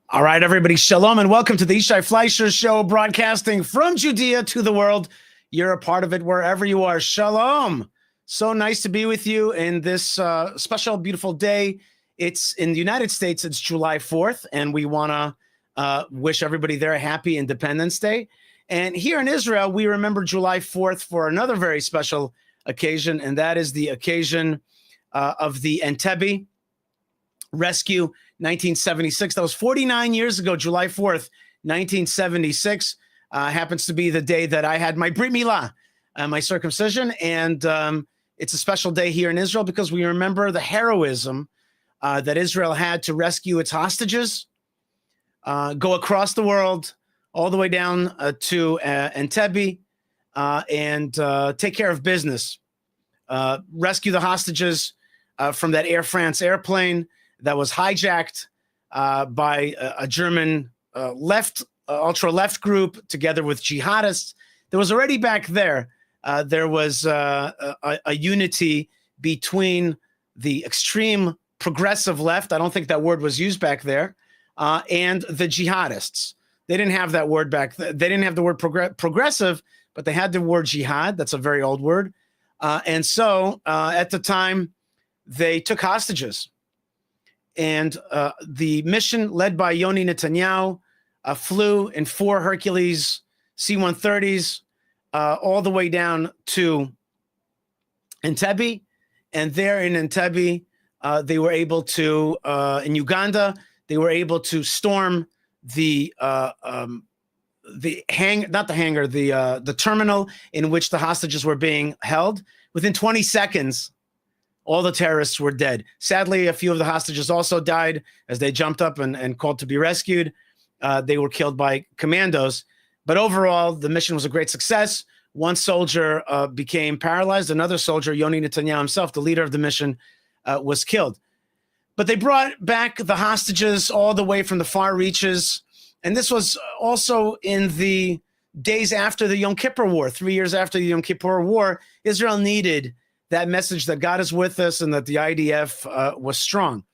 All right, everybody, shalom and welcome to the Yishai Fleisher Show, broadcasting from Judea to the world. You're a part of it wherever you are. Shalom. So nice to be with you in this special, beautiful day. It's in the United States, it's July 4th, and we want to wish everybody there a happy Independence Day. And here in Israel, we remember July 4th for another very special occasion, and that is the occasion of the Antbi rescue, 1976. That was 49 years ago, July 4th, 1976. Happens to be the day that I had my Brit Milah, my circumcision. And it's a special day here in Israel because we remember the heroism that Israel had to rescue its hostages, go across the world, all the way down to Antbi, and take care of business. Rescue the hostages from that Air France airplane that was hijacked by a German ultra-left group together with jihadists. There was already back there, there was a unity between the extreme progressive left, I don't think that word was used back there, and the jihadists. They didn't have that word back then. They didn't have the word progressive, but they had the word jihad. That's a very old word. And so at the time, they took hostages. And the mission led by Yoni Netanyahu flew in 4 Hercules C-130s all the way down to Antbi. And there in Antbi, they were able to, in Uganda, they were able to storm the terminal in which the hostages were being held. Within 20 seconds, all the terrorists were dead. Sadly, a few of the hostages also died as they jumped up and called to be rescued. They were killed by commandos. But overall, the mission was a great success. One soldier became paralyzed. Another soldier, Yoni Netanyahu himself, the leader of the mission, was killed. But they brought back the hostages all the way from the far reaches. And this was also in the days after the Yom Kippur War. 3 years after the Yom Kippur War, Israel needed that message that God is with us and that the IDF was strong.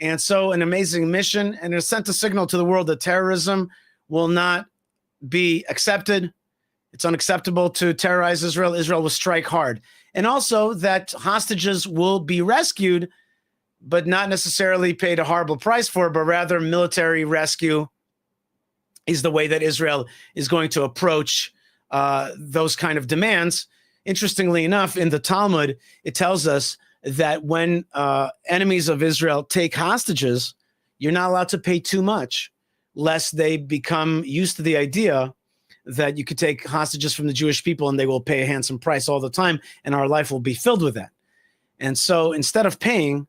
And so an amazing mission, and it sent a signal to the world that terrorism will not be accepted. It's unacceptable to terrorize Israel. Israel will strike hard. And also that hostages will be rescued, but not necessarily paid a horrible price for, but rather military rescue is the way that Israel is going to approach those kind of demands. Interestingly enough, in the Talmud, it tells us that when enemies of Israel take hostages, you're not allowed to pay too much, lest they become used to the idea that you could take hostages from the Jewish people and they will pay a handsome price all the time, and our life will be filled with that. And so instead of paying,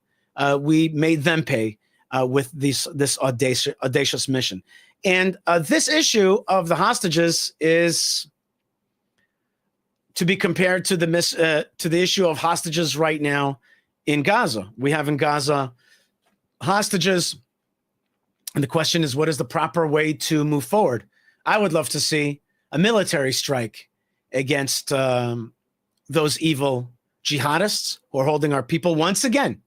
we made them pay with this audacious mission. And this issue of the hostages is to be compared to the issue of hostages right now in Gaza. We have in Gaza hostages, and the question is, what is the proper way to move forward? I would love to see a military strike against those evil jihadists who are holding our people once again.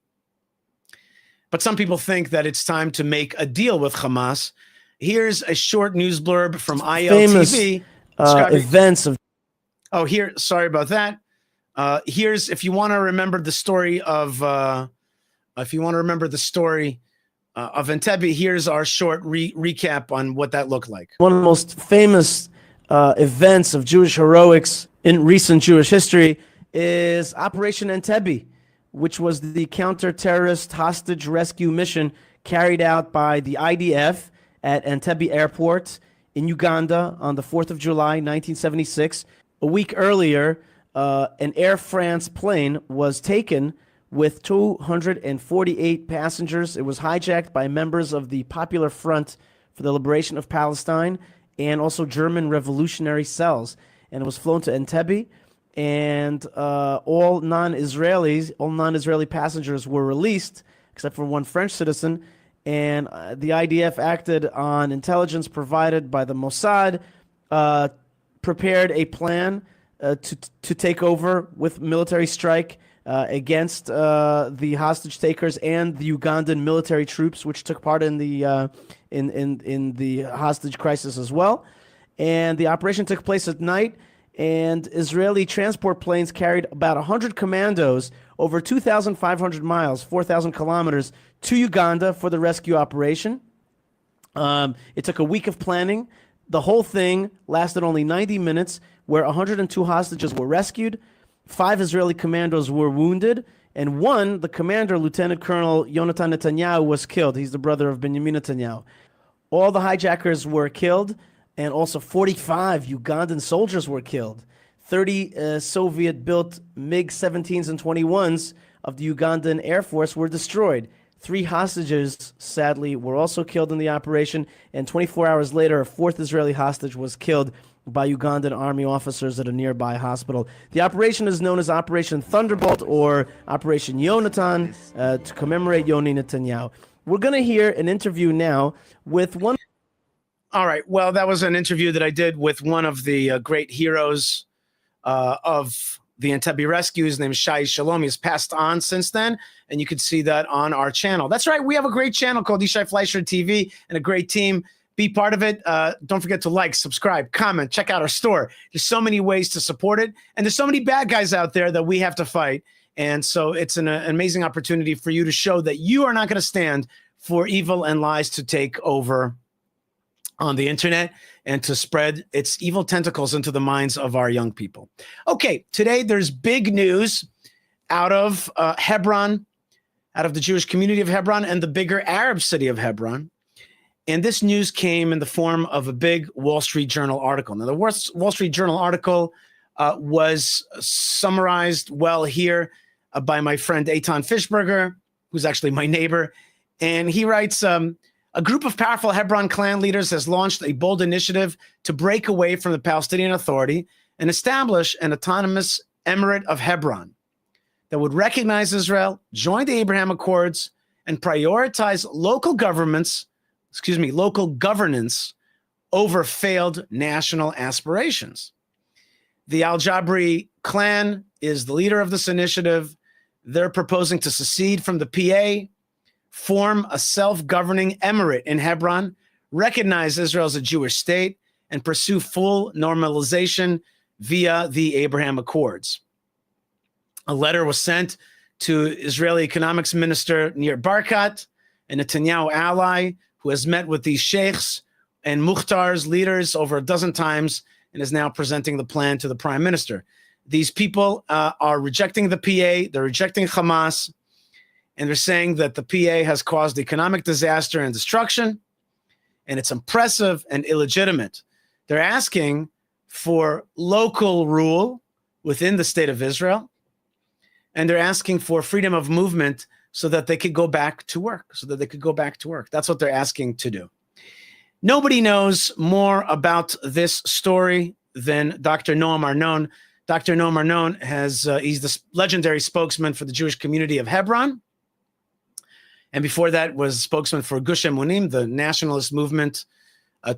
But some people think that it's time to make a deal with Hamas. Here's a short news blurb from ILTV. Events of... Oh, here, sorry about that. Here's, if you want to remember the story of Antbi, here's our short recap on what that looked like. One of the most famous events of Jewish heroics in recent Jewish history is Operation Antbi, which was the counter-terrorist hostage rescue mission carried out by the IDF at Antbi Airport in Uganda on the 4th of July, 1976. A week earlier, an Air France plane was taken with 248 passengers. It was hijacked by members of the Popular Front for the Liberation of Palestine and also German revolutionary cells. And it was flown to Antbi, and all non-Israeli passengers were released, except for one French citizen. And the IDF acted on intelligence provided by the Mossad, prepared a plan to take over with military strike against the hostage takers and the Ugandan military troops, which took part in the hostage crisis as well. And the operation took place at night, and Israeli transport planes carried about 100 commandos over 2,500 miles, 4,000 kilometers, to Uganda for the rescue operation. It took a week of planning. The whole thing lasted only 90 minutes, where 102 hostages were rescued, 5 Israeli commandos were wounded, and one, the commander, Lieutenant Colonel Yonatan Netanyahu, was killed. He's the brother of Benjamin Netanyahu. All the hijackers were killed, and also 45 Ugandan soldiers were killed. 30 Soviet-built MiG-17s and 21s of the Ugandan Air Force were destroyed. 3 hostages, sadly, were also killed in the operation, and 24 hours later, a 4th Israeli hostage was killed by Ugandan army officers at a nearby hospital. The operation is known as Operation Thunderbolt or Operation Yonatan to commemorate Yoni Netanyahu. We're going to hear an interview now with one. All right. Well, that was an interview that I did with one of the great heroes of the Antbi rescue. His name is Shai Shalom. He's passed on since then, and you can see that on our channel. That's right. We have a great channel called Yishai Fleisher TV and a great team. Be part of it. Don't forget to like, subscribe, comment, check out our store. There's so many ways to support it, and there's so many bad guys out there that we have to fight. And so it's an amazing opportunity for you to show that you are not going to stand for evil and lies to take over on the internet and to spread its evil tentacles into the minds of our young people. Okay, today there's big news out of Hebron, out of the Jewish community of Hebron and the bigger Arab city of Hebron. And this news came in the form of a big Wall Street Journal article. Now, the Wall Street Journal article was summarized well here by my friend Eitan Fischberger, who's actually my neighbor. And he writes, a group of powerful Hebron clan leaders has launched a bold initiative to break away from the Palestinian Authority and establish an autonomous emirate of Hebron that would recognize Israel, join the Abraham Accords, and prioritize local governance over failed national aspirations. The Jabri Clan is the leader of this initiative. They're proposing to secede from the PA, form a self-governing emirate in Hebron, recognize Israel as a Jewish state, and pursue full normalization via the Abraham Accords. A letter was sent to Israeli Economics Minister Nir Barkat, a Netanyahu ally, who has met with these sheikhs and Mukhtar's leaders over a dozen times and is now presenting the plan to the prime minister. These people are rejecting the PA, they're rejecting Hamas, and they're saying that the PA has caused economic disaster and destruction, and it's oppressive and illegitimate. They're asking for local rule within the state of Israel, and they're asking for freedom of movement so that they could go back to work, That's what they're asking to do. Nobody knows more about this story than Dr. Nom Arnon. Dr. Nom Arnon he's the legendary spokesman for the Jewish community of Hebron. And before that was spokesman for Gush Emunim, the nationalist movement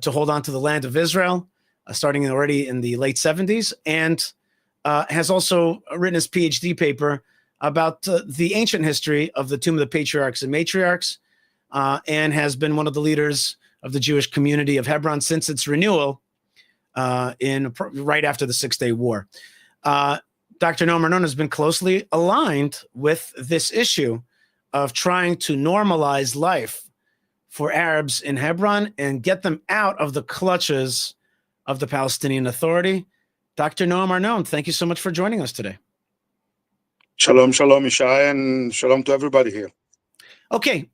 to hold on to the land of Israel, starting already in the late 70s, and has also written his PhD paper about the ancient history of the Tomb of the Patriarchs and Matriarchs, and has been one of the leaders of the Jewish community of Hebron since its renewal right after the Six-Day War. Dr. Nom Arnon has been closely aligned with this issue of trying to normalize life for Arabs in Hebron and get them out of the clutches of the Palestinian Authority. Dr. Nom Arnon, thank you so much for joining us today. Shalom, shalom, Yishai, and shalom to everybody here. Okay,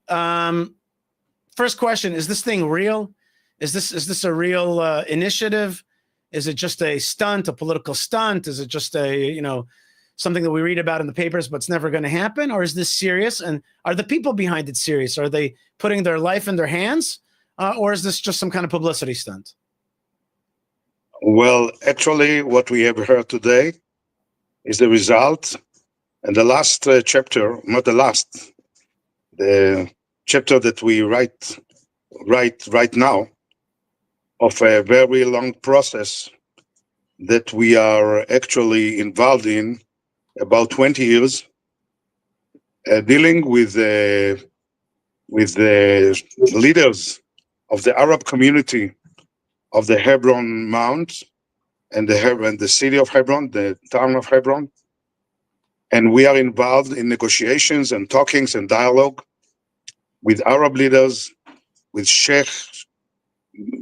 first question: is this thing real? Is this a real initiative? Is it just a stunt, a political stunt? Is it just something that we read about in the papers, but it's never going to happen? Or is this serious? And are the people behind it serious? Are they putting their life in their hands? Or is this just some kind of publicity stunt? Well, actually, what we have heard today is the result. And the last chapter, not the last, the chapter that we write right now of a very long process that we are actually involved in about 20 years dealing with the leaders of the Arab community of the Hebron Mount and the city of Hebron, the town of Hebron. And we are involved in negotiations and talkings and dialogue with Arab leaders, with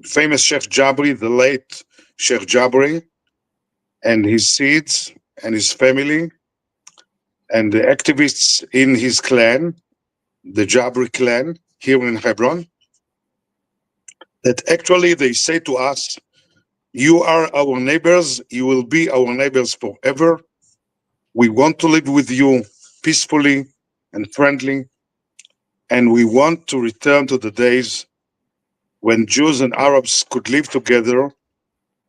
famous Sheikh Jabri, the late Sheikh Jabri, and his seeds and his family, and the activists in his clan, the Jabri Clan, here in Hebron, that actually they say to us, you are our neighbors, you will be our neighbors forever. We want to live with you peacefully and friendly, and we want to return to the days when Jews and Arabs could live together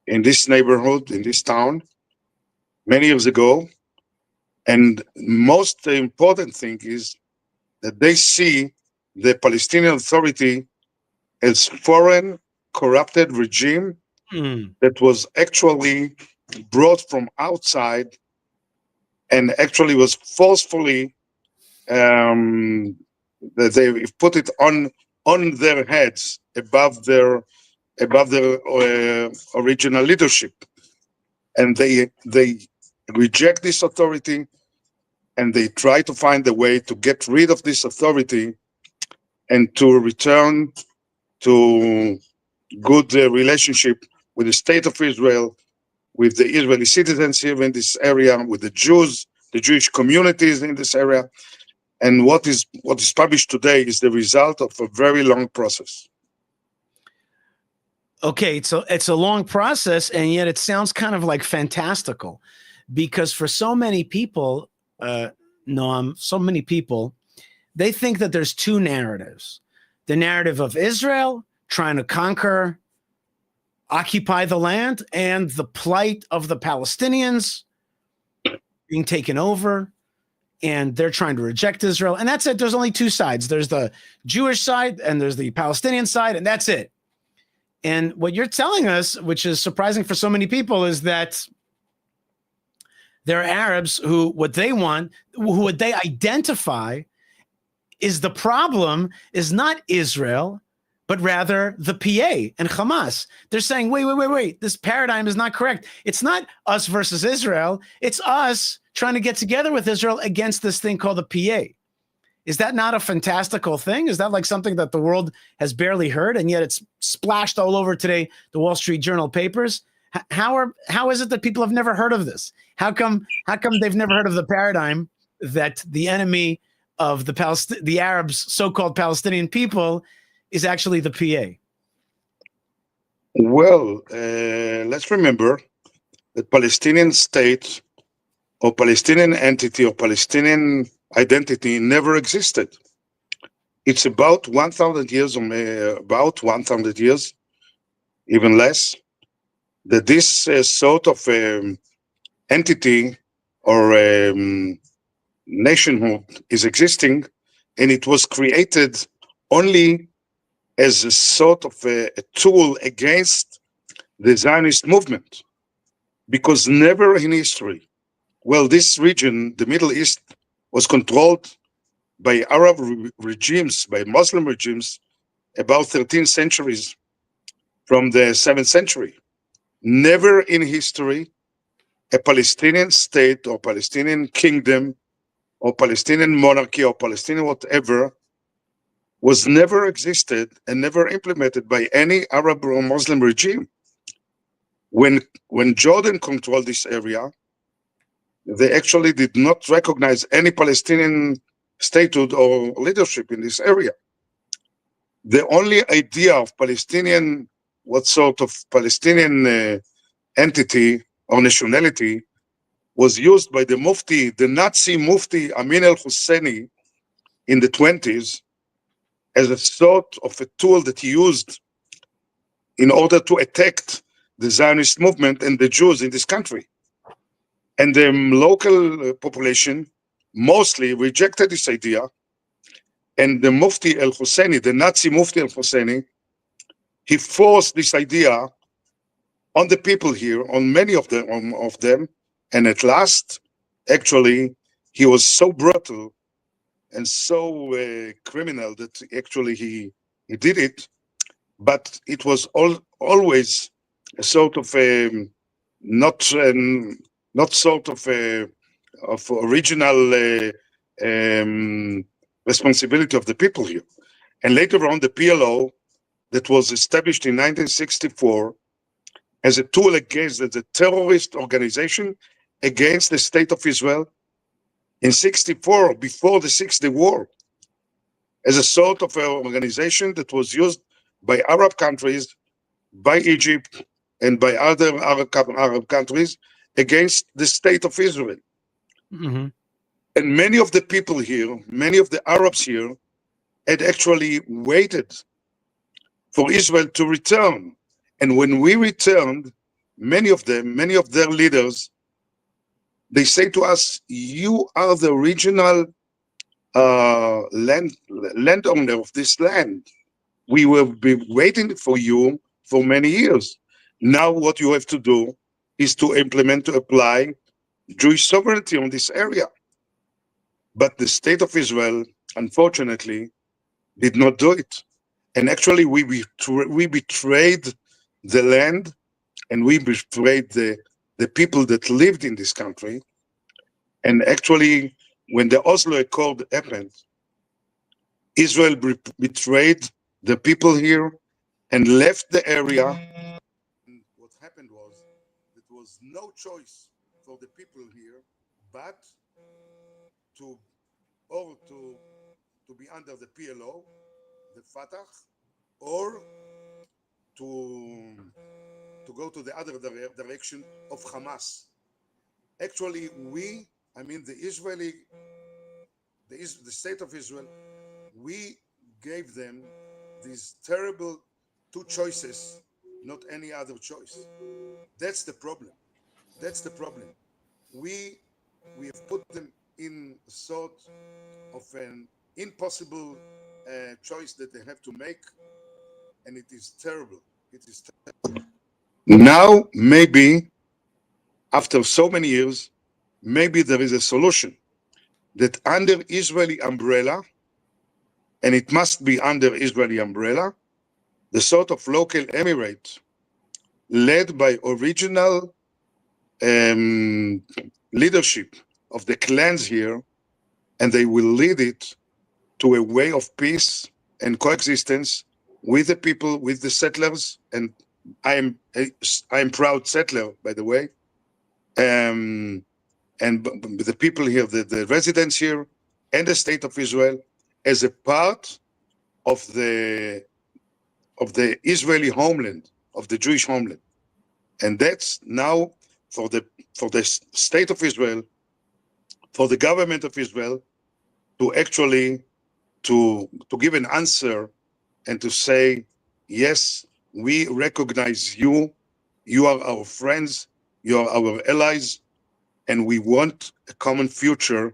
in this neighborhood, in this town, many years ago. And most important thing is that they see the Palestinian Authority as foreign, corrupted regime that was actually brought from outside and actually was forcefully that they put it on their heads above their original leadership, and they reject this authority, and they try to find a way to get rid of this authority and to return to good relationship with the state of Israel, with the Israeli citizens here in this area, with the Jews, the Jewish communities in this area. And what is published today is the result of a very long process. Okay, so it's a long process, and yet it sounds kind of like fantastical, because for so many people, so many people, they think that there's two narratives: the narrative of Israel trying to conquer, occupy the land, and the plight of the Palestinians being taken over, and they're trying to reject Israel. And that's it. There's only two sides. There's the Jewish side and there's the Palestinian side, and that's it. And what you're telling us, which is surprising for so many people, is that there are Arabs who what they want, who what they identify is the problem is not Israel, but rather the PA and Hamas. They're saying, wait, this paradigm is not correct. It's not us versus Israel. It's us trying to get together with Israel against this thing called the PA. Is that not a fantastical thing? Is that like something that the world has barely heard, and yet it's splashed all over today, the Wall Street Journal papers? How is it that people have never heard of this? How come they've never heard of the paradigm that the enemy of the Arabs, so-called Palestinian people, is actually the PA? Well, let's remember that Palestinian state or Palestinian entity or Palestinian identity never existed. It's about 1,000 years, even less, that this sort of entity or nationhood is existing, and it was created only as a sort of a tool against the Zionist movement, because never in history, well, this region, the Middle East, was controlled by Arab regimes, by Muslim regimes, about 13 centuries from the 7th century. Never in history, a Palestinian state or Palestinian kingdom or Palestinian monarchy or Palestinian whatever was never existed and never implemented by any Arab or Muslim regime. When Jordan controlled this area, they actually did not recognize any Palestinian statehood or leadership in this area. The only idea of Palestinian, what sort of Palestinian entity or nationality, was used by the Mufti, the Nazi Mufti Amin al-Husseini in the 20s, as a sort of a tool that he used in order to attack the Zionist movement and the Jews in this country. And the local population mostly rejected this idea. And the Mufti al-Husseini, the Nazi Mufti al-Husseini, he forced this idea on the people here, on many of them. And at last, actually, he was so brutal and so criminal that actually he did it, but it was always a sort of not sort of original responsibility of the people here. And later on, the PLO that was established in 1964 as a tool against the terrorist organization against the state of Israel in 64, before the 60 war, as a sort of organization that was used by Arab countries, by Egypt, and by other Arab countries against the state of Israel. Mm-hmm. And many of the people here, many of the Arabs here, had actually waited for Israel to return. And when we returned, many of their leaders, they say to us, you are the original landowner of this land. We will be waiting for you for many years. Now what you have to do is to apply Jewish sovereignty on this area. But the state of Israel, unfortunately, did not do it. And actually, we betrayed the land, and we betrayed the people that lived in this country. And actually, when the Oslo Accord happened, Israel betrayed the people here and left the area. And what happened was, there was no choice for the people here but to be under the PLO, the Fatah, or to go to the other direction of Hamas. Actually, the state of Israel, we gave them these terrible two choices, not any other choice. That's the problem. That's the problem. We have put them in a sort of an impossible choice that they have to make, and it is terrible. It is terrible. Now, maybe after so many years, maybe there is a solution that under Israeli umbrella, and it must be under Israeli umbrella, the sort of local emirate led by original leadership of the clans here, and they will lead it to a way of peace and coexistence with the people, with the settlers. And I am proud settler, by the way. And the people here, the residents here, and the state of Israel, as a part of the Israeli homeland, of the Jewish homeland. And that's now for the state of Israel, for the government of Israel, to actually to give an answer and to say, yes, we recognize you, you are our friends, you are our allies, and we want a common future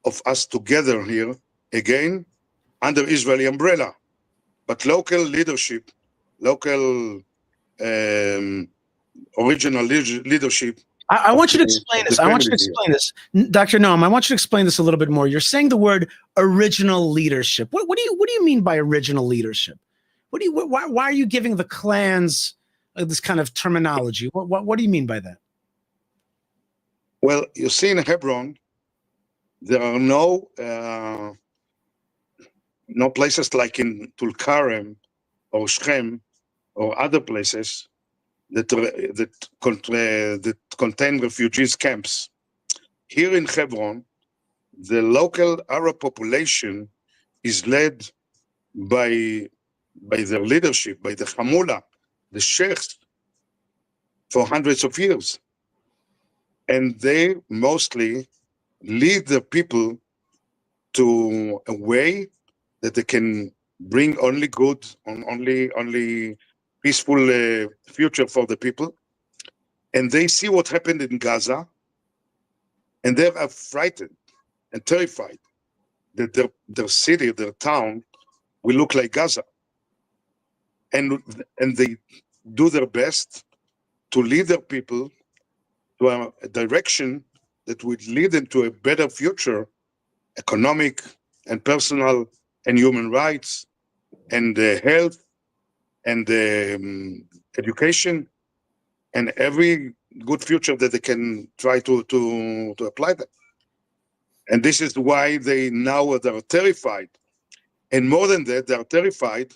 of us together here, again, under Israeli umbrella. But local leadership, local original leadership. I want you to explain this. I want you to explain this. Dr. Nom, I want you to explain this a little bit more. You're saying the word original leadership. What do you mean by original leadership? Why are you giving the clans this kind of terminology? What do you mean by that? Well, you see, in Hebron, there are no places like in Tulkarem or Shechem or other places that contain refugees camps. Here in Hebron, the local Arab population is led by their leadership, by the Hamula, the sheikhs, for hundreds of years. And they mostly lead the people to a way that they can bring only good, only peaceful future for the people. And they see what happened in Gaza, and they are frightened and terrified that their city, their town, will look like Gaza. And they do their best to lead their people to a direction that would lead them to a better future, economic, and personal and human rights and health and education and every good future that they can try to apply that. And this is why they are terrified. And more than that, they are terrified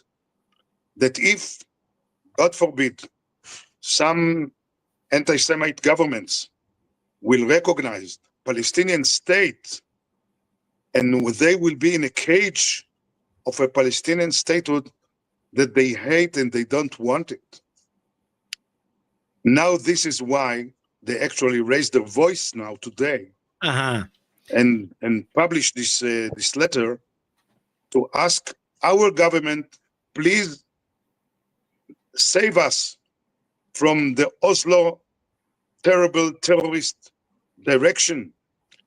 that if, God forbid, some anti-Semite governments will recognize Palestinian state and they will be in a cage of a Palestinian statehood that they hate and they don't want it. Now this is why they actually raise their voice now today and publish this letter to ask our government, please save us from the Oslo terrible terrorist direction.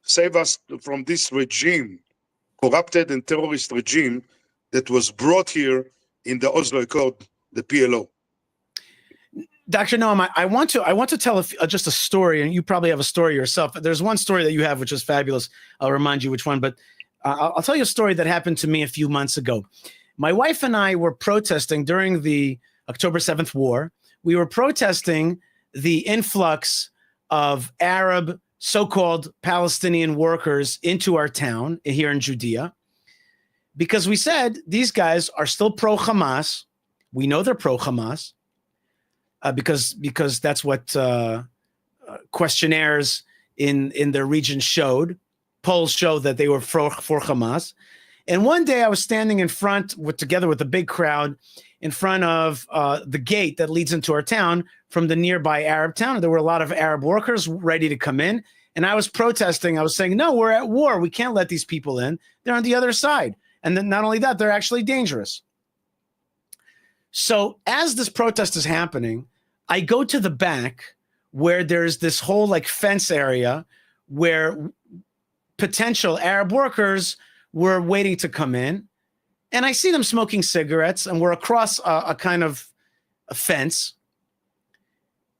Save us from this regime, corrupted and terrorist regime that was brought here in the Oslo Accord, the PLO. Dr. Noam, I want to tell just a story, and you probably have a story yourself. There's one story that you have which is fabulous. I'll remind you which one, but I'll tell you a story that happened to me a few months ago. My wife and I were protesting during the October 7th war. We were protesting the influx of Arab so-called Palestinian workers into our town here in Judea, because we said these guys are still pro-Hamas. We know they're pro-Hamas because that's what questionnaires in their region showed. Polls showed that they were for Hamas. And one day I was standing in front together with a big crowd in front of the gate that leads into our town from the nearby Arab town. There were a lot of Arab workers ready to come in. And I was protesting. I was saying, no, we're at war. We can't let these people in. They're on the other side. And then not only that, they're actually dangerous. So as this protest is happening, I go to the back where there's this whole like fence area where potential Arab workers were waiting to come in. And I see them smoking cigarettes, and we're across a kind of a fence.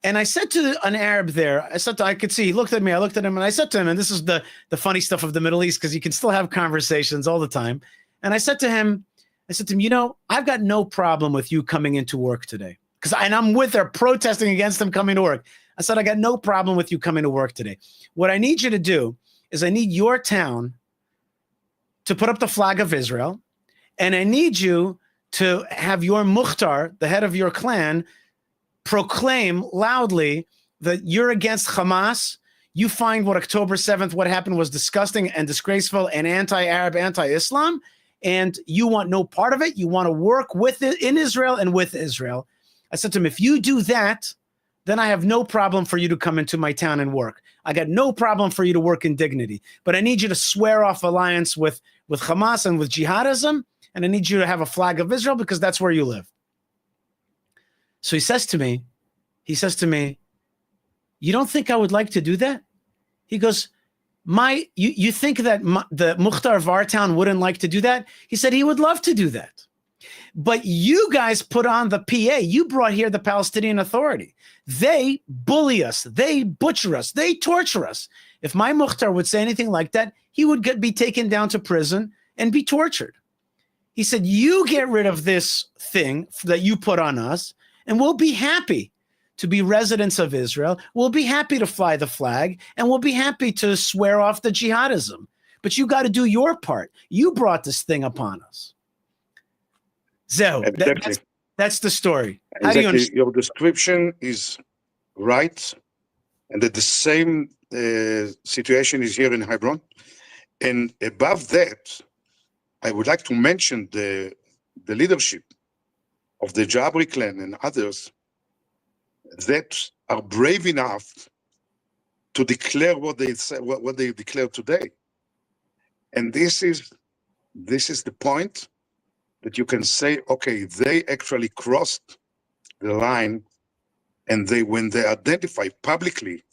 And I said to an Arab there, I could see, he looked at me, I looked at him, and I said to him, and this is the funny stuff of the Middle East, because you can still have conversations all the time. And I said to him, you know, I've got no problem with you coming into work today. And I'm with her protesting against them coming to work. I said, I got no problem with you coming to work today. What I need you to do is I need your town to put up the flag of Israel. And I need you to have your mukhtar, the head of your clan, proclaim loudly that you're against Hamas. You find what October 7th, what happened was disgusting and disgraceful and anti-Arab, anti-Islam, and you want no part of it. You want to work with it in Israel and with Israel. I said to him, if you do that, then I have no problem for you to come into my town and work. I got no problem for you to work in dignity, but I need you to swear off alliance with Hamas and with jihadism, and I need you to have a flag of Israel because that's where you live. So he says to me, you don't think I would like to do that? He goes, you think that the Mukhtar of our town wouldn't like to do that? He said he would love to do that. But you guys put on the PA. You brought here the Palestinian Authority. They bully us. They butcher us. They torture us. If my Mukhtar would say anything like that, he would be taken down to prison and be tortured. He said, you get rid of this thing that you put on us, and we'll be happy to be residents of Israel. We'll be happy to fly the flag, and we'll be happy to swear off the jihadism. But you got to do your part. You brought this thing upon us. So exactly. That's the story. Exactly. How do you understand? Your description is right, and that the same situation is here in Hebron. And above that, I would like to mention the leadership of the Jabri Clan and others that are brave enough to declare what they declared today. And this is the point that you can say, okay, they actually crossed the line, and when they identify publicly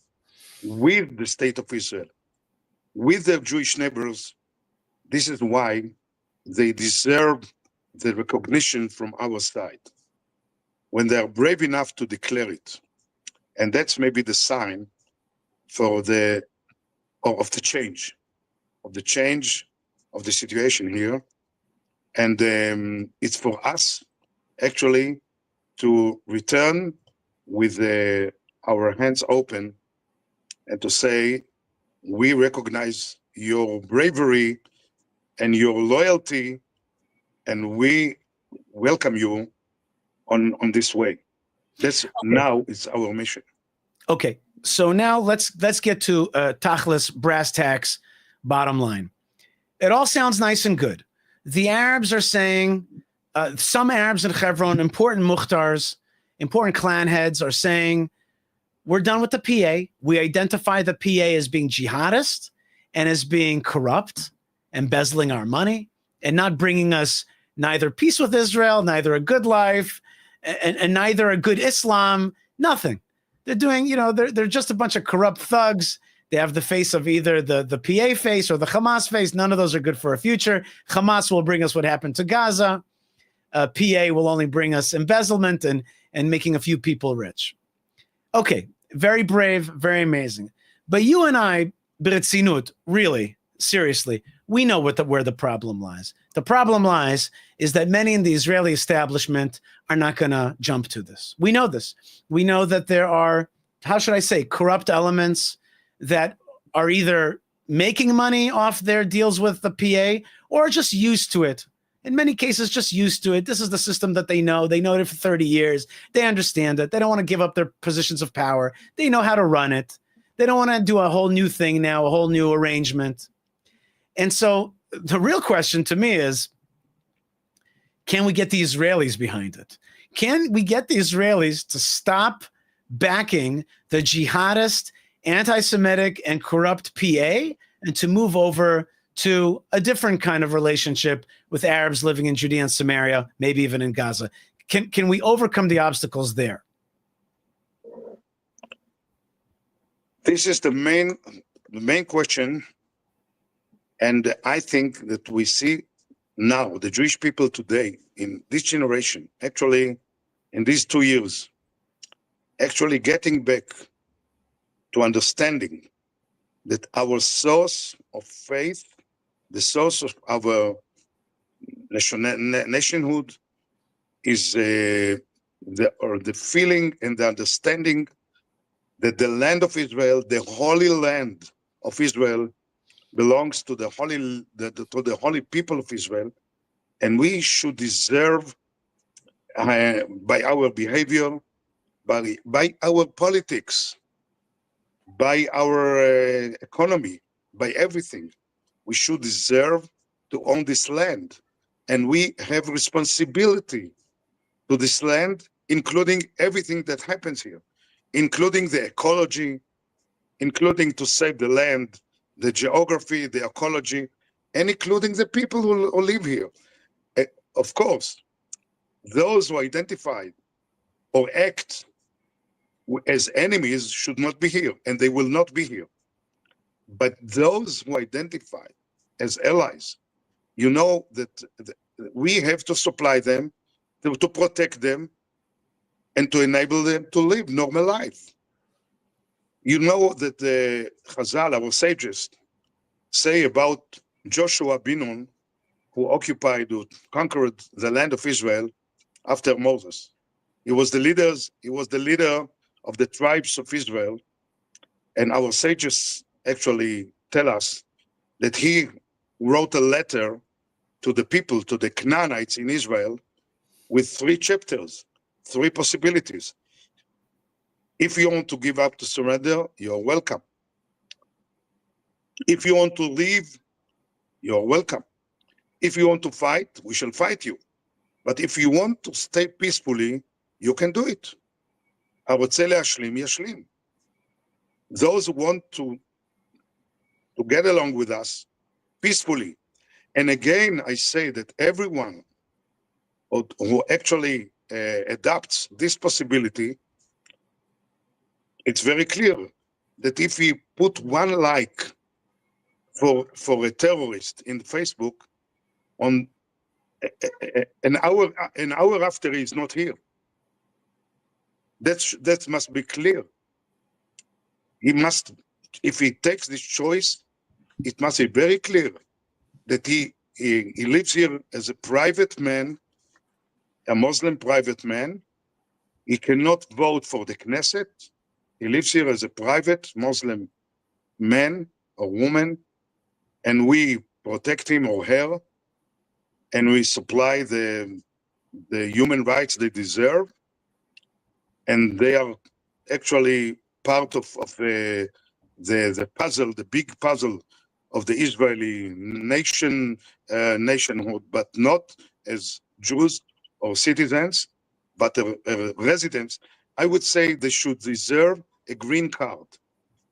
with the state of Israel, with their Jewish neighbors, this is why they deserve the recognition from our side, when they are brave enough to declare it. And that's maybe the sign for of the change of the situation here. And it's for us actually to return with our hands open and to say, we recognize your bravery and your loyalty, and we welcome you on this way. That's now it's our mission. Okay, so now let's get to Tachlis, brass tacks, bottom line. It all sounds nice and good. The Arabs are saying, some Arabs in Hebron, important muhtars, important clan heads are saying, we're done with the PA. We identify the PA as being jihadist and as being corrupt, embezzling our money, and not bringing us neither peace with Israel, neither a good life, and neither a good Islam, nothing. They're doing, they're just a bunch of corrupt thugs. They have the face of either the PA face or the Hamas face. None of those are good for our future. Hamas will bring us what happened to Gaza. PA will only bring us embezzlement and making a few people rich. Okay, very brave, very amazing. But you and I, B'retzinut, really, seriously, we know where the problem lies. The problem lies is that many in the Israeli establishment are not going to jump to this. We know this. We know that there are, how should I say, corrupt elements that are either making money off their deals with the PA or just used to it. In many cases, just used to it. This is the system that they know. They know it for 30 years. They understand it. They don't want to give up their positions of power. They know how to run it. They don't want to do a whole new thing now, a whole new arrangement. And so the real question to me is, can we get the Israelis behind it? Can we get the Israelis to stop backing the jihadist, anti-Semitic, and corrupt PA and to move over to a different kind of relationship with Arabs living in Judea and Samaria, maybe even in Gaza? Can we overcome the obstacles there? This is the main question. And I think that we see now the Jewish people today in this generation, actually in these 2 years, actually getting back to understanding that our source of faith, the source of our nationhood is the feeling and the understanding that the land of Israel, the holy land of Israel, belongs to the holy people of Israel, and we should deserve by our behavior, by our politics, by our economy, by everything, we should deserve to own this land, and we have responsibility to this land, including everything that happens here, including the ecology, including to save the land, the geography, the ecology, and including the people who live here. Of course, those who identify or act as enemies should not be here, and they will not be here. But those who identify as allies, you know that we have to supply them, to protect them, and to enable them to live normal life. You know that the Chazal, our sages, say about Joshua ben Nun, who occupied, who conquered the land of Israel after Moses. He was the leader of the tribes of Israel, and our sages actually tell us that he wrote a letter to the people, to the Canaanites in Israel, with 3 chapters, 3 possibilities. If you want to give up to surrender, you're welcome. If you want to leave, you're welcome. If you want to fight, we shall fight you. But if you want to stay peacefully, you can do it. הרוצה להשלים, ישלים. Those who want to get along with us peacefully. And again, I say that everyone who actually adopts this possibility, it's very clear that if we put 1 like for a terrorist in Facebook, on an hour after he is not here, that must be clear. He must, if he takes this choice, it must be very clear that he lives here as a private man, a Muslim private man. He cannot vote for the Knesset. He lives here as a private Muslim man or woman, and we protect him or her, and we supply the human rights they deserve, and they are actually part of the puzzle, the big puzzle of the Israeli nationhood, but not as Jews or citizens, but residents. I would say they should deserve a green card,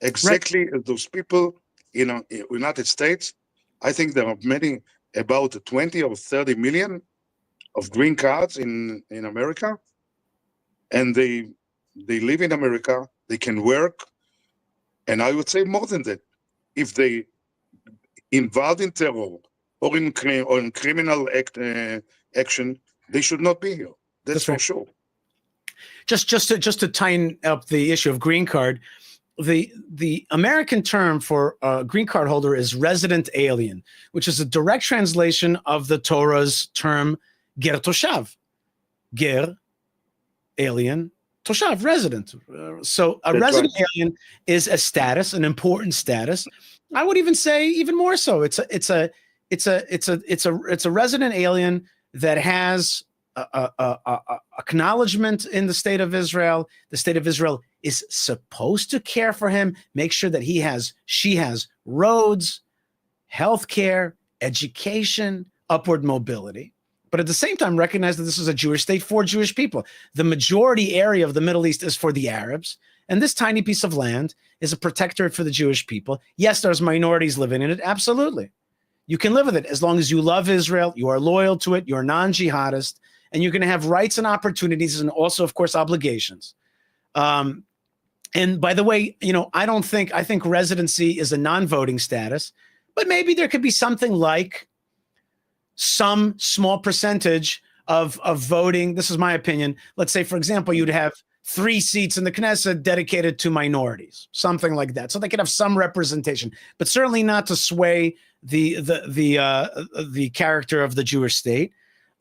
exactly as those people in the United States. I think there are about 20 or 30 million of green cards in America, and they live in America. They can work, and I would say more than that. If they involved in terror or in criminal action, they should not be here. That's for sure. Just to tie up the issue of green card, the American term for a green card holder is resident alien, which is a direct translation of the Torah's term ger toshav. Ger, alien, toshav, resident. So a resident alien is a status, an important status. I would even say even more so. It's a resident alien that has acknowledgement in the state of Israel. The state of Israel is supposed to care for him, make sure that she has roads, healthcare, education, upward mobility. But at the same time, recognize that this is a Jewish state for Jewish people. The majority area of the Middle East is for the Arabs, and this tiny piece of land is a protectorate for the Jewish people. Yes, there's minorities living in it, absolutely. You can live with it as long as you love Israel, you are loyal to it, you're non-jihadist, and you're going to have rights and opportunities and also, of course, obligations. And by the way, I think residency is a non-voting status, but maybe there could be something like some small percentage of voting. This is my opinion. Let's say, for example, you'd have 3 seats in the Knesset dedicated to minorities, something like that. So they could have some representation, but certainly not to sway the character of the Jewish state.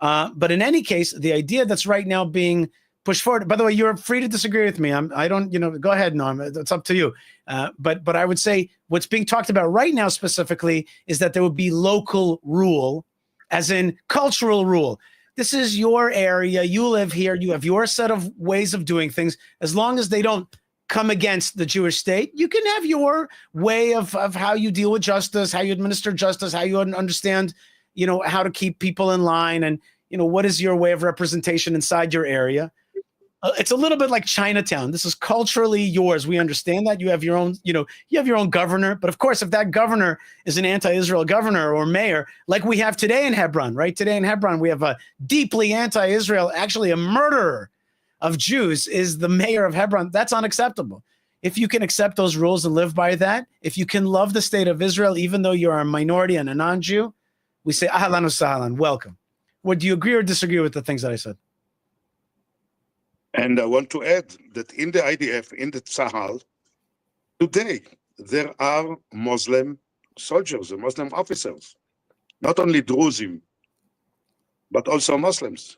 But in any case, the idea that's right now being pushed forward. By the way, you're free to disagree with me. I don't. Go ahead, Nom. It's up to you. But I would say what's being talked about right now specifically is that there would be local rule, as in cultural rule. This is your area. You live here. You have your set of ways of doing things. As long as they don't come against the Jewish state, you can have your way of how you deal with justice, how you administer justice, how you understand, how to keep people in line, and what is your way of representation inside your area. It's a little bit like Chinatown. This is culturally yours. We understand that you have your own, you have your own governor. But of course, if that governor is an anti-Israel governor or mayor, like we have today in Hebron, right? Today in Hebron, we have a deeply anti-Israel, actually a murderer of Jews is the mayor of Hebron. That's unacceptable. If you can accept those rules and live by that, if you can love the state of Israel, even though you're a minority and a non-Jew, we say, ahlan wa sahlan, welcome. Would you agree or disagree with the things that I said? And I want to add that in the IDF, in the Tzahal, today, there are Muslim soldiers and Muslim officers, not only Druzim, but also Muslims.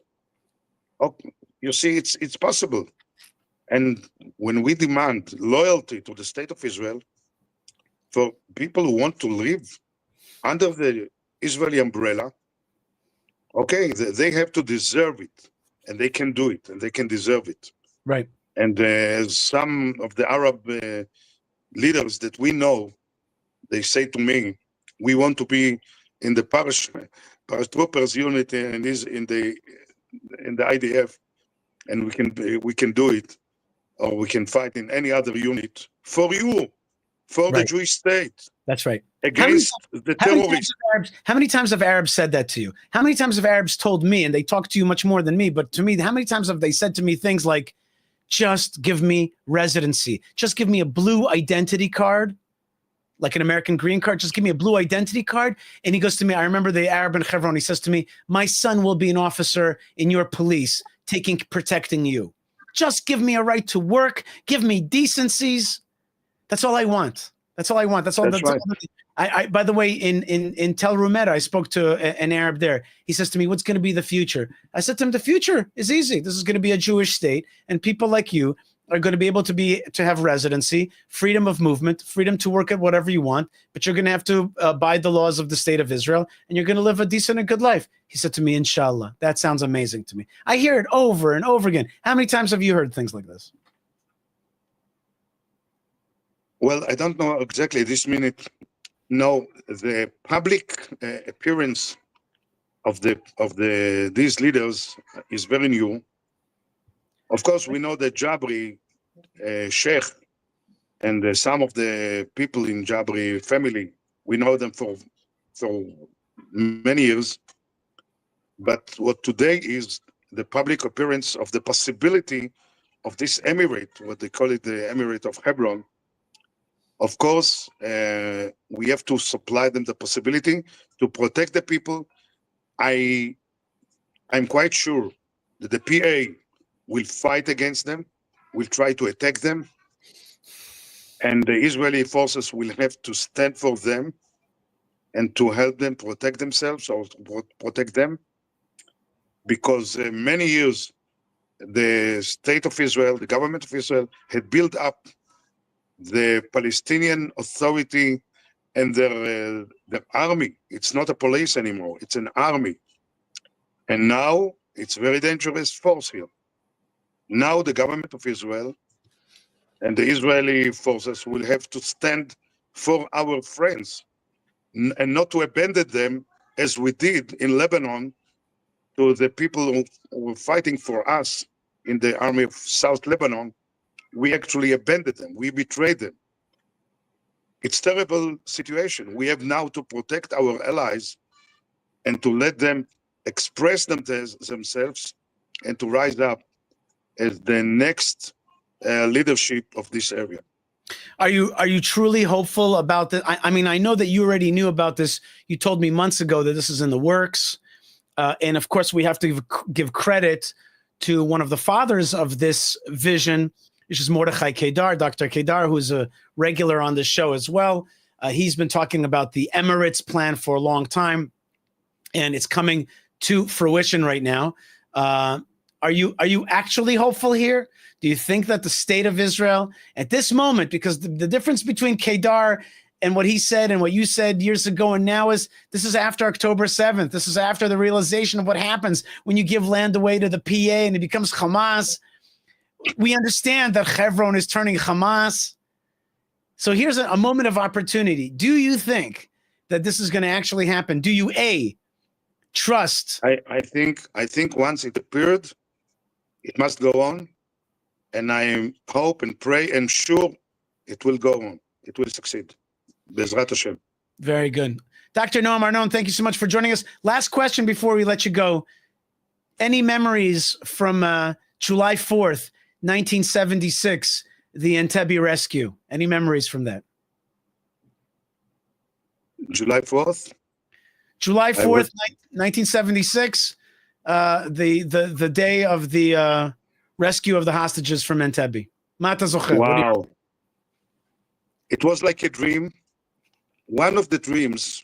Oh, you see, it's possible. And when we demand loyalty to the state of Israel, for people who want to live under the Israeli umbrella, okay, they have to deserve it. And they can do it, and they can deserve it. Right. And some of the Arab leaders that we know, they say to me, we want to be in the paratroopers unit and is in the IDF, and we can do it, or we can fight in any other unit for you, for the Jewish state. That's right. Against the terrorists. How many times have Arabs said that to you? How many times have Arabs told me, and they talk to you much more than me, but to me, how many times have they said to me things like, just give me residency, just give me a blue identity card, like an American green card, just give me a blue identity card. And he goes to me, I remember the Arab in Hebron, he says to me, my son will be an officer in your police, protecting you. Just give me a right to work, give me decencies. That's all I want. That's all I want. That's all. That's right. By the way, in Tel Rumet, I spoke to an Arab there. He says to me, "What's going to be the future?" I said to him, "The future is easy. This is going to be a Jewish state, and people like you are going to be able to have residency, freedom of movement, freedom to work at whatever you want. But you're going to have to abide the laws of the state of Israel, and you're going to live a decent and good life." He said to me, "Inshallah." That sounds amazing to me. I hear it over and over again. How many times have you heard things like this? Well, I don't know exactly this minute. No, the public appearance of these leaders is very new. Of course, we know that Jabri Sheikh and some of the people in Jabri family, we know them for many years. But what today is the public appearance of the possibility of this emirate, what they call it, the emirate of Hebron. Of course, we have to supply them the possibility to protect the people. I'm quite sure that the PA will fight against them, will try to attack them, and the Israeli forces will have to stand for them and to help them protect themselves or protect them. Because many years, the state of Israel, the government of Israel, had built up the Palestinian Authority and their army. It's not a police anymore, it's an army. And now it's a very dangerous force here. Now the government of Israel and the Israeli forces will have to stand for our friends and not to abandon them as we did in Lebanon to the people who were fighting for us in the army of South Lebanon. We actually abandoned them. We betrayed them. It's a terrible situation. We have now to protect our allies and to let them express themselves and to rise up as the next leadership of this area. Are you truly hopeful about that? I mean, I know that you already knew about this. You told me months ago that this is in the works. And of course, we have to give credit to one of the fathers of this vision, which is Mordechai Kedar, Dr. Kedar, who's a regular on this show as well. He's been talking about the Emirates plan for a long time, and it's coming to fruition right now. Are you actually hopeful here? Do you think that the state of Israel at this moment, because the difference between Kedar and what he said and what you said years ago and now is this is after October 7th. This is after the realization of what happens when you give land away to the PA and it becomes Hamas. We understand that Hebron is turning Hamas. So here's a moment of opportunity. Do you think that this is going to actually happen? Do you trust? I think once it appeared, it must go on, and I hope and pray and sure it will go on. It will succeed. Bezrat Hashem. Very good. Dr. Nom Arnon, thank you so much for joining us. Last question before we let you go. Any memories from July 4th, 1976, the Antbi rescue? Any memories from that? July 4th? July 4th, 1976, the day of the rescue of the hostages from Antbi. Mata Zocher. Wow. It was like a dream. One of the dreams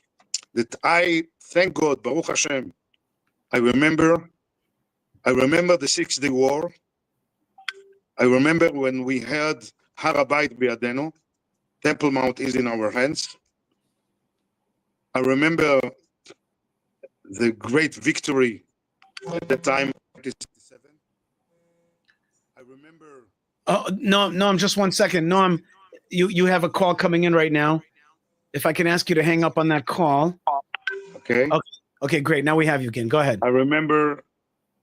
that I, thank God, Baruch Hashem, I remember the 6-day war. I remember when we had Har Habayit Biyadenu, Temple Mount is in our hands. I remember the great victory at the time. I remember. Oh, no, just 1 second. No, you have a call coming in right now. If I can ask you to hang up on that call. Okay. Okay, great. Now we have you again. Go ahead. I remember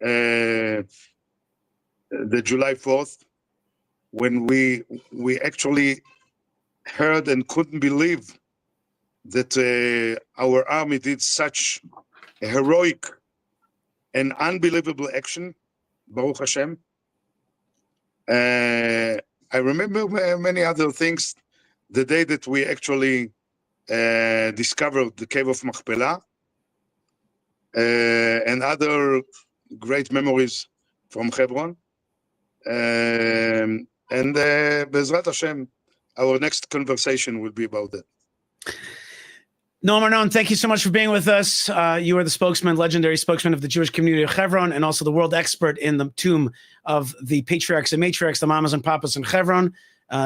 the July 4th when we actually heard and couldn't believe that our army did such a heroic and unbelievable action, Baruch Hashem. I remember many other things. The day that we actually discovered the cave of Machpelah, and other great memories from Hebron. And Bezrat Hashem, our next conversation will be about that. Nom Arnon, thank you so much for being with us. You are the spokesman, legendary spokesman of the Jewish Community of Hebron, and also the world expert in the tomb of the patriarchs and matriarchs, the mamas and papas in Hebron.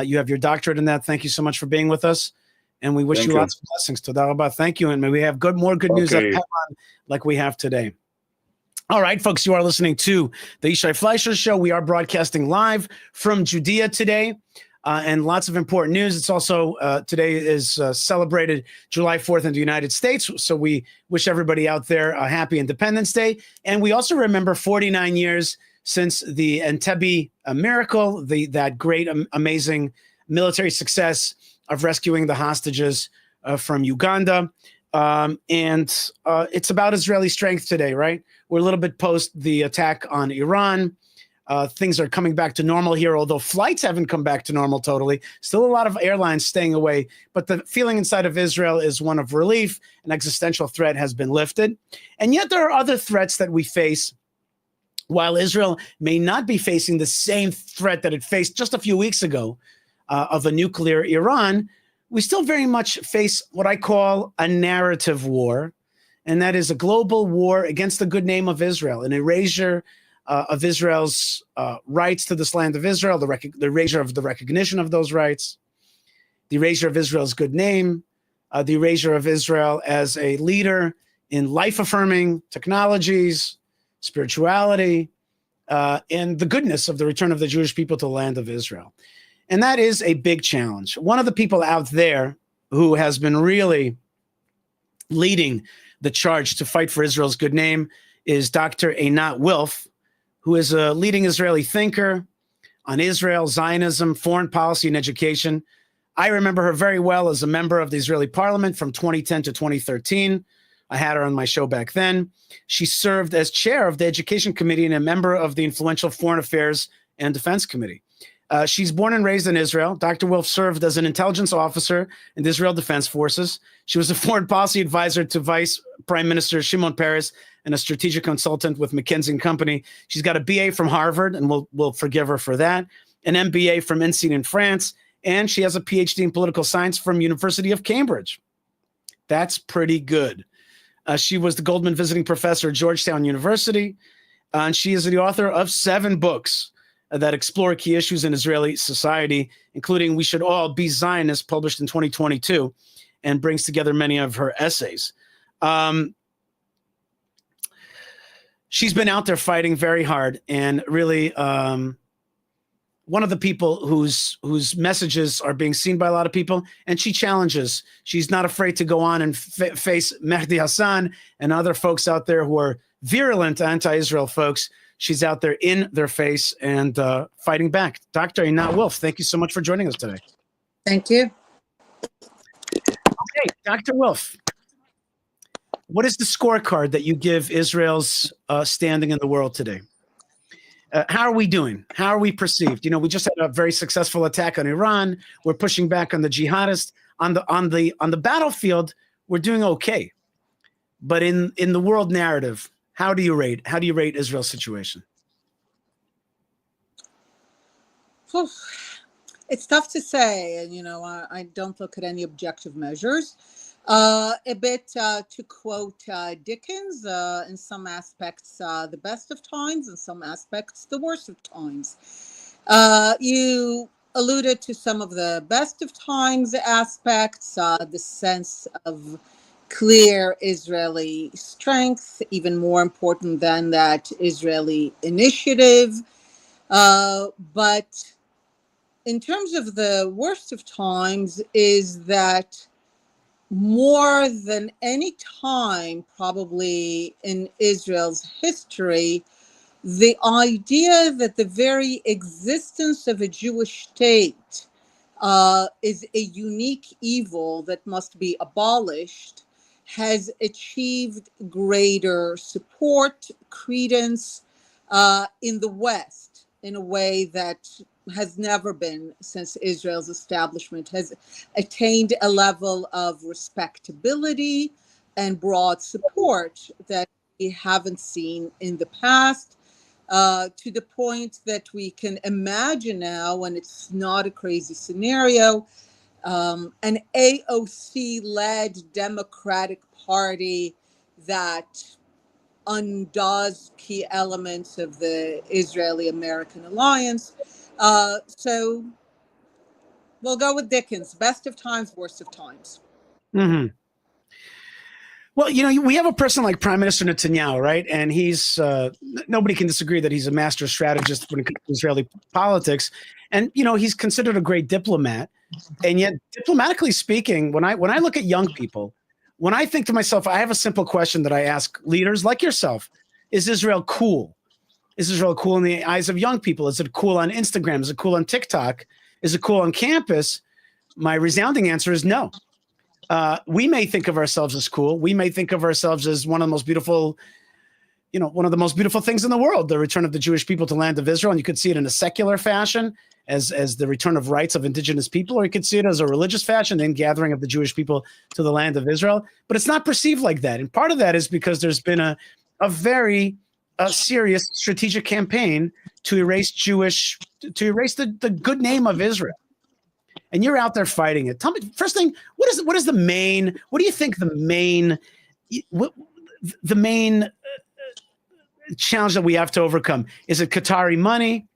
You have your doctorate in that. Thank you so much for being with us. And we wish you lots of blessings. Toda rabba. Thank you. And may we have more good news out of Hebron like we have today. All right, folks, you are listening to the Yishai Fleisher Show. We are broadcasting live from Judea today. And lots of important news. It's also today is celebrated July 4th in the United States. So we wish everybody out there a happy Independence Day. And we also remember 49 years since the Antbi miracle, that great, amazing military success of rescuing the hostages from Uganda. And it's about Israeli strength today, right? We're a little bit post the attack on Iran. Things are coming back to normal here, although flights haven't come back to normal totally. Still a lot of airlines staying away, but the feeling inside of Israel is one of relief. An existential threat has been lifted. And yet there are other threats that we face. While Israel may not be facing the same threat that it faced just a few weeks ago of a nuclear Iran, we still very much face what I call a narrative war, and that is a global war against the good name of Israel, an erasure of Israel's rights to this land of Israel, the erasure of the recognition of those rights, the erasure of Israel's good name, the erasure of Israel as a leader in life-affirming technologies, spirituality, and the goodness of the return of the Jewish people to the land of Israel. And that is a big challenge. One of the people out there who has been really leading the charge to fight for Israel's good name is Dr. Einat Wilf, who is a leading Israeli thinker on Israel, Zionism, foreign policy, and education. I remember her very well as a member of the Israeli parliament from 2010 to 2013. I had her on my show back then. She served as chair of the Education Committee and a member of the influential Foreign Affairs and Defense Committee. She's born and raised in Israel. Dr. Wilf served as an intelligence officer in the Israel Defense Forces. She was a foreign policy advisor to Vice Prime Minister Shimon Peres and a strategic consultant with McKinsey & Company. She's got a BA from Harvard, and we'll forgive her for that, an MBA from INSEAD in France, and she has a PhD in political science from University of Cambridge. That's pretty good. She was the Goldman Visiting Professor at Georgetown University, and she is the author of 7 books that explore key issues in Israeli society, including We Should All Be Zionists, published in 2022, and brings together many of her essays. She's been out there fighting very hard, and really one of the people whose messages are being seen by a lot of people, and she challenges. She's not afraid to go on and face Mehdi Hassan and other folks out there who are virulent anti-Israel folks. She's out there in their face and fighting back. Dr. Einat Wilf, thank you so much for joining us today. Thank you. Okay, Dr. Wilf, what is the scorecard that you give Israel's standing in the world today? How are we doing? How are we perceived? You know, we just had a very successful attack on Iran. We're pushing back on the jihadists. On the battlefield, we're doing okay. But in the world narrative, how do you rate Israel's situation? It's tough to say, and I don't look at any objective measures. A bit to quote Dickens, in some aspects the best of times, in some aspects the worst of times. You alluded to some of the best of times aspects, the sense of clear Israeli strength, even more important than that, Israeli initiative. But in terms of the worst of times is that more than any time probably in Israel's history, the idea that the very existence of a Jewish state is a unique evil that must be abolished has achieved greater support, credence in the West in a way that has never been since Israel's establishment, has attained a level of respectability and broad support that we haven't seen in the past. to the point that we can imagine now, and it's not a crazy scenario, an AOC-led Democratic Party that undoes key elements of the Israeli-American alliance. So we'll go with Dickens, best of times, worst of times. Mm-hmm. Well, you know, we have a person like Prime Minister Netanyahu, right? And he's nobody can disagree that he's a master strategist when it comes to Israeli politics. And, you know, he's considered a great diplomat. And yet, diplomatically speaking, when I look at young people, when I think to myself, I have a simple question that I ask leaders like yourself. Is Israel cool? Is Israel cool in the eyes of young people? Is it cool on Instagram? Is it cool on TikTok? Is it cool on campus? My resounding answer is no. We may think of ourselves as cool. We may think of ourselves as one of the most beautiful, you know, one of the most beautiful things in the world, the return of the Jewish people to the land of Israel. And you could see it in a secular fashion as the return of rights of indigenous people, or you could see it as a religious fashion, the gathering of the Jewish people to the land of Israel. But it's not perceived like that. And part of that is because there's been a very serious strategic campaign to erase the good name of Israel. And you're out there fighting it. Tell me, first thing, what do you think the main challenge that we have to overcome? Is it Qatari money?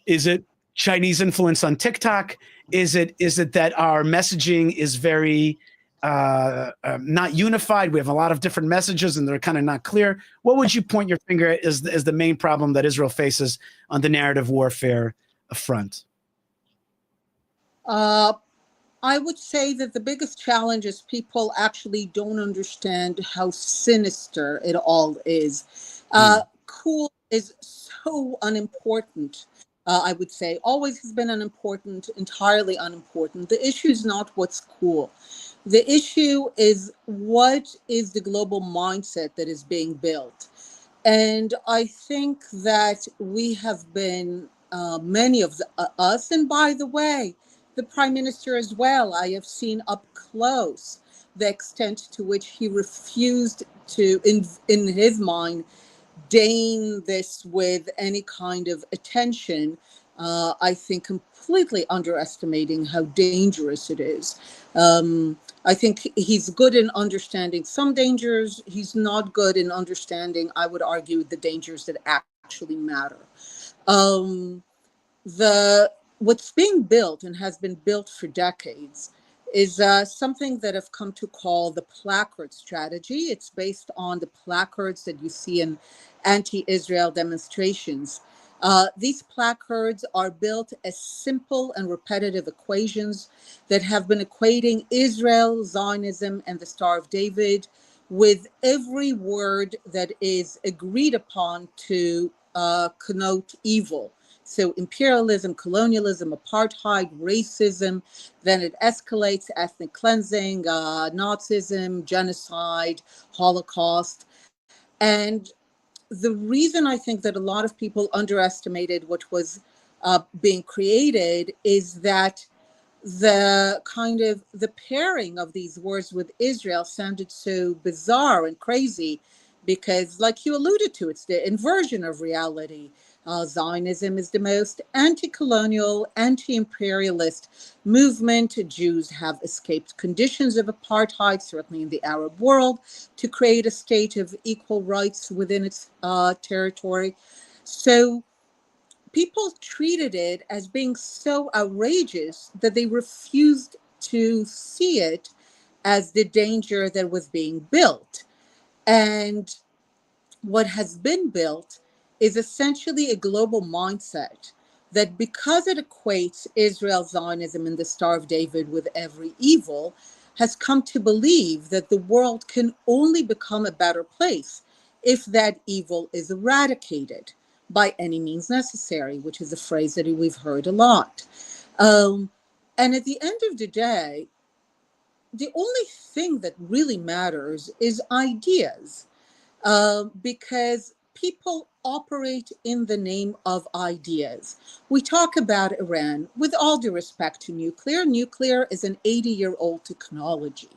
Is it Chinese influence on TikTok? Is it that our messaging is very not unified? We have a lot of different messages and they're kind of not clear. What would you point your finger at as the main problem that Israel faces on the narrative warfare front? I would say that the biggest challenge is people actually don't understand how sinister it all is. Cool is so unimportant. I would say always has been unimportant, entirely unimportant. The issue is not what's cool. The issue is what is the global mindset that is being built. And I think that we have been, many of us, and by the way, the Prime Minister as well, I have seen up close the extent to which he refused to, in his mind, deign this with any kind of attention. I think completely underestimating how dangerous it is. I think he's good in understanding some dangers. He's not good in understanding, I would argue, the dangers that actually matter. What's being built and has been built for decades is something that I've come to call the placard strategy. It's based on the placards that you see in anti-Israel demonstrations. These placards are built as simple and repetitive equations that have been equating Israel, Zionism, and the Star of David with every word that is agreed upon to connote evil. So imperialism, colonialism, apartheid, racism, then it escalates ethnic cleansing, Nazism, genocide, Holocaust. And the reason I think that a lot of people underestimated what was being created is that the pairing of these words with Israel sounded so bizarre and crazy because, like you alluded to, it's the inversion of reality. Zionism is the most anti-colonial, anti-imperialist movement. Jews have escaped conditions of apartheid, certainly in the Arab world, to create a state of equal rights within its territory. So people treated it as being so outrageous that they refused to see it as the danger that was being built. And what has been built is essentially a global mindset that because it equates Israel, Zionism, and the Star of David with every evil, has come to believe that the world can only become a better place if that evil is eradicated by any means necessary, which is a phrase that we've heard a lot. And at the end of the day, the only thing that really matters is ideas. Because people operate in the name of ideas. We talk about Iran, with all due respect to nuclear. Nuclear is an 80-year-old technology.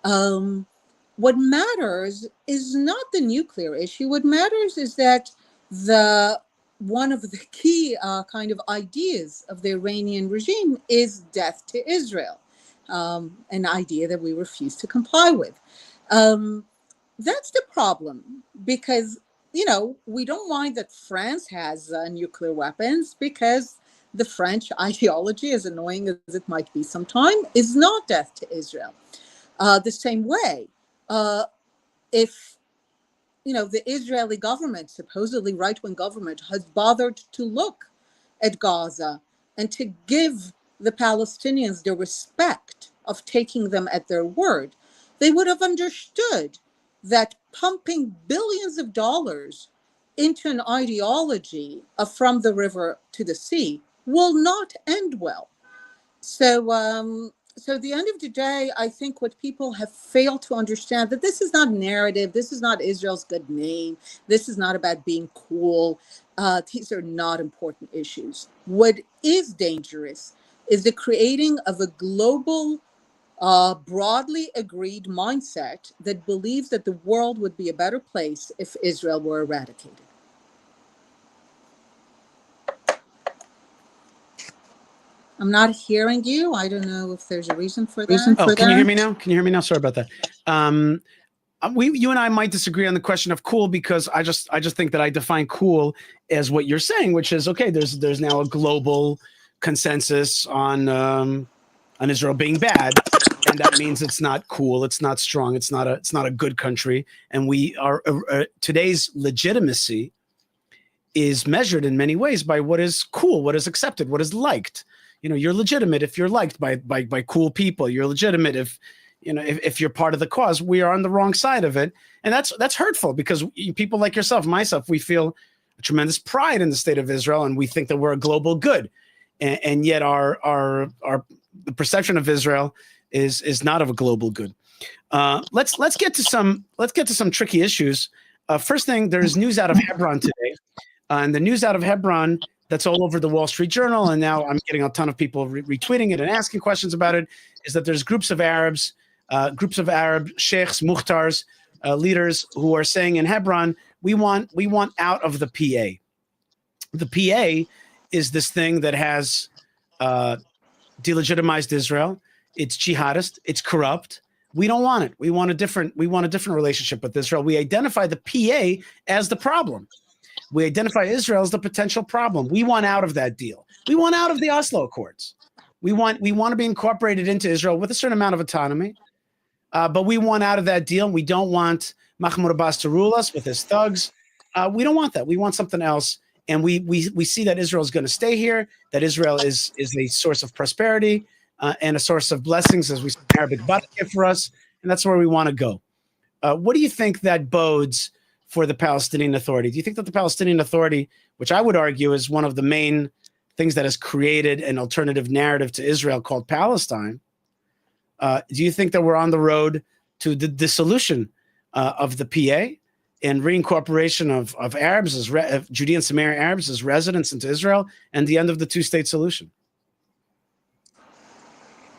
What matters is not the nuclear issue. What matters is that the one of the key kind of ideas of the Iranian regime is death to Israel, an idea that we refuse to comply with. That's the problem, because, you know, we don't mind that France has nuclear weapons, because the French ideology, as annoying as it might be sometimes, is not death to Israel. The same way, if, you know, the Israeli government, supposedly right-wing government, has bothered to look at Gaza and to give the Palestinians the respect of taking them at their word, they would have understood that pumping billions of dollars into an ideology of from the river to the sea will not end well. So at the end of the day, I think what people have failed to understand, that this is not narrative, this is not Israel's good name, this is not about being cool. These are not important issues. What is dangerous is the creating of a global, broadly agreed mindset that believes that the world would be a better place if Israel were eradicated. I'm not hearing you. I don't know if there's a reason for that. Oh, can you hear me now? Can you hear me now? Sorry about that. You and I might disagree on the question of cool, because I just think that I define cool as what you're saying, which is, okay, there's now a global consensus on Israel being bad, and that means it's not cool, it's not strong, it's not a good country, and we are today's legitimacy is measured in many ways by what is cool, what is accepted, what is liked. You know, you're legitimate if you're liked by cool people. You're legitimate if, you know, if you're part of the cause. We are on the wrong side of it, and that's hurtful, because people like yourself, myself, we feel a tremendous pride in the state of Israel, and we think that we're a global good, and yet our the perception of Israel is not of a global good. Let's get to some tricky issues. First thing, there's news out of Hebron today, and the news out of Hebron that's all over the Wall Street Journal, and now I'm getting a ton of people retweeting it and asking questions about it, is that there's groups of Arab sheikhs, muhtars, leaders who are saying in Hebron, we want out of the PA. The PA is this thing that has delegitimized Israel. It's jihadist. It's corrupt. We don't want it. We want a different relationship with Israel. We identify the PA as the problem. We identify Israel as the potential problem. We want out of that deal. We want out of the Oslo Accords. We want to be incorporated into Israel with a certain amount of autonomy, but we want out of that deal. We don't want Mahmoud Abbas to rule us with his thugs. We don't want that. We want something else. And we see that Israel is going to stay here, that Israel is a source of prosperity and a source of blessings, as we say in Arabic, barakah for us, and that's where we want to go. What do you think that bodes for the Palestinian Authority? Do you think that the Palestinian Authority, which I would argue is one of the main things that has created an alternative narrative to Israel called Palestine, do you think that we're on the road to the dissolution of the PA and reincorporation of Arabs, of Judea and Samaria Arabs as residents into Israel, and the end of the two-state solution?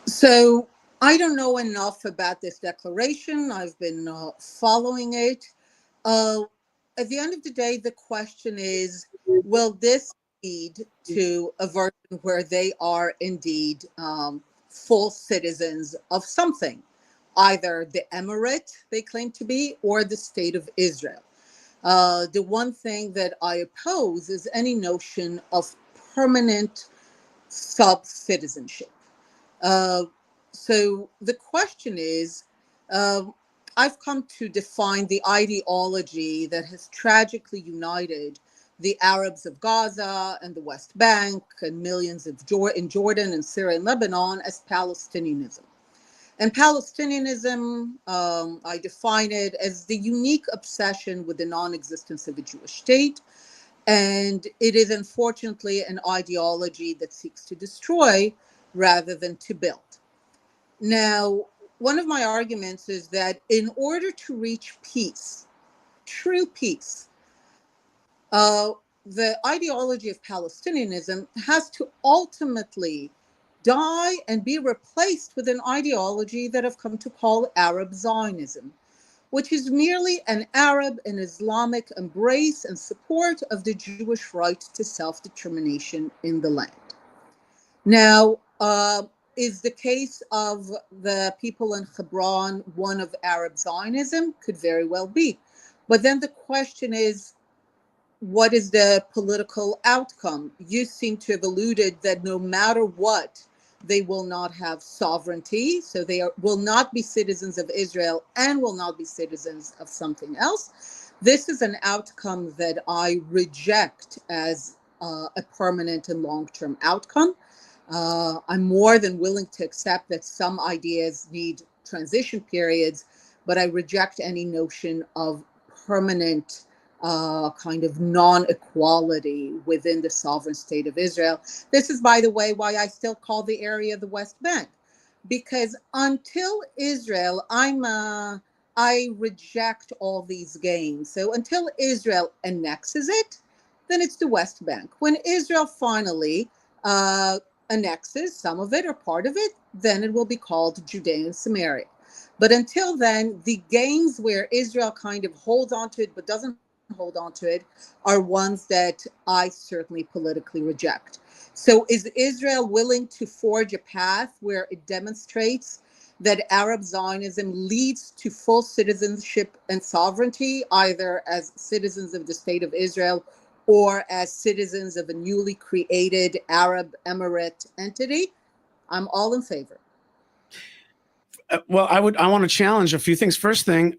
So I don't know enough about this declaration. I've been following it. At the end of the day, the question is, will this lead to a version where they are indeed full citizens of something, either the emirate they claim to be or the state of Israel? The one thing that I oppose is any notion of permanent sub-citizenship. So the question is, I've come to define the ideology that has tragically united the Arabs of Gaza and the West Bank and millions in Jordan and Syria and Lebanon as Palestinianism. And Palestinianism, I define it as the unique obsession with the non-existence of a Jewish state. And it is unfortunately an ideology that seeks to destroy rather than to build. Now, one of my arguments is that in order to reach peace, true peace, the ideology of Palestinianism has to ultimately die and be replaced with an ideology that I've come to call Arab Zionism, which is merely an Arab and Islamic embrace and support of the Jewish right to self-determination in the land. Now, is the case of the people in Hebron one of Arab Zionism? Could very well be. But then the question is, what is the political outcome? You seem to have alluded that no matter what, they will not have sovereignty. So they will not be citizens of Israel and will not be citizens of something else. This is an outcome that I reject as a permanent and long-term outcome. I'm more than willing to accept that some ideas need transition periods, but I reject any notion of permanent kind of non-equality within the sovereign state of Israel. This is, by the way, why I still call the area the West Bank, because until Israel, I reject all these games. So until Israel annexes it, then it's the West Bank. When Israel finally annexes some of it or part of it, then it will be called Judea and Samaria. But until then, the games where Israel kind of holds on to it but doesn't hold on to it are ones that I certainly politically reject. So is Israel willing to forge a path where it demonstrates that Arab Zionism leads to full citizenship and sovereignty, either as citizens of the state of Israel or as citizens of a newly created Arab emirate entity? I'm all in favor. Well, I want to challenge a few things. First thing,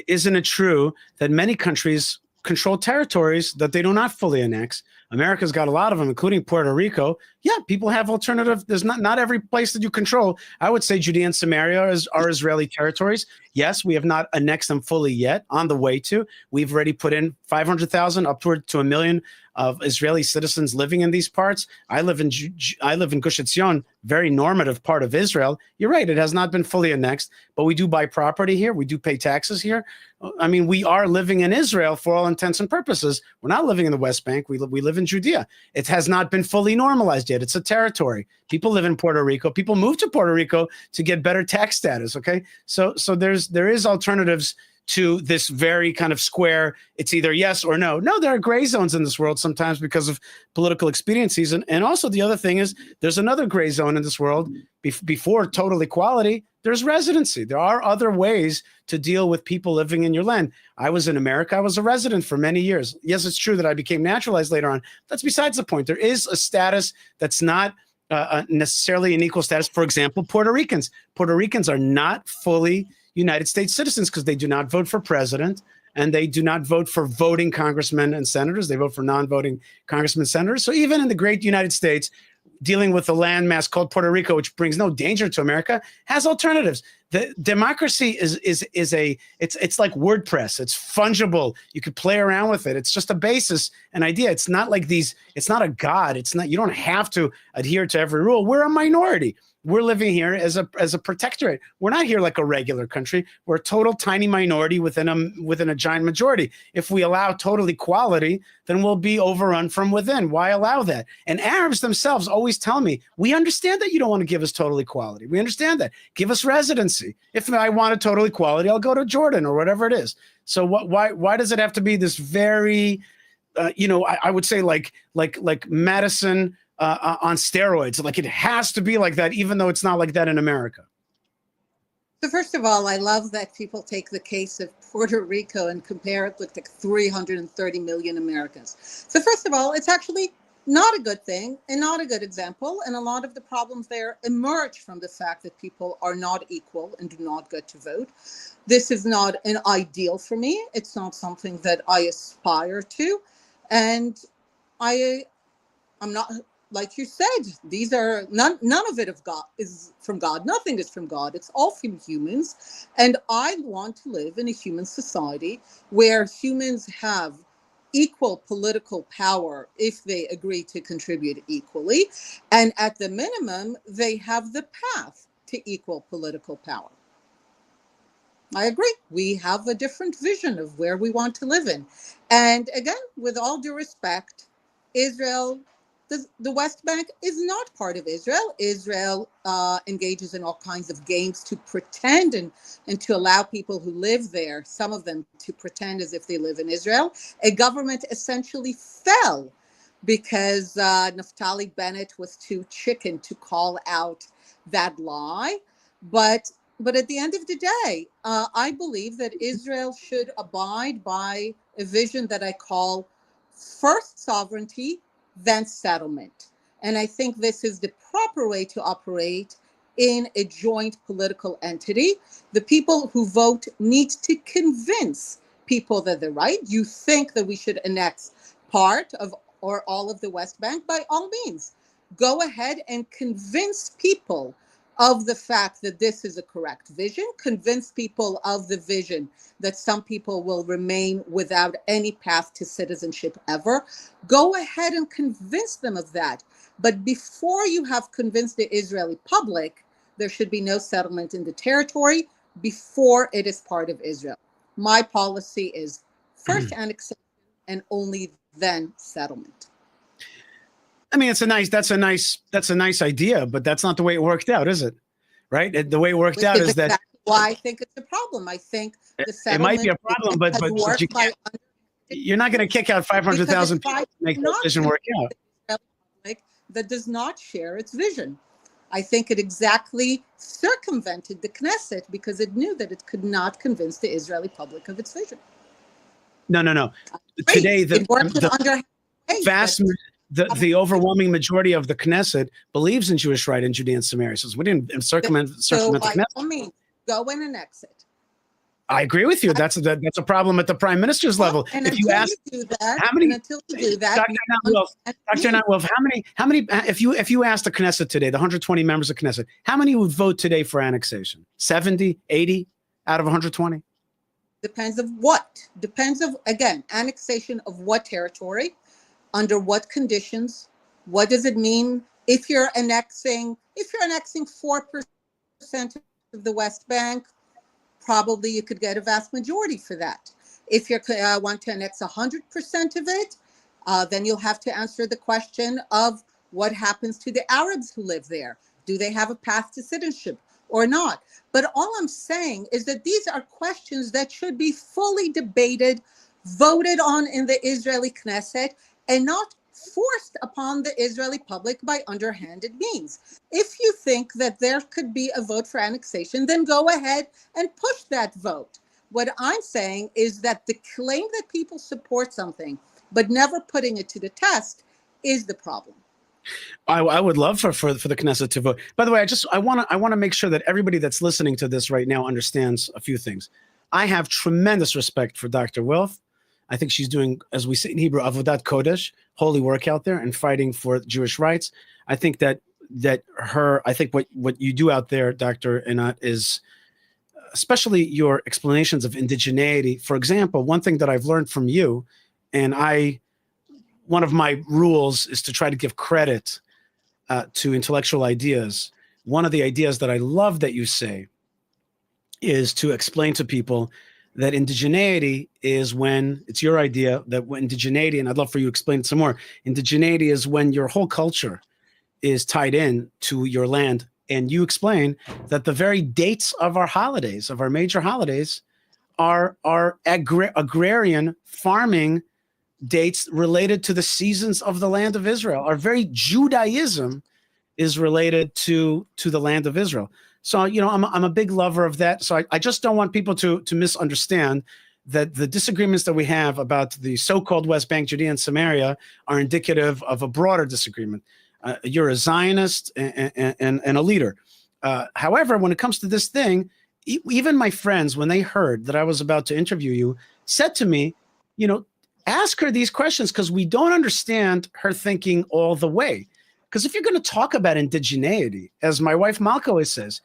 isn't it true that many countries control territories that they do not fully annex? America's got a lot of them, including Puerto Rico. Yeah, people have alternative. There's not every place that you control. I would say Judea and Samaria are Israeli territories. Yes, we have not annexed them fully yet. On the way to, we've already put in 500,000 upward to 1 million of Israeli citizens living in these parts. I live in Gush Etzion, very normative part of Israel. You're right; it has not been fully annexed, but we do buy property here. We do pay taxes here. I mean, we are living in Israel for all intents and purposes. We're not living in the West Bank. We live in Judea. It has not been fully normalized yet. It's a territory. People live in Puerto Rico. People move to Puerto Rico to get better tax status. Okay, so there is alternatives to this very kind of square, it's either yes or no. No, there are gray zones in this world sometimes because of political expediencies. And also the other thing is there's another gray zone in this world before total equality. There's residency. There are other ways to deal with people living in your land. I was in America. I was a resident for many years. Yes, it's true that I became naturalized later on. That's besides the point. There is a status that's not necessarily an equal status. For example, Puerto Ricans. Puerto Ricans are not fully United States citizens because they do not vote for president and they do not vote for voting congressmen and senators. They vote for non-voting congressmen and senators. So even in the great United States, dealing with a landmass called Puerto Rico, which brings no danger to America, has alternatives. The democracy is like WordPress. It's fungible. You could play around with it. It's just a basis, an idea. It's not like it's not a God. It's not, you don't have to adhere to every rule. We're a minority. We're living here as a protectorate. We're not here like a regular country. We're a total tiny minority within a giant majority. If we allow total equality, then we'll be overrun from within. Why allow that? And Arabs themselves always tell me, we understand that you don't want to give us total equality. We understand that. Give us residency. If I wanted total equality, I'll go to Jordan or whatever it is. So why does it have to be this very, I would say like Madison on steroids? Like it has to be like that, even though it's not like that in America. So first of all, I love that people take the case of Puerto Rico and compare it with like 330 million Americans. So first of all, it's actually not a good thing and not a good example. And a lot of the problems there emerge from the fact that people are not equal and do not get to vote. This is not an ideal for me. It's not something that I aspire to. And I'm not, like you said, these are none of it is from God. Nothing is from God. It's all from humans. And I want to live in a human society where humans have equal political power if they agree to contribute equally. And at the minimum, they have the path to equal political power. I agree. We have a different vision of where we want to live in. And again, with all due respect, Israel the West Bank is not part of Israel. Israel engages in all kinds of games to pretend and to allow people who live there, some of them, to pretend as if they live in Israel. A government essentially fell because Naftali Bennett was too chicken to call out that lie. But at the end of the day, I believe that Israel should abide by a vision that I call first sovereignty, then settlement. And I think this is the proper way to operate in a joint political entity. The people who vote need to convince people that they're right. You think that we should annex part of or all of the West Bank? By all means, go ahead and convince people of the fact that this is a correct vision, convince people of the vision that some people will remain without any path to citizenship ever. Go ahead and convince them of that. But before you have convinced the Israeli public, there should be no settlement in the territory before it is part of Israel. My policy is first annexation and only then settlement. I mean, that's a nice idea, but that's not the way it worked out, is it? Right? The way it worked out is exactly that why I think it's a problem. I think the it might settlement be a problem, but you're not going to kick out 500,000 people to make that vision work out. That does not share its vision. I think it exactly circumvented the Knesset because it knew that it could not convince the Israeli public of its vision. No. Today, the overwhelming majority of the Knesset believes in Jewish right in Judea and Samaria. So we didn't circumvent the Knesset. I mean, go and annex it. I agree with you. That's a problem at the prime minister's level. And if you ask how many, Dr. Notwolf, how many, if you ask the Knesset today, the 120 members of Knesset, how many would vote today for annexation? 70, 80 out of 120? Depends of what? Depends of, again, annexation of what territory, under what conditions, what does it mean if you're annexing 4% of the West Bank, probably you could get a vast majority for that. If you want to annex 100% of it, then you'll have to answer the question of what happens to the Arabs who live there. Do they have a path to citizenship or not? But all I'm saying is that these are questions that should be fully debated, voted on in the Israeli Knesset, and not forced upon the Israeli public by underhanded means. If you think that there could be a vote for annexation, then go ahead and push that vote. What I'm saying is that the claim that people support something, but never putting it to the test, is the problem. I would love for the Knesset to vote. By the way, I want to make sure that everybody that's listening to this right now understands a few things. I have tremendous respect for Dr. Wilf. I think she's doing, as we say in Hebrew, avodat kodesh, holy work out there and fighting for Jewish rights. I think I think what you do out there, Dr. Einat, is especially your explanations of indigeneity. For example, one thing that I've learned from you, and one of my rules is to try to give credit to intellectual ideas. One of the ideas that I love that you say is to explain to people that indigeneity is when, it's your idea that when indigeneity, and I'd love for you to explain it some more, indigeneity is when your whole culture is tied in to your land. And you explain that the very dates of our holidays, of our major holidays, are agrarian farming dates related to the seasons of the land of Israel. Our very Judaism is related to the land of Israel. So, I'm a big lover of that. So I just don't want people to misunderstand that the disagreements that we have about the so-called West Bank, Judea, and Samaria are indicative of a broader disagreement. You're a Zionist and a leader. However, when it comes to this thing, even my friends, when they heard that I was about to interview you, said to me, ask her these questions because we don't understand her thinking all the way. Because if you're going to talk about indigeneity, as my wife Malka always says,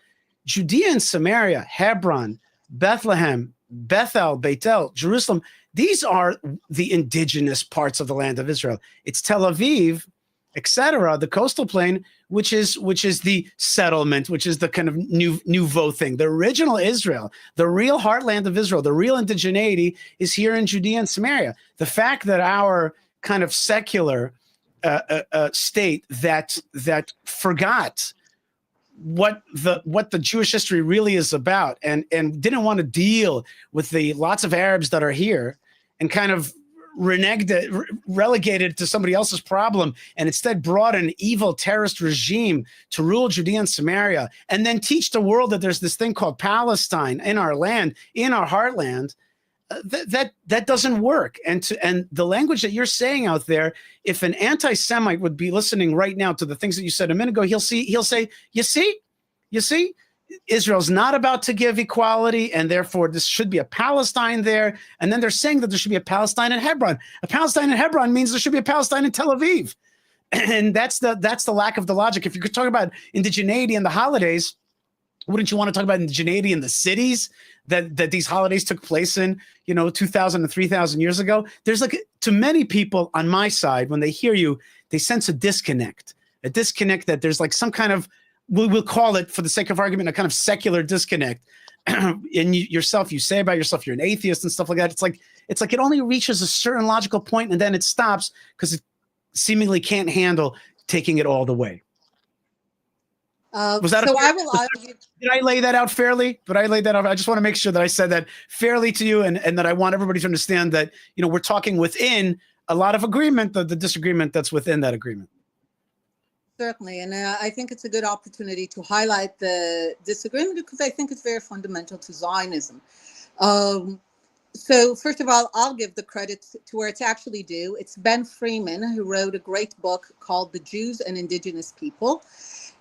Judea and Samaria, Hebron, Bethlehem, Bethel, Beitel, Jerusalem, these are the indigenous parts of the land of Israel. It's Tel Aviv, etc., the coastal plain, which is the settlement, which is the kind of nouveau thing. The original Israel, the real heartland of Israel, the real indigeneity is here in Judea and Samaria. The fact that our kind of secular state that forgot what the Jewish history really is about, and didn't want to deal with the lots of Arabs that are here, and kind of relegated to somebody else's problem, and instead brought an evil terrorist regime to rule Judea and Samaria, and then teach the world that there's this thing called Palestine in our land, in our heartland. That doesn't work. And the language that you're saying out there, if an anti-Semite would be listening right now to the things that you said a minute ago, he'll say, you see, Israel's not about to give equality, and therefore this should be a Palestine there. And then they're saying that there should be a Palestine in Hebron. A Palestine in Hebron means there should be a Palestine in Tel Aviv. And that's the lack of the logic. If you could talk about indigeneity and the holidays, wouldn't you want to talk about indigeneity in the cities that these holidays took place in, 2,000 and 3,000 years ago? There's to many people on my side, when they hear you, they sense a disconnect that there's some kind of, we'll call it for the sake of argument, a kind of secular disconnect. And you say about yourself, you're an atheist and stuff like that. It's like it only reaches a certain logical point and then it stops because it seemingly can't handle taking it all the way. Was that so I will argue. Did I lay that out fairly? I just want to make sure that I said that fairly to you, and that I want everybody to understand that, we're talking within a lot of agreement, the disagreement that's within that agreement. Certainly, and I think it's a good opportunity to highlight the disagreement because I think it's very fundamental to Zionism. So first of all, I'll give the credit to where it's actually due. It's Ben Freeman who wrote a great book called The Jews and Indigenous People.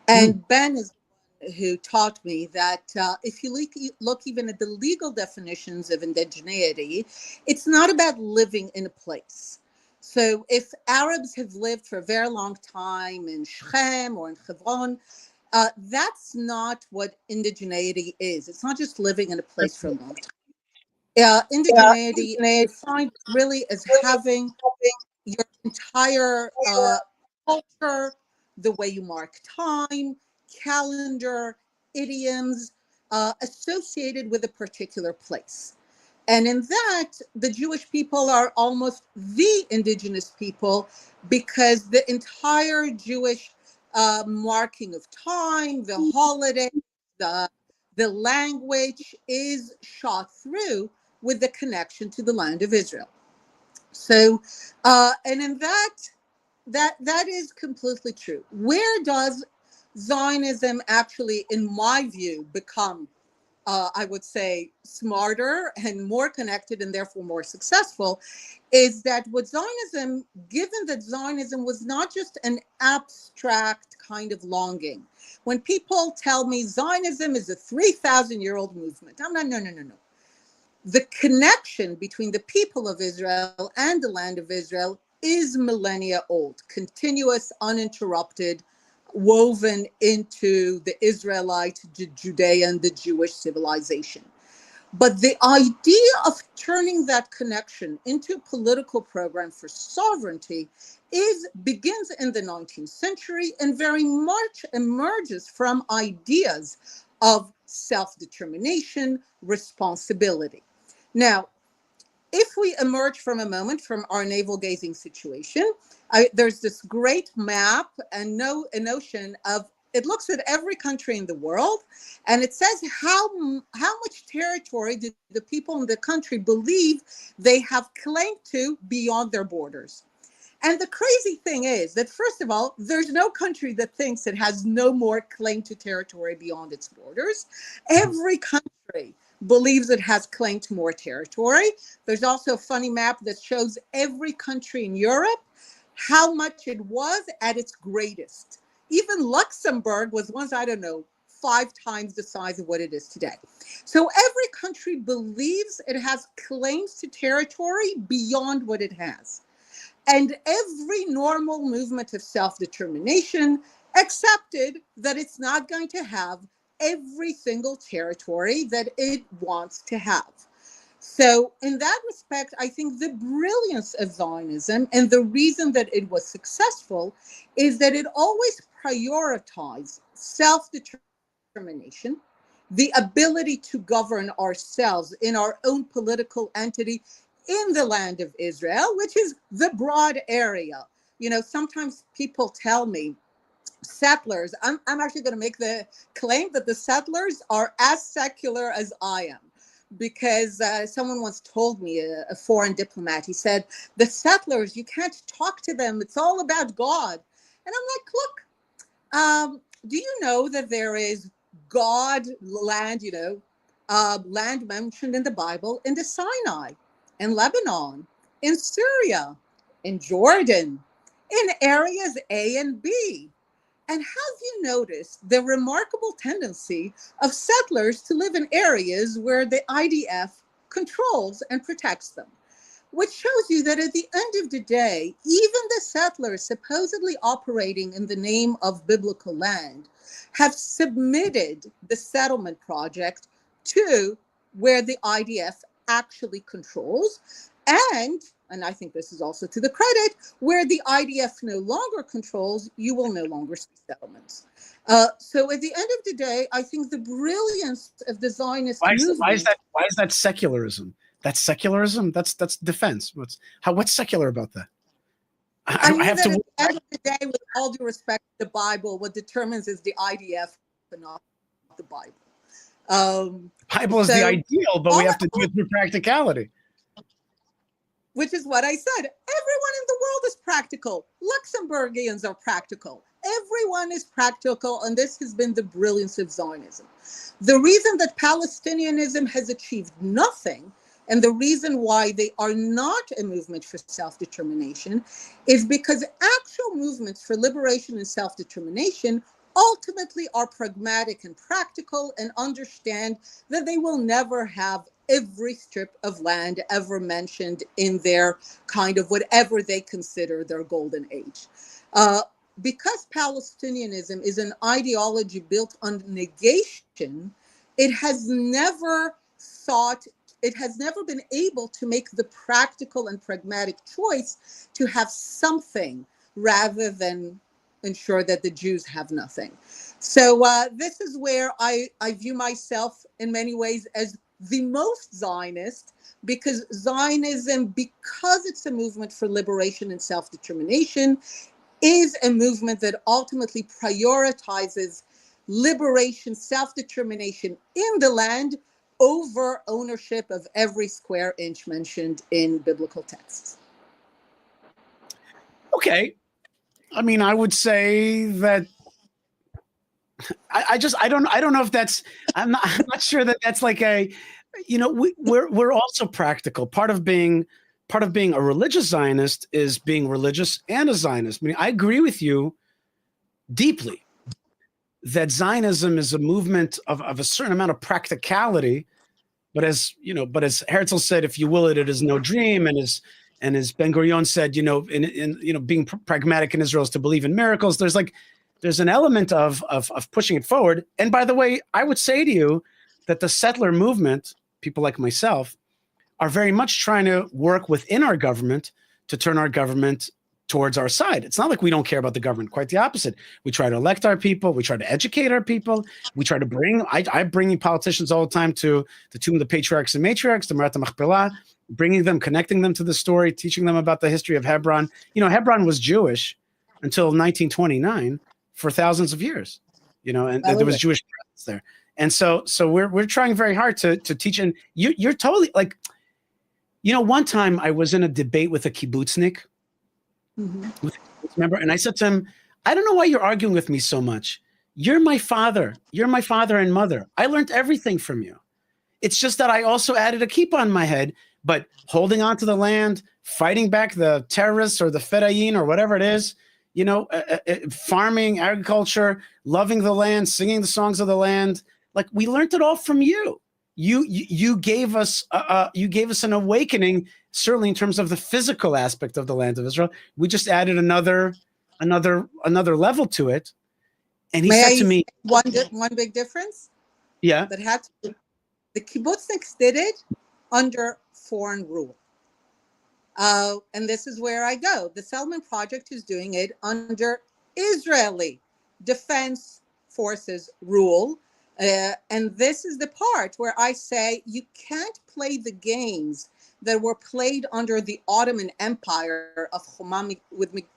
And Ben is the one who taught me that if you look even at the legal definitions of indigeneity, it's not about living in a place. So if Arabs have lived for a very long time in Shechem or in Hebron, that's not what indigeneity is. It's not just living in a place for a long time. Indigeneity is defined really as having your entire culture, the way you mark time, calendar, idioms associated with a particular place. And in that, the Jewish people are almost the indigenous people because the entire Jewish marking of time, the holiday, the language is shot through with the connection to the land of Israel. So, and in that is completely true. Where does Zionism actually, in my view, become, I would say, smarter and more connected and therefore more successful, is that with Zionism, given that Zionism was not just an abstract kind of longing. When people tell me Zionism is a 3,000-year-old movement, I'm like, no. The connection between the people of Israel and the land of Israel is millennia old, continuous, uninterrupted, woven into the Israelite, Judea, and the Jewish civilization. But the idea of turning that connection into a political program for sovereignty begins in the 19th century and very much emerges from ideas of self-determination, responsibility. Now, if we emerge from a moment from our navel-gazing situation, there's this great map and a notion of, it looks at every country in the world, and it says how much territory do the people in the country believe they have claim to beyond their borders. And the crazy thing is that, first of all, there's no country that thinks it has no more claim to territory beyond its borders. Every country believes it has claim to more territory. There's also a funny map that shows every country in Europe, how much it was at its greatest. Even Luxembourg was once, 5 times the size of what it is today. So every country believes it has claims to territory beyond what it has. And every normal movement of self-determination accepted that it's not going to have every single territory that it wants to have. So in that respect, I think the brilliance of Zionism and the reason that it was successful is that it always prioritized self-determination, the ability to govern ourselves in our own political entity in the land of Israel, which is the broad area sometimes people tell me settlers, I'm actually going to make the claim that the settlers are as secular as I am. Because someone once told me, a foreign diplomat, he said, the settlers, you can't talk to them. It's all about God. And I'm like, look, do you know that there is God land, land mentioned in the Bible, in the Sinai, in Lebanon, in Syria, in Jordan, in areas A and B? And have you noticed the remarkable tendency of settlers to live in areas where the IDF controls and protects them? Which shows you that at the end of the day, even the settlers supposedly operating in the name of biblical land have submitted the settlement project to where the IDF actually controls. And I think this is also to the credit, where the IDF no longer controls, you will no longer see settlements. So at the end of the day, I think the brilliance of the Zionist movement. Why is that secularism? That's secularism. That's defense. What's secular about that? I mean, at the end of the day, with all due respect to the Bible, what determines is the IDF, but not the Bible. Bible is the ideal, but we have to do it through practicality. Which is what I said. Everyone in the world is practical. Luxembourgians are practical. Everyone is practical, and this has been the brilliance of Zionism. The reason that Palestinianism has achieved nothing, and the reason why they are not a movement for self-determination, is because actual movements for liberation and self-determination ultimately are pragmatic and practical and understand that they will never have every strip of land ever mentioned in their kind of whatever they consider their golden age. Because Palestinianism is an ideology built on negation, it has never been able to make the practical and pragmatic choice to have something rather than ensure that the Jews have nothing. So this is where I view myself in many ways as the most Zionist, because Zionism, because it's a movement for liberation and self-determination, is a movement that ultimately prioritizes liberation, self-determination in the land over ownership of every square inch mentioned in biblical texts. Okay. I mean, I would say that I don't know if that's, I'm not sure that that's like a, we're also practical. Part of being a religious Zionist is being religious and a Zionist. I mean, I agree with you deeply that Zionism is a movement of a certain amount of practicality, but as Herzl said, if you will it, it is no dream, and as Ben-Gurion said, in being pragmatic in Israel is to believe in miracles. There's an element of pushing it forward. And by the way, I would say to you that the settler movement, people like myself, are very much trying to work within our government to turn our government towards our side. It's not like we don't care about the government. Quite the opposite. We try to elect our people. We try to educate our people. We try to bring, I'm bringing politicians all the time to the Tomb of the Patriarchs and Matriarchs, the Mearat Hamachpela, bringing them, connecting them to the story, teaching them about the history of Hebron. Hebron was Jewish until 1929 for thousands of years, and there was Jewish presence there. And so we're trying very hard to teach. And you're totally like, one time I was in a debate with a kibbutznik, remember, and I said to him, I don't know why you're arguing with me so much. You're my father and mother. I learned everything from you. It's just that I also added a kippah on my head, but holding on to the land, fighting back the terrorists or the fedayeen or whatever it is, farming, agriculture, loving the land, singing the songs of the land. Like, we learned it all from you. You gave us an awakening, certainly in terms of the physical aspect of the land of Israel. We just added another level to it. And he said to me, one big difference. Yeah, that had to, the kibbutzniks did it under foreign rule. And this is where I go. The Settlement Project is doing it under Israeli Defense Forces rule. And this is the part where I say you can't play the games that were played under the Ottoman Empire of Homa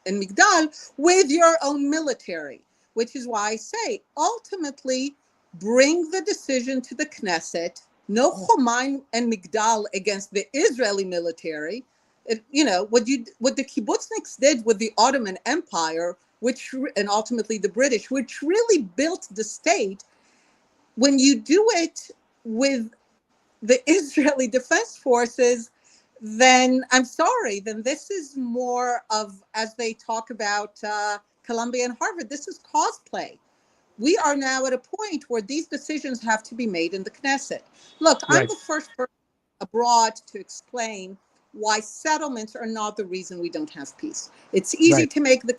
and Migdal with your own military, which is why I say ultimately bring the decision to the Knesset. No Homa and Migdal against the Israeli military. What the kibbutzniks did with the Ottoman Empire, and ultimately the British, which really built the state. When you do it with the Israeli Defense Forces, then I'm sorry, then this is more of, as they talk about Columbia and Harvard, this is cosplay. We are now at a point where these decisions have to be made in the Knesset. Look, Right. I'm the first person abroad to explain why settlements are not the reason we don't have peace. It's easy to make the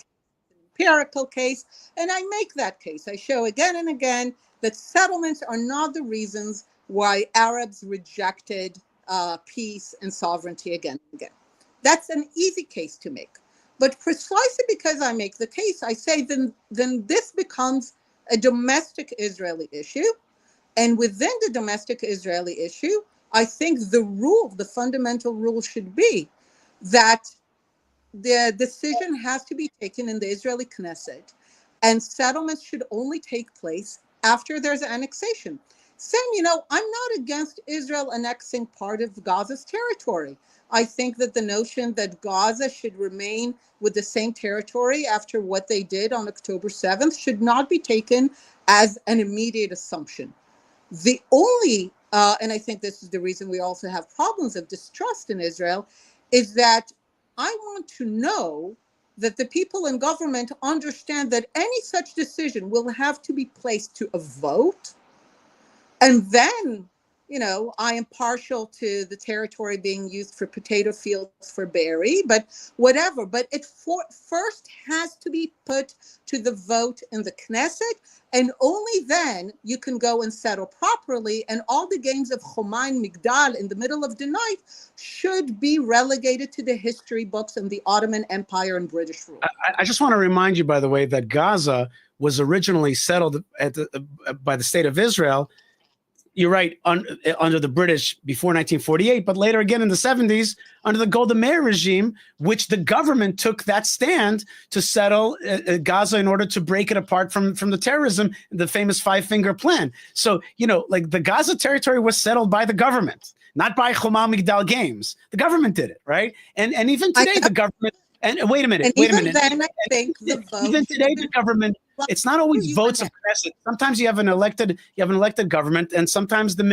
empirical case, and I make that case. I show again and again that settlements are not the reasons why Arabs rejected peace and sovereignty again and again. That's an easy case to make. But precisely because I make the case, I say then this becomes a domestic Israeli issue. And within the domestic Israeli issue, I think the fundamental rule should be that the decision has to be taken in the Israeli Knesset, and settlements should only take place after there's annexation. Same, I'm not against Israel annexing part of Gaza's territory. I think that the notion that Gaza should remain with the same territory after what they did on October 7th should not be taken as an immediate assumption. The only, and I think this is the reason we also have problems of distrust in Israel, is that I want to know that the people in government understand that any such decision will have to be placed to a vote. And then, I am partial to the territory being used for potato fields for Berry, but whatever. But it first has to be put to the vote in the Knesset, and only then you can go and settle properly. And all the games of Homa and Migdal in the middle of the night should be relegated to the history books and the Ottoman Empire and British rule. I just want to remind you, by the way, that Gaza was originally settled by the state of Israel. You're right, under the British before 1948, but later again in the 70s under the Golda Meir regime, which the government took that stand to settle Gaza in order to break it apart from the terrorism, the famous five-finger plan. So, like the Gaza territory was settled by the government, not by Homa Migdal games. The government did it, right? And even today, the government. And wait a minute. Then I think the vote. Even today, the government. It's not always votes of Knesset. Sometimes you have an elected government, and sometimes the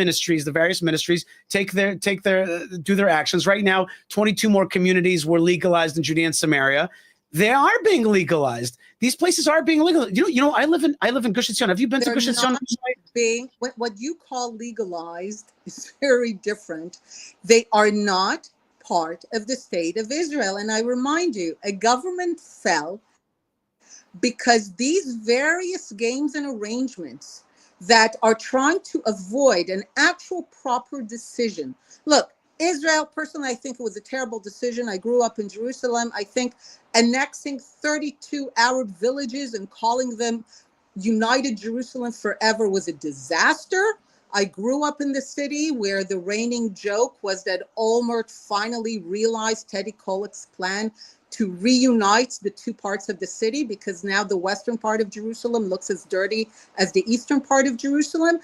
various ministries do their actions. Right now, 22 more communities were legalized in Judea and Samaria. They are being legalized. These places are being legalized. I live in Gush Etzion. Have you been to Gush Etzion? What you call legalized is very different. They are not part of the state of Israel. And I remind you, a government fell because these various games and arrangements that are trying to avoid an actual proper decision. Look, Israel, personally, I think it was a terrible decision. I grew up in Jerusalem. I think annexing 32 Arab villages and calling them United Jerusalem Forever was a disaster. I grew up in the city where the reigning joke was that Olmert finally realized Teddy Kollek's plan to reunite the two parts of the city, because now the western part of Jerusalem looks as dirty as the eastern part of Jerusalem.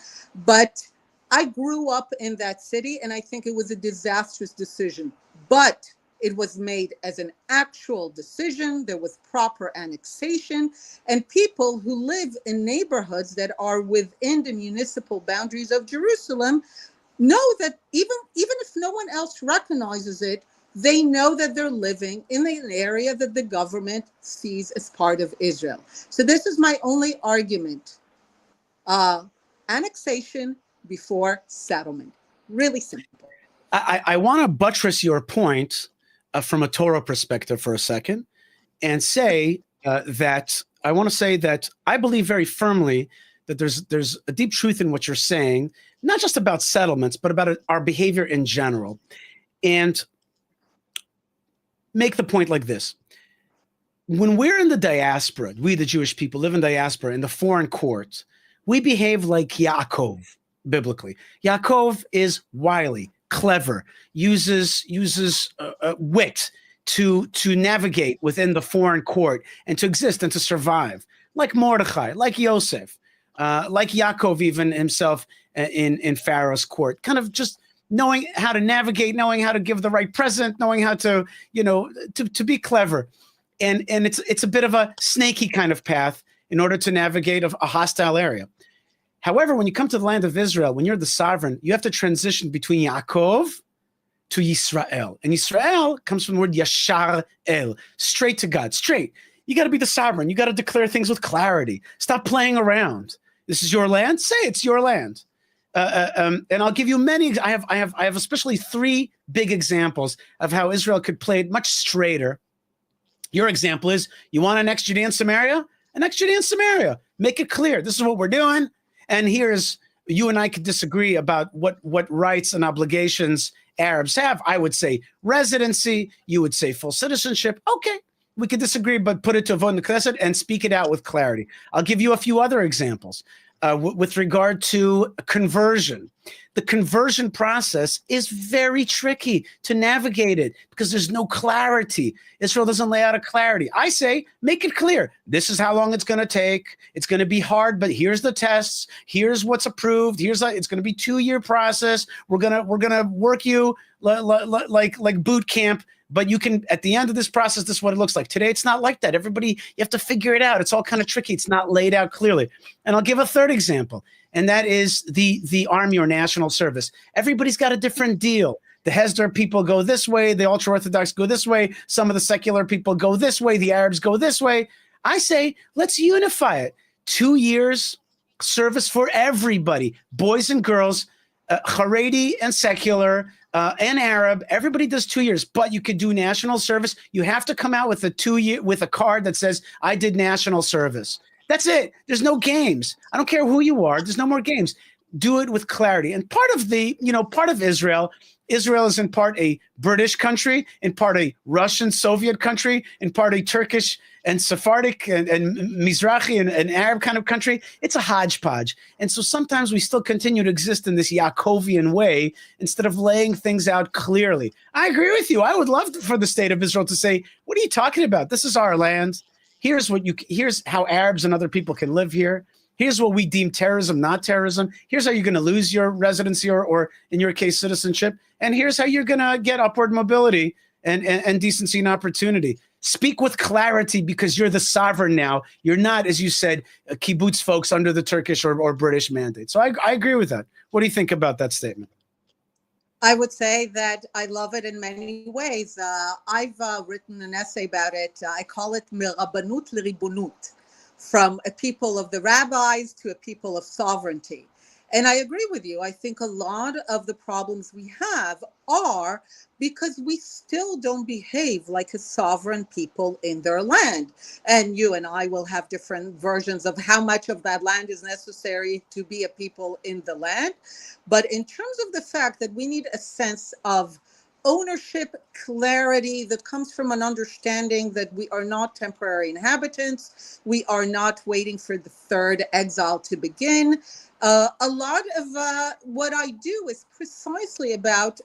But I grew up in that city, and I think it was a disastrous decision. But it was made as an actual decision. There was proper annexation, and people who live in neighborhoods that are within the municipal boundaries of Jerusalem know that even if no one else recognizes it, they know that they're living in an area that the government sees as part of Israel. So this is my only argument. Annexation before settlement. Really simple. I want to buttress your point from a Torah perspective for a second and say that I believe very firmly that there's a deep truth in what you're saying, not just about settlements, but about our behavior in general. And make the point like this. When we're in the diaspora, we the Jewish people live in diaspora, in the foreign court, we behave like Yaakov, biblically. Yaakov is wily, clever, uses wit to navigate within the foreign court and to exist and to survive, like Mordechai, like Yosef, like Yaakov even himself in Pharaoh's court, kind of just knowing how to navigate, knowing how to give the right present, knowing how to, to be clever. And it's a bit of a snaky kind of path in order to navigate a hostile area. However, when you come to the land of Israel, when you're the sovereign, you have to transition between Yaakov to Yisrael. And Yisrael comes from the word Yashar El, straight to God, straight. You got to be the sovereign. You got to declare things with clarity. Stop playing around. This is your land. Say it's your land. And I'll give you many. I have especially 3 big examples of how Israel could play it much straighter. Your example is, you want an ex-Judea in Samaria? An ex-Judea in Samaria. Make it clear. This is what we're doing. And here's, you and I could disagree about what rights and obligations Arabs have. I would say residency. You would say full citizenship. Okay, we could disagree, but put it to a vote in the Knesset and speak it out with clarity. I'll give you a few other examples. With regard to conversion. The conversion process is very tricky to navigate it because there's no clarity. Israel doesn't lay out a clarity. I say, make it clear. This is how long it's going to take. It's going to be hard, but here's the tests. Here's what's approved. It's going to be 2-year process. We're gonna work you like boot camp. But you can, at the end of this process, this is what it looks like. Today, it's not like that. Everybody, you have to figure it out. It's all kind of tricky. It's not laid out clearly. And I'll give a third example, and that is the army or national service. Everybody's got a different deal. The Hesder people go this way. The ultra-Orthodox go this way. Some of the secular people go this way. The Arabs go this way. I say, let's unify it. 2 years service for everybody, boys and girls, Haredi and secular, and Arab. Everybody does 2 years, but you could do national service. You have to come out with a card that says, I did national service. That's it. There's no games. I don't care who you are. There's no more games. Do it with clarity. And part of Israel is in part a British country, in part a Russian Soviet country, in part a Turkish and Sephardic and Mizrahi and Arab kind of country. It's a hodgepodge. And so sometimes we still continue to exist in this Yaakovian way instead of laying things out clearly. I agree with you. I would love for the state of Israel to say, what are you talking about? This is our land. Here's how Arabs and other people can live here. Here's what we deem terrorism, not terrorism. Here's how you're going to lose your residency or in your case, citizenship. And here's how you're going to get upward mobility and decency and opportunity. Speak with clarity because you're the sovereign now. You're not, as you said, kibbutz folks under the Turkish or British mandate. So I agree with that. What do you think about that statement? I would say that I love it in many ways. I've written an essay about it. I call it Mirabbanut L'Ribunut, from a people of the rabbis to a people of sovereignty. And I agree with you. I think a lot of the problems we have are because we still don't behave like a sovereign people in their land. And you and I will have different versions of how much of that land is necessary to be a people in the land. But in terms of the fact that we need a sense of ownership, clarity that comes from an understanding that we are not temporary inhabitants. We are not waiting for the third exile to begin. A lot of what I do is precisely about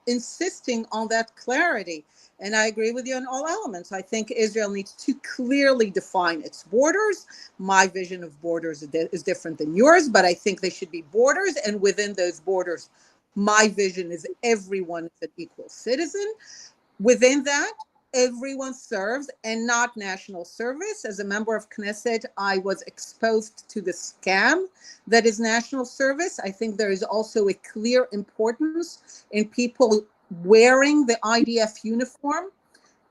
insisting on that clarity. And I agree with you on all elements. I think Israel needs to clearly define its borders. My vision of borders is different than yours, but I think they should be borders. And within those borders, my vision is everyone is an equal citizen. Within that, everyone serves and not national service. As a member of Knesset, I was exposed to the scam that is national service. I think there is also a clear importance in people wearing the IDF uniform.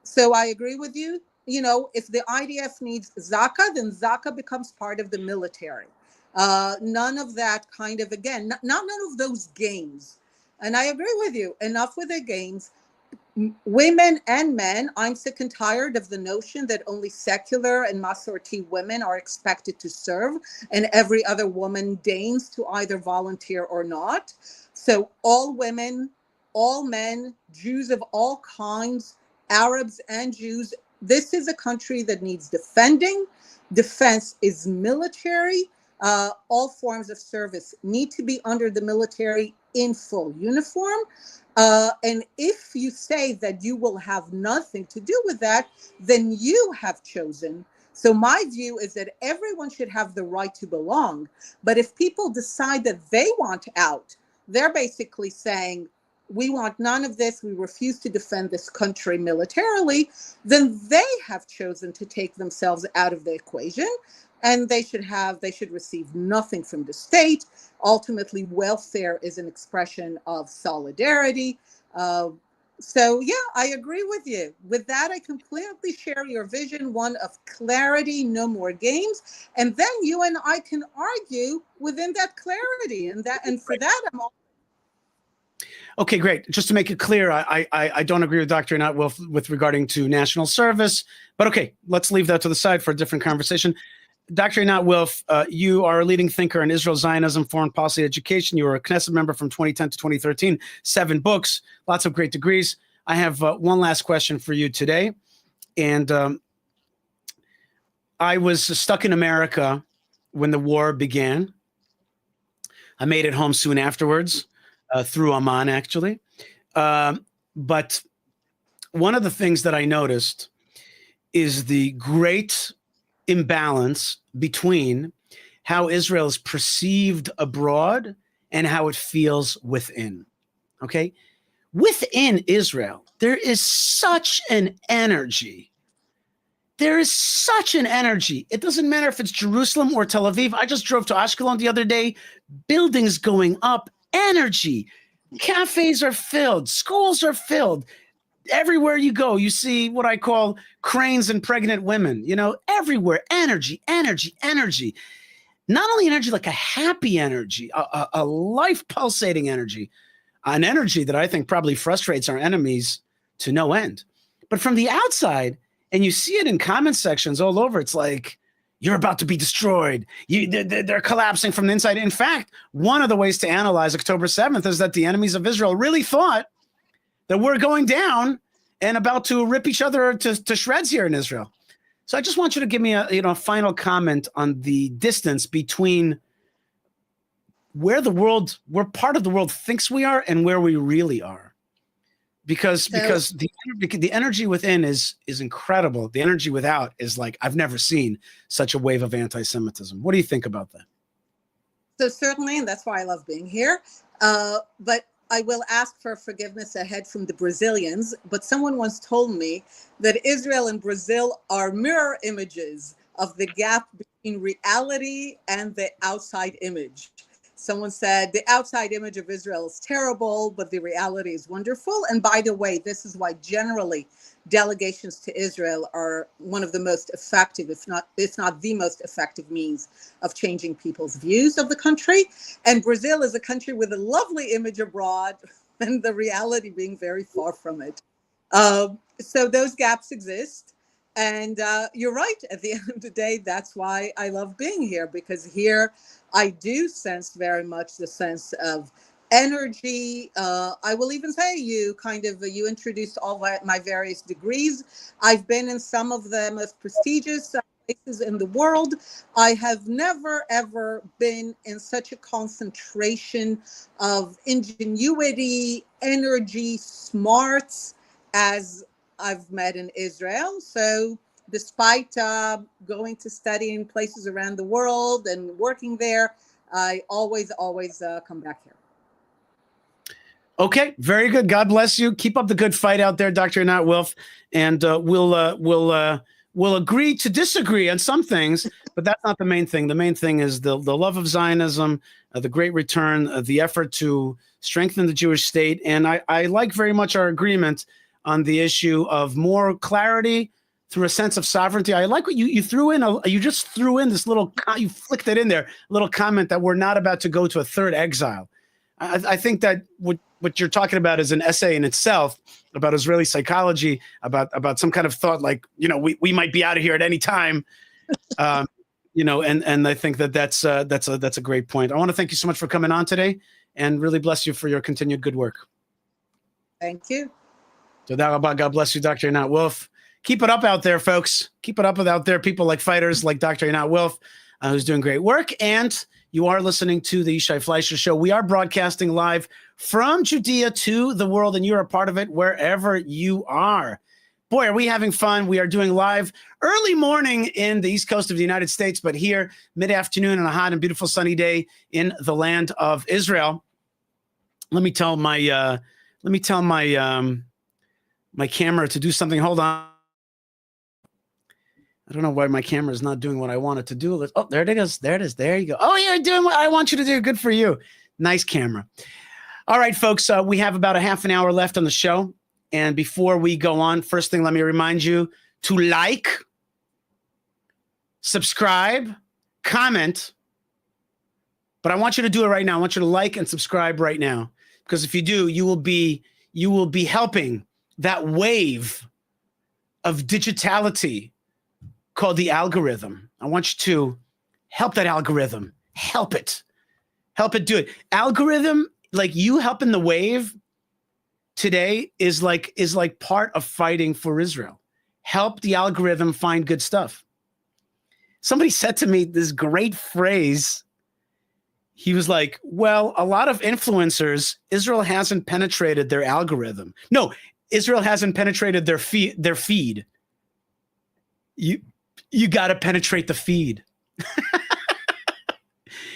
So I agree with you. You know, if the IDF needs Zaka, then Zaka becomes part of the military. None of that kind of, again, none of those games. And I agree with you. Enough with the games. Women and men, I'm sick and tired of the notion that only secular and Masorti women are expected to serve and every other woman deigns to either volunteer or not. So all women, all men, Jews of all kinds, Arabs and Jews, this is a country that needs defending. Defense is military. All forms of service need to be under the military in full uniform. And if you say that you will have nothing to do with that, then you have chosen. So my view is that everyone should have the right to belong. But if people decide that they want out, they're basically saying, we want none of this, we refuse to defend this country militarily, then they have chosen to take themselves out of the equation. And they should receive nothing from the state. Ultimately, welfare is an expression of solidarity. So yeah, I agree with you. With that, I completely share your vision, one of clarity, no more games. And then you and I can argue within that clarity. And for that, I'm all. Okay, great. Just to make it clear, I don't agree with Dr. Einat Wilf with regarding to national service, but okay, let's leave that to the side for a different conversation. Dr. Einat Wilf, you are a leading thinker in Israel, Zionism, foreign policy, education. You were a Knesset member from 2010 to 2013, 7 books, lots of great degrees. I have one last question for you today. And I was stuck in America when the war began. I made it home soon afterwards, through Amman, actually. But one of the things that I noticed is the great imbalance between how Israel is perceived abroad and how it feels within. Okay? Within Israel, there is such an energy. There is such an energy. It doesn't matter if it's Jerusalem or Tel Aviv. I just drove to Ashkelon the other day. Buildings going up, energy. Cafes are filled. Schools are filled. Everywhere you go, you see what I call cranes and pregnant women, everywhere. Energy, energy, energy. Not only energy, like a happy energy, a life pulsating energy, an energy that I think probably frustrates our enemies to no end. But from the outside, and you see it in comment sections all over, it's like, you're about to be destroyed. They're collapsing from the inside. In fact, one of the ways to analyze October 7th is that the enemies of Israel really thought that we're going down and about to rip each other to shreds here in Israel. So I just want you to give me a final comment on the distance between where part of the world thinks we are and where we really are. Because the energy within is incredible. The energy without is like, I've never seen such a wave of anti-Semitism. What do you think about that? So certainly, and that's why I love being here. But I will ask for forgiveness ahead from the Brazilians, but someone once told me that Israel and Brazil are mirror images of the gap between reality and the outside image. Someone said the outside image of Israel is terrible, but the reality is wonderful. And by the way, this is why generally delegations to Israel are one of the most effective, if not the most effective means of changing people's views of the country. And Brazil is a country with a lovely image abroad and the reality being very far from it. So those gaps exist. And you're right, at the end of the day, that's why I love being here, because here I do sense very much the sense of energy. I will even say you introduced all my various degrees. I've been in some of the most prestigious places in the world. I have never, ever been in such a concentration of ingenuity, energy, smarts as I've met in Israel. So despite going to study in places around the world and working there, I always come back here. Okay, very good. God bless you. Keep up the good fight out there, Dr. Einat Wilf, and we'll agree to disagree on some things, but that's not the main thing. The main thing is the love of Zionism, the great return, the effort to strengthen the Jewish state, and I like very much our agreement on the issue of more clarity through a sense of sovereignty. I like what you threw in. You just threw in this little, you flicked it in there, little comment that we're not about to go to a third exile. I think that what you're talking about is an essay in itself about Israeli psychology, about some kind of thought like, we might be out of here at any time. And I think that's a great point. I want to thank you so much for coming on today and really bless you for your continued good work. Thank you. God bless you, Dr. Einat Wilf. Keep it up out there, folks. Keep it up out there. People like fighters like Dr. Einat Wilf, who's doing great work. And you are listening to the Yishai Fleisher Show. We are broadcasting live from Judea to the world, and you're a part of it wherever you are. Boy, are we having fun. We are doing live early morning in the East Coast of the United States, but here mid-afternoon on a hot and beautiful sunny day in the land of Israel. Let me tell my my camera to do something. Hold on. I don't know why my camera is not doing what I want it to do. Oh, there it is. There it is. There you go. Oh, you're doing what I want you to do. Good for you. Nice camera. All right, folks, we have about a half an hour left on the show. And before we go on, first thing, let me remind you to like, subscribe, comment. But I want you to do it right now. I want you to like and subscribe right now. Because if you do, you will be helping that wave of digitality called the algorithm. I want you to help that algorithm. Help it do it. Algorithm, like you helping the wave today is like part of fighting for Israel. Help the algorithm find good stuff. Somebody said to me this great phrase. He was like, well, a lot of influencers, Israel hasn't penetrated their algorithm. No, Israel hasn't penetrated their feed. You got to penetrate the feed.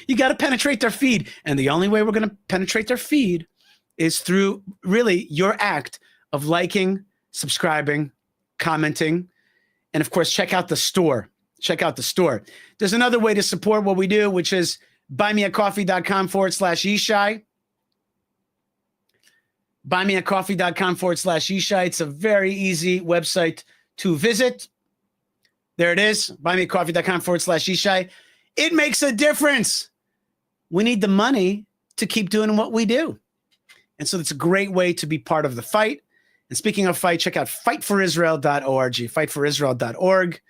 You got to penetrate their feed. And the only way we're going to penetrate their feed is through really your act of liking, subscribing, commenting, and of course, check out the store. Check out the store. There's another way to support what we do, which is buymeacoffee.com/Yishai. Buymeacoffee.com/Yishai. It's a very easy website to visit. There it is, buymeacoffee.com/Yishai. It makes a difference. We need the money to keep doing what we do. And so it's a great way to be part of the fight. And speaking of fight, check out fightforisrael.org, fightforisrael.org,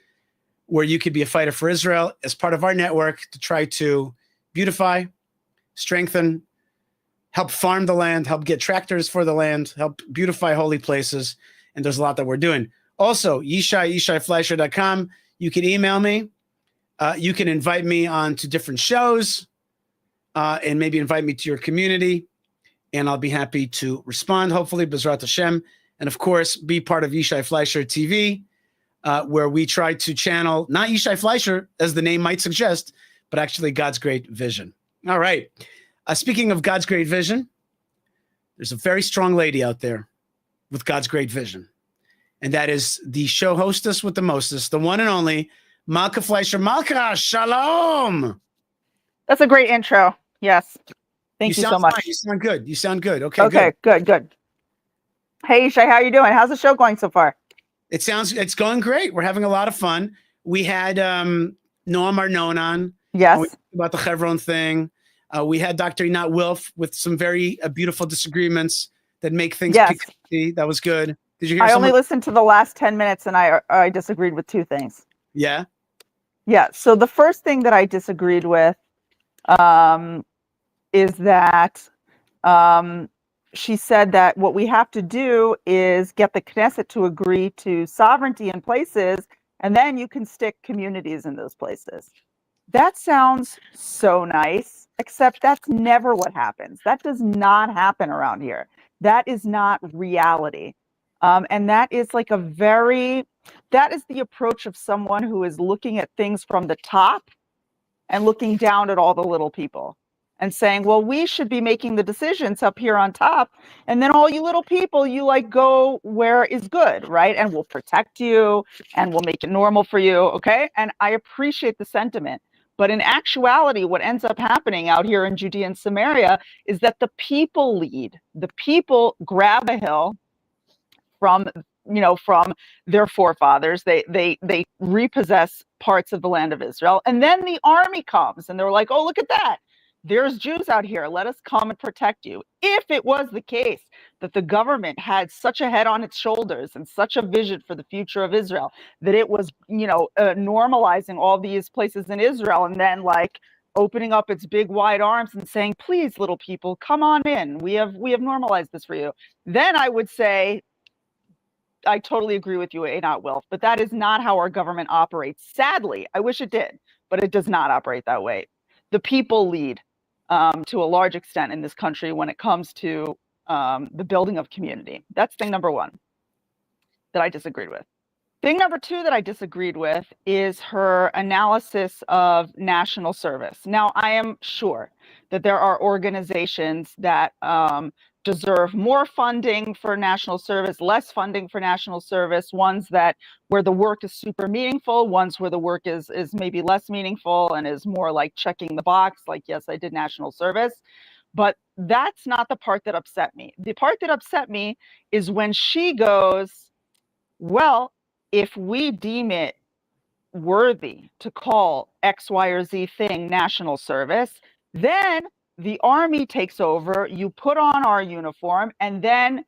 where you could be a fighter for Israel as part of our network to try to beautify, strengthen, help farm the land, help get tractors for the land, help beautify holy places. And there's a lot that we're doing. Also, YishaiFleisher.com. You can email me. You can invite me on to different shows and maybe invite me to your community. And I'll be happy to respond, hopefully, B'ezrat Hashem. And of course, be part of Yishai Fleisher TV, where we try to channel, not Yishai Fleisher, as the name might suggest, but actually God's great vision. All right. Speaking of God's great vision, there's a very strong lady out there with God's great vision. And that is the show hostess with the mostest, the one and only Malka Fleisher. Malka, shalom. That's a great intro. Yes. Thank you so much. Fine. You sound good. You sound good. Okay, good. Hey, Yishai, how are you doing? How's the show going so far? It's going great. We're having a lot of fun. We had Nom Arnon on. Yes. We talked about the Hebron thing. We had Dr. Einat Wilf with some very beautiful disagreements that make things PKC. That was good. Did you hear I only listened to the last 10 minutes and I disagreed with two things. Yeah? Yeah. So the first thing that I disagreed with is that she said that what we have to do is get the Knesset to agree to sovereignty in places, and then you can stick communities in those places. That sounds so nice, except that's never what happens. That does not happen around here. That is not reality. And that is like that is the approach of someone who is looking at things from the top and looking down at all the little people and saying, well, we should be making the decisions up here on top. And then all you little people, you like go where is good, right? And we'll protect you and we'll make it normal for you. Okay. And I appreciate the sentiment. But in actuality, what ends up happening out here in Judea and Samaria is that the people lead. The people grab a hill from their forefathers. They repossess parts of the land of Israel. And then the army comes and they're like, oh, look at that. There's Jews out here. Let us come and protect you. If it was the case that the government had such a head on its shoulders and such a vision for the future of Israel, that it was, normalizing all these places in Israel and then like opening up its big wide arms and saying, please, little people, come on in. We have normalized this for you. Then I would say, I totally agree with you, Einat Wilf, but that is not how our government operates. Sadly, I wish it did, but it does not operate that way. The people lead. to a large extent in this country when it comes to the building of community. That's thing number one that I disagreed with. Thing number two that I disagreed with is her analysis of national service. Now, I am sure that there are organizations that deserve more funding for national service, less funding for national service, ones that where the work is super meaningful, ones where the work is maybe less meaningful and is more like checking the box, like, yes, I did national service. But that's not the part that upset me. The part that upset me is when she goes, well, if we deem it worthy to call X, Y, or Z thing national service, then the army takes over, you put on our uniform, and then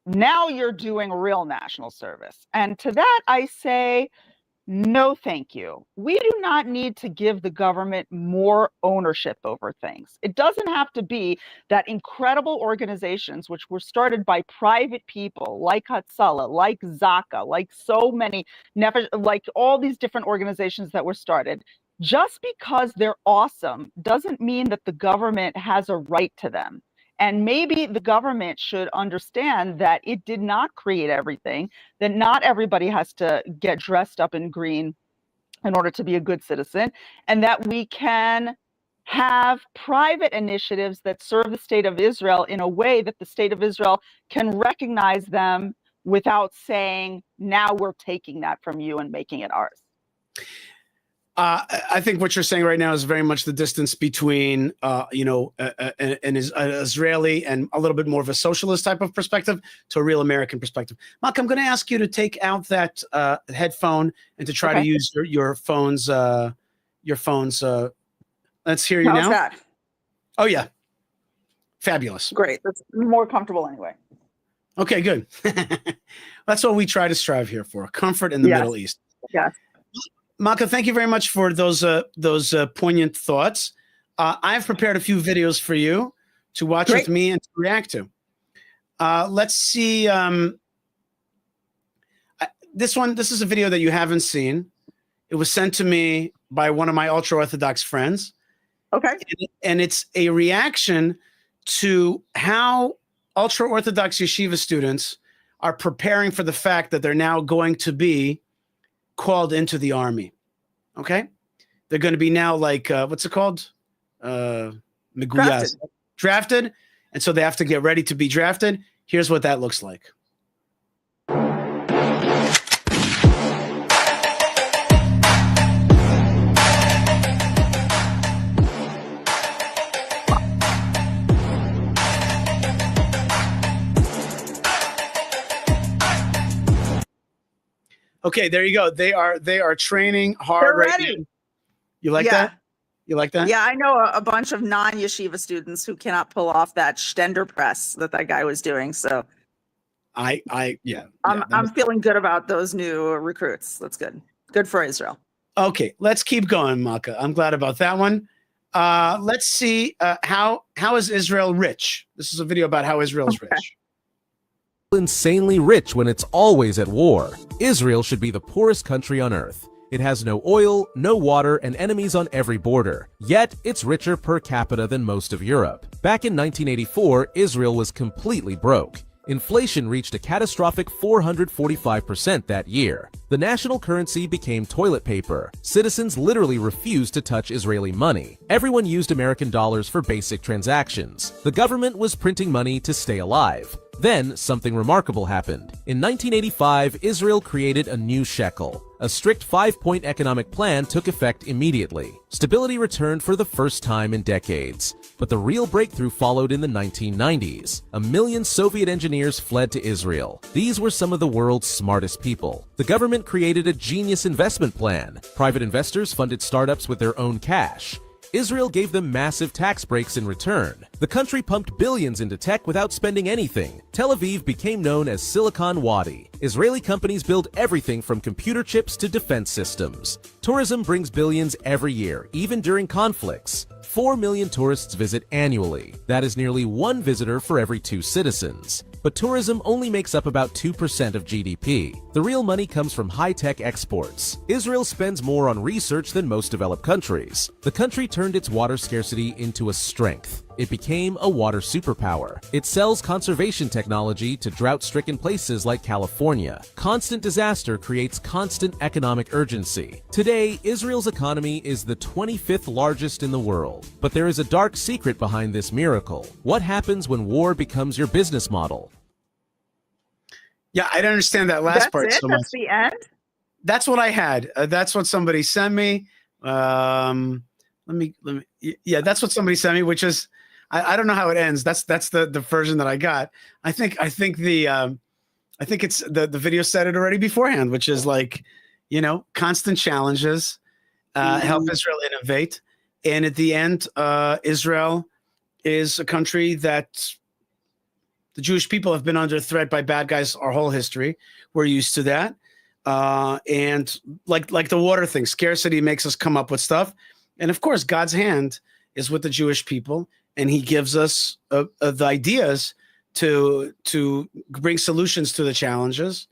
now you're doing real national service. And to that, I say, no, thank you. We do not need to give the government more ownership over things. It doesn't have to be that incredible organizations, which were started by private people like Hatzalah, like Zaka, like so many, like all these different organizations that were started. Just because they're awesome doesn't mean that the government has a right to them. And maybe the government should understand that it did not create everything, that not everybody has to get dressed up in green in order to be a good citizen, and that we can have private initiatives that serve the state of Israel in a way that the state of Israel can recognize them without saying, now we're taking that from you and making it ours. I think what you're saying right now is very much the distance between, an Israeli and a little bit more of a socialist type of perspective to a real American perspective. Mark, I'm going to ask you to take out that headphone and to try to use your phone's. Let's hear you now. How's that? Oh yeah, fabulous. Great. That's more comfortable anyway. Okay, good. That's what we try to strive here for: comfort in the Middle East. Yes. Maka, thank you very much for those poignant thoughts. I've prepared a few videos for you to watch with me and to react to. Let's see. This is a video that you haven't seen. It was sent to me by one of my ultra-Orthodox friends. Okay. And it's a reaction to how ultra-Orthodox yeshiva students are preparing for the fact that they're now going to be called into the army. Okay, they're going to be now like what's it called? Drafted, and so they have to get ready to be drafted. Here's what that looks like. Okay, there you go. They are training hard right now. You like that? You like that? Yeah, I know a bunch of non-yeshiva students who cannot pull off that Stender press that guy was doing. So I'm feeling good about those new recruits. That's good. Good for Israel. Okay, let's keep going, Maka. I'm glad about that one. Let's see how is Israel rich? This is a video about how Israel is rich. Insanely rich when it's always at war. Israel should be the poorest country on earth. It has no oil, no water, and enemies on every border. Yet, it's richer per capita than most of Europe. Back in 1984, Israel was completely broke. Inflation reached a catastrophic 445% that year. The national currency became toilet paper. Citizens literally refused to touch Israeli money. Everyone used American dollars for basic transactions. The government was printing money to stay alive. Then, something remarkable happened. In 1985, Israel created a new shekel. A strict 5-point economic plan took effect immediately. Stability returned for the first time in decades. But the real breakthrough followed in the 1990s. 1 million Soviet engineers fled to Israel. These were some of the world's smartest people. The government created a genius investment plan. Private investors funded startups with their own cash. Israel gave them massive tax breaks in return. The country pumped billions into tech without spending anything. Tel Aviv became known as Silicon Wadi. Israeli companies build everything from computer chips to defense systems. Tourism brings billions every year, even during conflicts. 4 million tourists visit annually. That is nearly 1 visitor for every 2 citizens. but tourism only makes up about 2% of GDP. The real money comes from high-tech exports. Israel spends more on research than most developed countries. The country turned its water scarcity into a strength. It became a water superpower. It sells conservation technology to drought-stricken places like California. Constant disaster creates constant economic urgency. Today, Israel's economy is the 25th largest in the world. But there is a dark secret behind this miracle. What happens when war becomes your business model? Yeah, I don't understand that last part so much. That's the end? That's what I had. That's what somebody sent me. Yeah, that's what somebody sent me, which is, I don't know how it ends. That's the version that I got. I think it's the video said it already beforehand, which is like, constant challenges, help Israel innovate. And at the end, Israel is a country that the Jewish people have been under threat by bad guys our whole history. We're used to that. And like the water thing, scarcity makes us come up with stuff. And of course, God's hand is with the Jewish people, and he gives us the ideas to bring solutions to the challenges.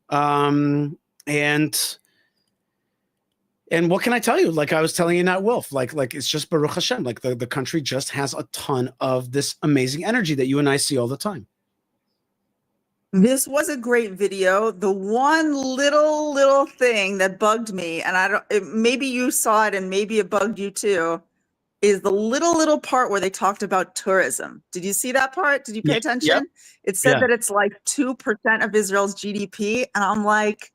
And what can I tell you? Like I was telling you, Nat Wolf, like it's just Baruch Hashem. Like the country just has a ton of this amazing energy that you and I see all the time. This was a great video. The one little thing that bugged me, and maybe you saw it and maybe it bugged you too, is the little part where they talked about tourism. Did you see that part? Did you pay attention? Yep. It said that it's like 2% of Israel's GDP. And I'm like,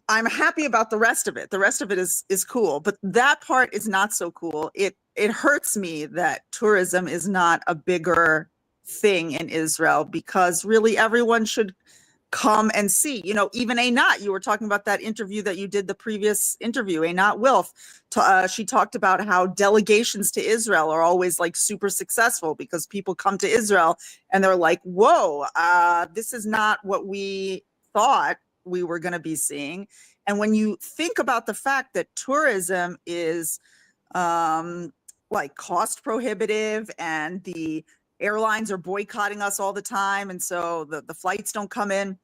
I'm happy about the rest of it. The rest of it is cool, but that part is not so cool. It hurts me that tourism is not a bigger thing in Israel, because really everyone should come and see. Even Einat, you were talking about that interview that you did, the previous interview, Einat Wilf, she talked about how delegations to Israel are always like super successful because people come to Israel and they're like, whoa, this is not what we thought we were going to be seeing. And when you think about the fact that tourism is like cost prohibitive, and the airlines are boycotting us all the time, and so the flights don't come in,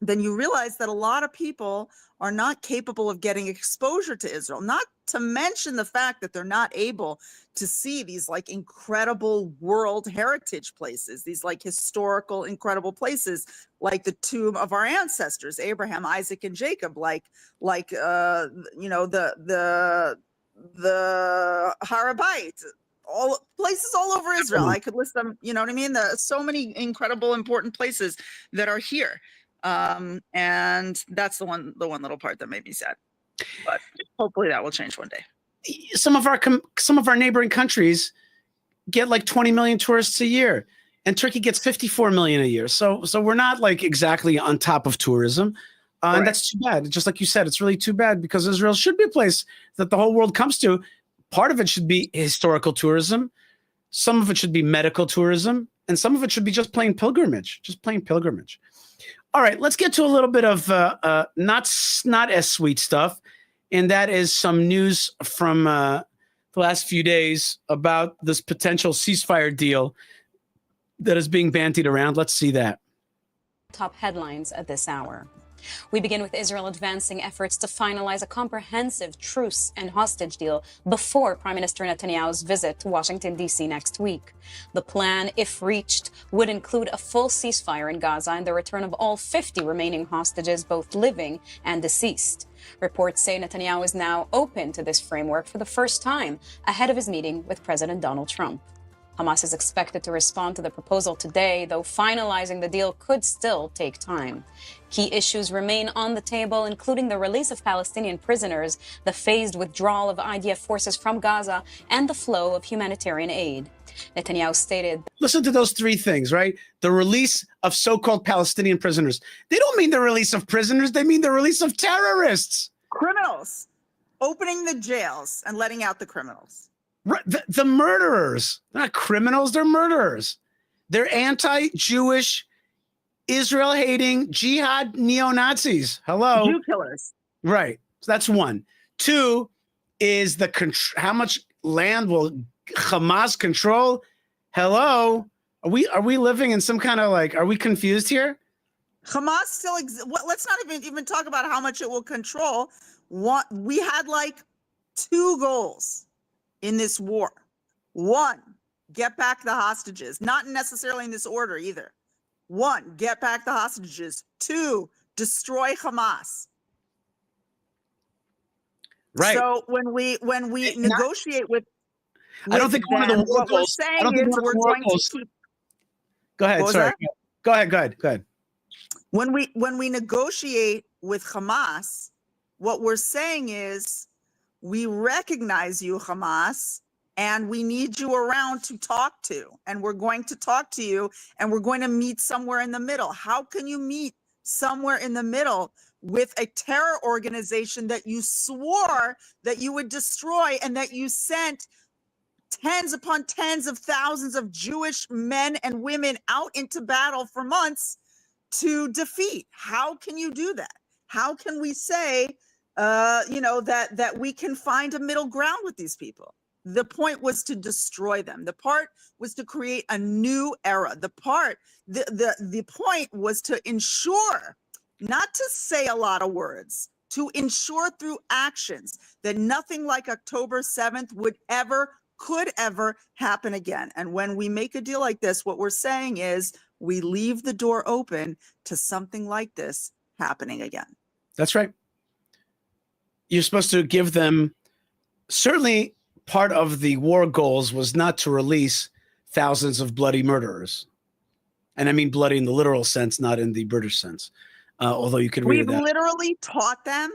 then you realize that a lot of people are not capable of getting exposure to Israel, not to mention the fact that they're not able to see these like incredible world heritage places, these like historical, incredible places, like the tomb of our ancestors, Abraham, Isaac, and Jacob, the Harabait, all places all over Israel. I could list them, you know what I mean? So many incredible, important places that are here. And that's the one little part that made me sad, but hopefully that will change one day. Some of our neighboring countries get like 20 million tourists a year, and Turkey gets 54 million a year. So we're not like exactly on top of tourism. And that's too bad. Just like you said, it's really too bad, because Israel should be a place that the whole world comes to. Part of it should be historical tourism. Some of it should be medical tourism, and some of it should be just plain pilgrimage, All right, let's get to a little bit of not as sweet stuff, and that is some news from the last few days about this potential ceasefire deal that is being bandied around. Let's see that. Top headlines at this hour. We begin with Israel advancing efforts to finalize a comprehensive truce and hostage deal before Prime Minister Netanyahu's visit to Washington, D.C. next week. The plan, if reached, would include a full ceasefire in Gaza and the return of all 50 remaining hostages, both living and deceased. Reports say Netanyahu is now open to this framework for the first time ahead of his meeting with President Donald Trump. Hamas is expected to respond to the proposal today, though finalizing the deal could still take time. Key issues remain on the table, including the release of Palestinian prisoners, the phased withdrawal of IDF forces from Gaza, and the flow of humanitarian aid. Netanyahu stated, listen to those three things, right? The release of so-called Palestinian prisoners. They don't mean the release of prisoners. They mean the release of terrorists. Criminals. Opening the jails and letting out the criminals. The murderers. They're not criminals. They're murderers. They're anti-Jewish, Israel-hating, jihad neo-Nazis. Hello. Jew killers. Right. So that's one. Two is how much land will Hamas control? Hello. Are we living in some kind of like, are we confused here? Hamas still let's not even talk about how much it will control. We had like 2 goals in this war. 1, get back the hostages, not necessarily in this order either. 1, get back the hostages. 2, destroy Hamas. Right. So when we negotiate with I don't think one of the them, war what we're goals. I saying don't think is one of the we're war going goals. to keep. Go ahead. What was Sorry. that? Go ahead. When we negotiate with Hamas, what we're saying is we recognize you, Hamas, and we need you around to talk to, and we're going to talk to you, and we're going to meet somewhere in the middle. How can you meet somewhere in the middle with a terror organization that you swore that you would destroy and that you sent tens upon tens of thousands of Jewish men and women out into battle for months to defeat? How can you do that? How can we say, that we can find a middle ground with these people? The point was to destroy them. The part was to create a new era. The point was to ensure, not to say a lot of words, to ensure through actions that nothing like October 7th could ever happen again. And when we make a deal like this, what we're saying is we leave the door open to something like this happening again. That's right. You're supposed to give them, certainly part of the war goals was not to release thousands of bloody murderers. And I mean bloody in the literal sense, not in the British sense. Although you could read We've that. literally taught them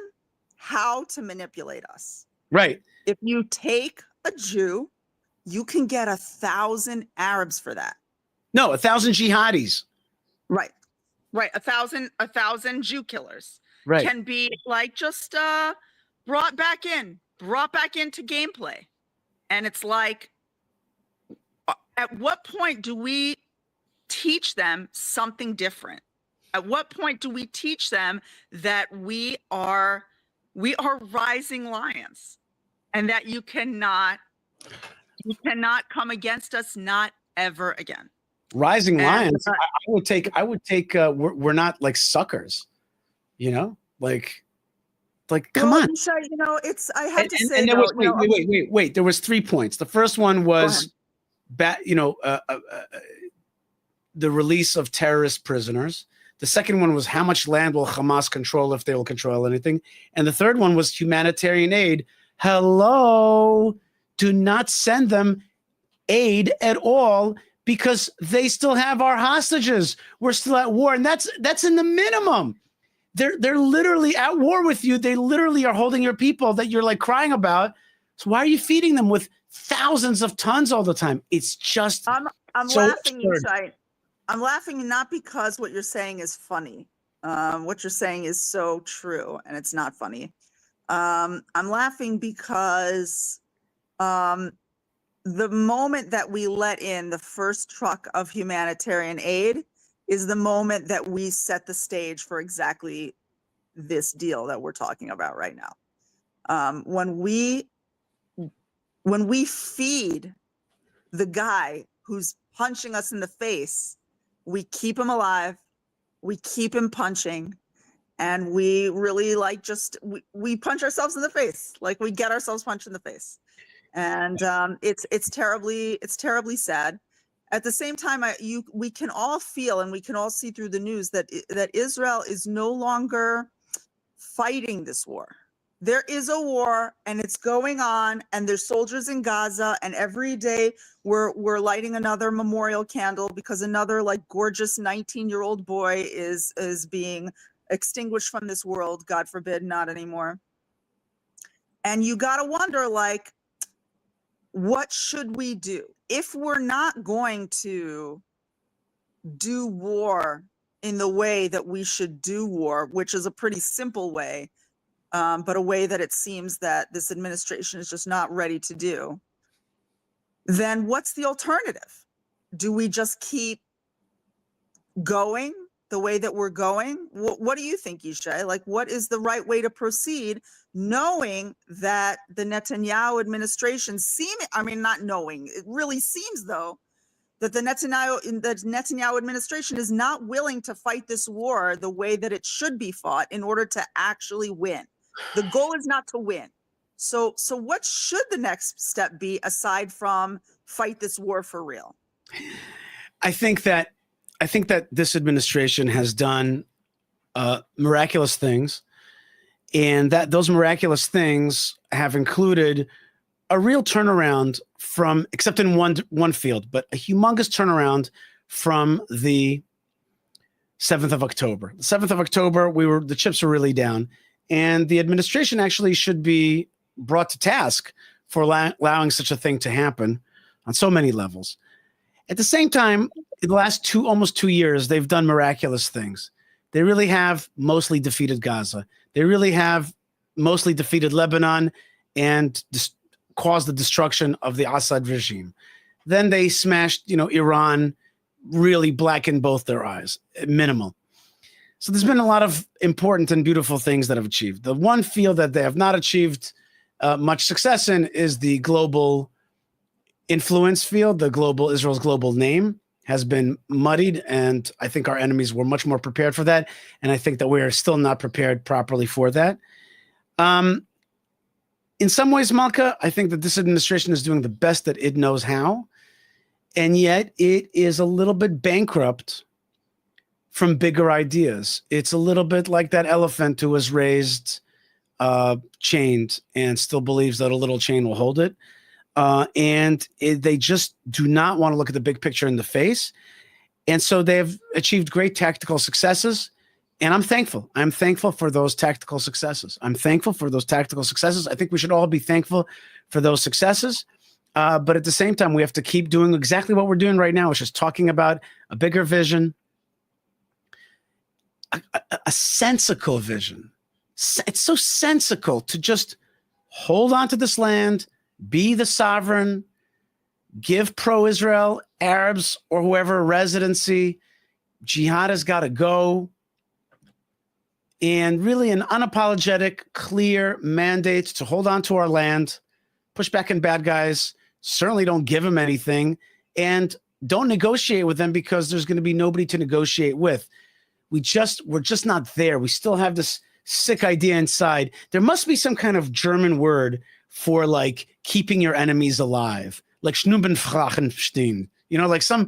how to manipulate us. Right. If you take a Jew, you can get 1,000 Arabs for that. No, 1,000 jihadis. Right. 1,000 Jew killers Right. can be like just brought back into gameplay. And it's like, at what point do we teach them something different? At what point do we teach them that we are rising lions, and that you cannot come against us, not ever again? Rising lions. I would take. We're not like suckers, like come on. Yishai, I have to say, and there was, wait. There was 3 points. The first one was, the release of terrorist prisoners. The second one was how much land will Hamas control, if they will control anything. And the third one was humanitarian aid. Hello, do not send them aid at all, because they still have our hostages. We're still at war, and that's in the minimum. They're literally at war with you. They literally are holding your people that you're like crying about. So why are you feeding them with thousands of tons all the time? It's just I'm so laughing, absurd. Yishai. I'm laughing not because what you're saying is funny. What you're saying is so true, and it's not funny. I'm laughing because the moment that we let in the first truck of humanitarian aid is the moment that we set the stage for exactly this deal that we're talking about right now. When we feed the guy who's punching us in the face, we keep him alive, we keep him punching, and we really we punch ourselves in the face. Like, we get ourselves punched in the face. And it's terribly sad. At the same time, we can all feel, and we can all see through the news that Israel is no longer fighting this war. There is a war, and it's going on, and there's soldiers in Gaza, and every day we're lighting another memorial candle because another gorgeous 19-year-old boy is being extinguished from this world. God forbid, not anymore. And you got to wonder, what should we do if we're not going to do war in the way that we should do war, which is a pretty simple way, but a way that it seems that this administration is just not ready to do? Then what's the alternative? Do we just keep going the way that we're going? What do you think, Yishai? What is the right way to proceed, knowing that the Netanyahu administration it really seems though that the Netanyahu administration is not willing to fight this war the way that it should be fought in order to actually win. The goal is not to win. So what should the next step be aside from fight this war for real? I think that this administration has done miraculous things, and that those miraculous things have included a real turnaround from, except in one field, but a humongous turnaround from the 7th of October. The 7th of October, the chips were really down, and the administration actually should be brought to task for allowing such a thing to happen on so many levels. At the same time, in the last almost 2 years, they've done miraculous things. They really have mostly defeated Gaza. They really have mostly defeated Lebanon and caused the destruction of the Assad regime. Then they smashed, Iran, really blackened both their eyes, minimal. So there's been a lot of important and beautiful things that have achieved. The one field that they have not achieved much success in is the global influence field. Israel's global name has been muddied, and I think our enemies were much more prepared for that, and I think that we are still not prepared properly for that. In some ways, Malka, I think that this administration is doing the best that it knows how, and yet it is a little bit bankrupt from bigger ideas. It's a little bit like that elephant who was raised chained and still believes that a little chain will hold it. They just do not want to look at the big picture in the face. And so they've achieved great tactical successes. And I'm thankful. I'm thankful for those tactical successes. I think we should all be thankful for those successes. But at the same time, we have to keep doing exactly what we're doing right now, which is talking about a bigger vision, a sensical vision. It's so sensical to just hold on to this land, be the sovereign, give pro-Israel Arabs or whoever residency. Jihad has got to go. And really an unapologetic, clear mandate to hold on to our land, push back on bad guys, certainly don't give them anything, and don't negotiate with them because there's going to be nobody to negotiate with. We're just not there. We still have this sick idea inside. There must be some kind of German word for like keeping your enemies alive, like Schnubbenfrachen stehen. Like some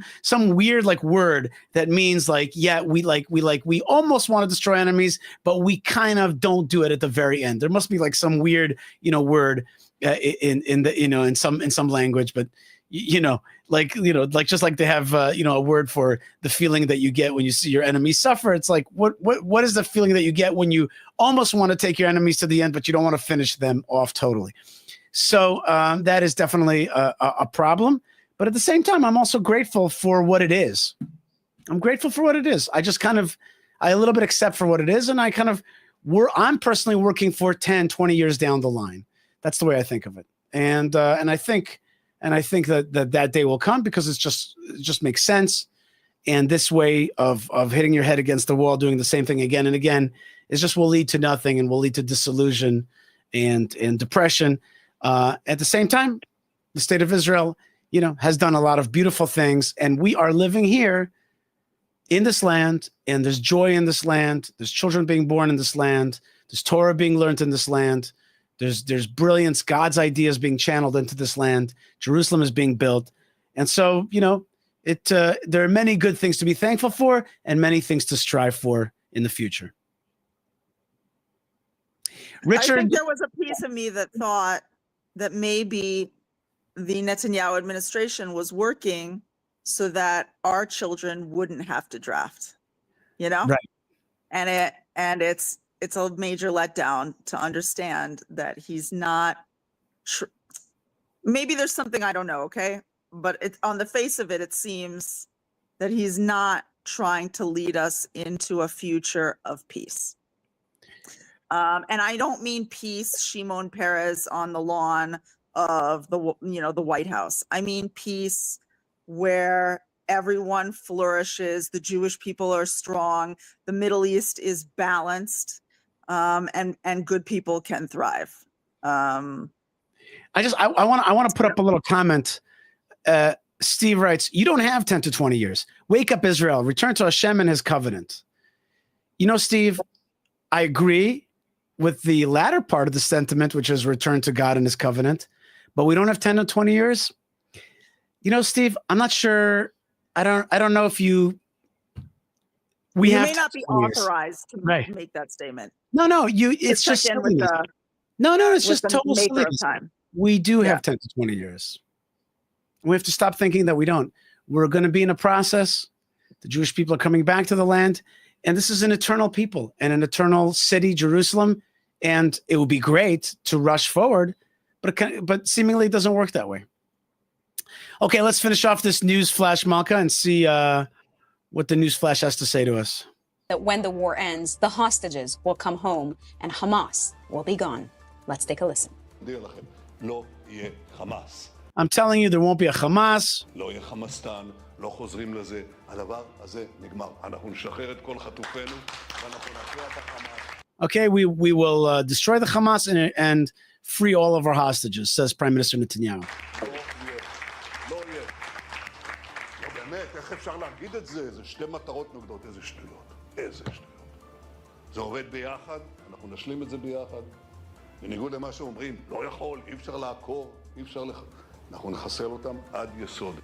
weird like word that means like, yeah, we almost want to destroy enemies, but we kind of don't do it at the very end. There must be like some weird, word in some language, but just like they have a word for the feeling that you get when you see your enemies suffer. It's like what is the feeling that you get when you almost want to take your enemies to the end, but you don't want to finish them off totally. So that is definitely a problem. But at the same time, I'm also grateful for what it is. I'm grateful for what it is. I a little bit accept for what it is. And I'm personally working for 10, 20 years down the line. That's the way I think of it. And I think that day will come because it just makes sense. And this way of hitting your head against the wall, doing the same thing again and again, will lead to nothing and will lead to disillusion and depression. At the same time, the state of Israel, has done a lot of beautiful things, and we are living here in this land, and there's joy in this land. There's children being born in this land. There's Torah being learned in this land. There's brilliance, God's ideas being channeled into this land. Jerusalem is being built. And so, there are many good things to be thankful for and many things to strive for in the future. Richard, I think there was a piece of me that thought that maybe the Netanyahu administration was working so that our children wouldn't have to draft, right? And it's a major letdown to understand that he's not. Maybe there's something I don't know, okay? But it's on the face of it, it seems that he's not trying to lead us into a future of peace. And I don't mean peace, Shimon Peres on the lawn of the White House. I mean peace where everyone flourishes, the Jewish people are strong, the Middle East is balanced, and good people can thrive. I want to put up a little comment Steve writes, you don't have 10 to 20 years. Wake up, Israel. Return to Hashem and his covenant. You know, Steve, I agree with the latter part of the sentiment, which is return to God and his covenant, but we don't have 10 to 20 years. You know, Steve, I'm not sure. I don't know if you may not be 20 years. authorized to Right. make that statement. No, it's just check in with silliness. the It's just total maker of silliness. time. We do Yeah. have 10 to 20 years. We have to stop thinking that we don't. We're going to be in a process. The Jewish people are coming back to the land, and this is an eternal people and an eternal city, Jerusalem, and it would be great to rush forward, but seemingly it doesn't work that way. Okay, let's finish off this news flash, Malka, and see what the news flash has to say to us. That when the war ends, the hostages will come home and Hamas will be gone. Let's take a listen. לא יהיה חמאס. I'm telling you, there won't be a Hamas. לא יהיה חמאסטן, לא חוזרים לזה. הדבר הזה נגמר. אנחנו נשחרר את כל חטופינו ואנחנו נכריע את החמאס. Okay, we will destroy the Hamas and free all of our hostages, says Prime Minister Netanyahu. לא יהיה. לא יהיה. לא באמת, איך אפשר להגיד את זה? זה שתי מטרות נוגדות. איזה שטויות. איזה שטויות. זה עובד ביחד, אנחנו נשלים את זה ביחד. בניגוד למה שאומרים, לא יכול, אי אפשר לעקור, אי אפשר אנחנו נחסל אותם עד יסוד.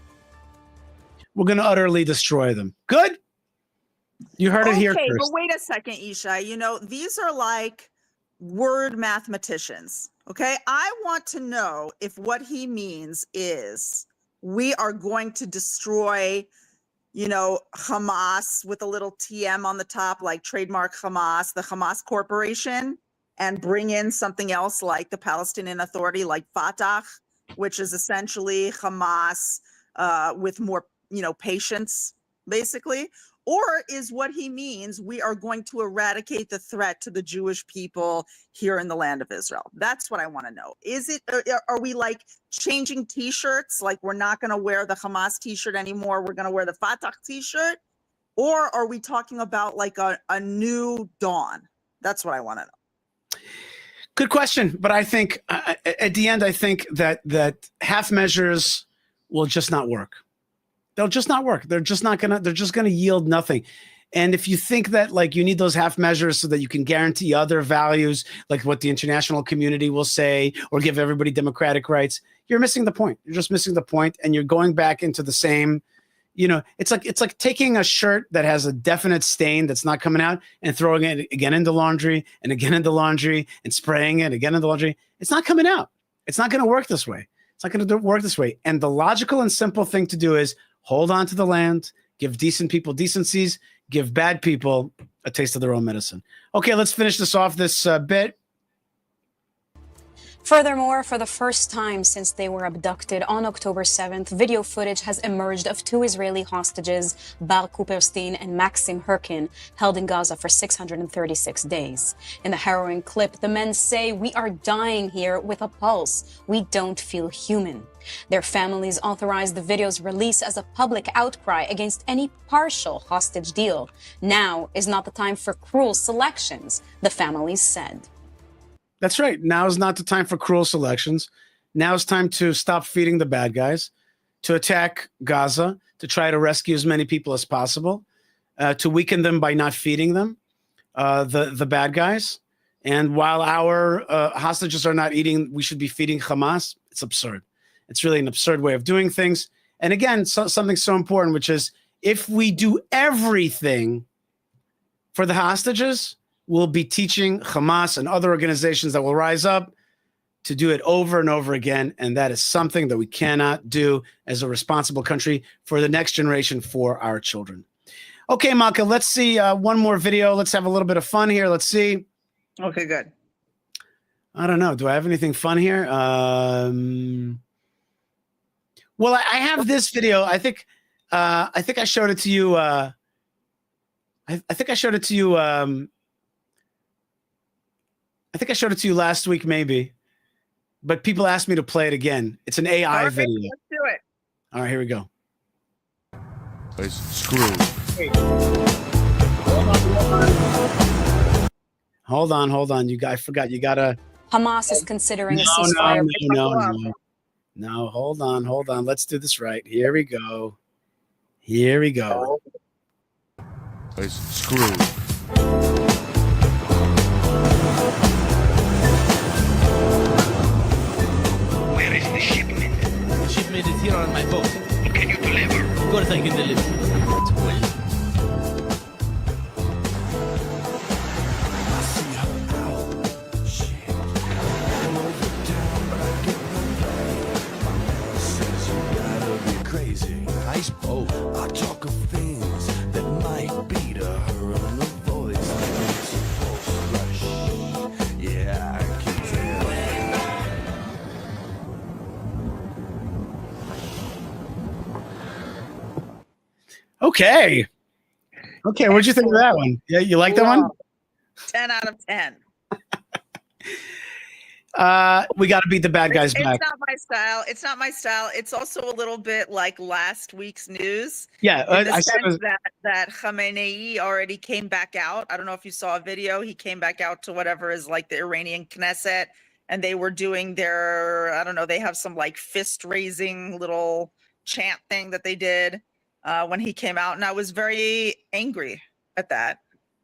We're going to utterly destroy them. Good? You heard it here Okay, first. but wait a second, Yishai. You know, these are like word mathematicians. Okay, I want to know if what he means is we are going to destroy, you know, Hamas with a little TM on the top, like trademark Hamas, the Hamas Corporation, and bring in something else like the Palestinian Authority, like Fatah, which is essentially Hamas with more, you know, patience, basically. Or is what he means, we are going to eradicate the threat to the Jewish people here in the land of Israel? That's what I want to know. Is it, are we like changing t-shirts? Like we're not going to wear the Hamas t-shirt anymore. We're going to wear the Fatah t-shirt. Or are we talking about like a new dawn? That's what I want to know. Good question. But I think at the end, I think that half measures will just not work. They'll just not work. They're just going to yield nothing. And if you think that like you need those half measures so that you can guarantee other values, like what the international community will say, or give everybody democratic rights, you're missing the point. You're just missing the point, and you're going back into the same, you know, it's like taking a shirt that has a definite stain that's not coming out and throwing it again into laundry and again into laundry and spraying it again into laundry. It's not coming out. It's not going to work this way. It's not going to work this way. And the logical and simple thing to do is hold on to the land, give decent people decencies, give bad people a taste of their own medicine. Okay, let's finish this off, this bit. Furthermore, for the first time since they were abducted on October 7th, video footage has emerged of two Israeli hostages, Bar Kuperstein and Maxim Herkin, held in Gaza for 636 days. In the harrowing clip, the men say, "We are dying here with a pulse. We don't feel human." Their families authorized the video's release as a public outcry against any partial hostage deal. Now is not the time for cruel selections, the families said. That's right. Now is not the time for cruel selections. Now is time to stop feeding the bad guys, to attack Gaza, to try to rescue as many people as possible, to weaken them by not feeding them, the bad guys. And while our hostages are not eating, we should be feeding Hamas. It's absurd. It's really an absurd way of doing things. And again, something so important, which is if we do everything for the hostages, we'll be teaching Hamas and other organizations that will rise up to do it over and over again. And that is something that we cannot do as a responsible country for the next generation, for our children. Okay, Malka, let's see one more video. Let's have a little bit of fun here. Let's see. Okay, good. I don't know. Do I have anything fun here? Well, I have this video. I think I showed it to you. I think I showed it to you. I think I showed it to you last week, maybe. But people asked me to play it again. It's an AI Perfect. video. Let's do it. All right, here we go. It's screwed. Hold on. I forgot. You gotta. Hamas is considering a ceasefire. No, hold on. Let's do this right. Here we go. It's screwed. Where is the shipment? The shipment is here on my boat. Can you deliver? Of course I can deliver. Nice boat. I talk of things that might be to her in a voice that makes a pulse rush. Yeah, I can tell. Okay, what'd you think of that one? Yeah, you like that one? 10 out of 10. We got to beat the bad guys back. It's not my style. It's also a little bit like last week's news. Yeah, in the I said sense that Khamenei already came back out. I don't know if you saw a video. He came back out to whatever is like the Iranian Knesset, and they were doing their, I don't know, they have some like fist raising little chant thing that they did when he came out. And I was very angry at that.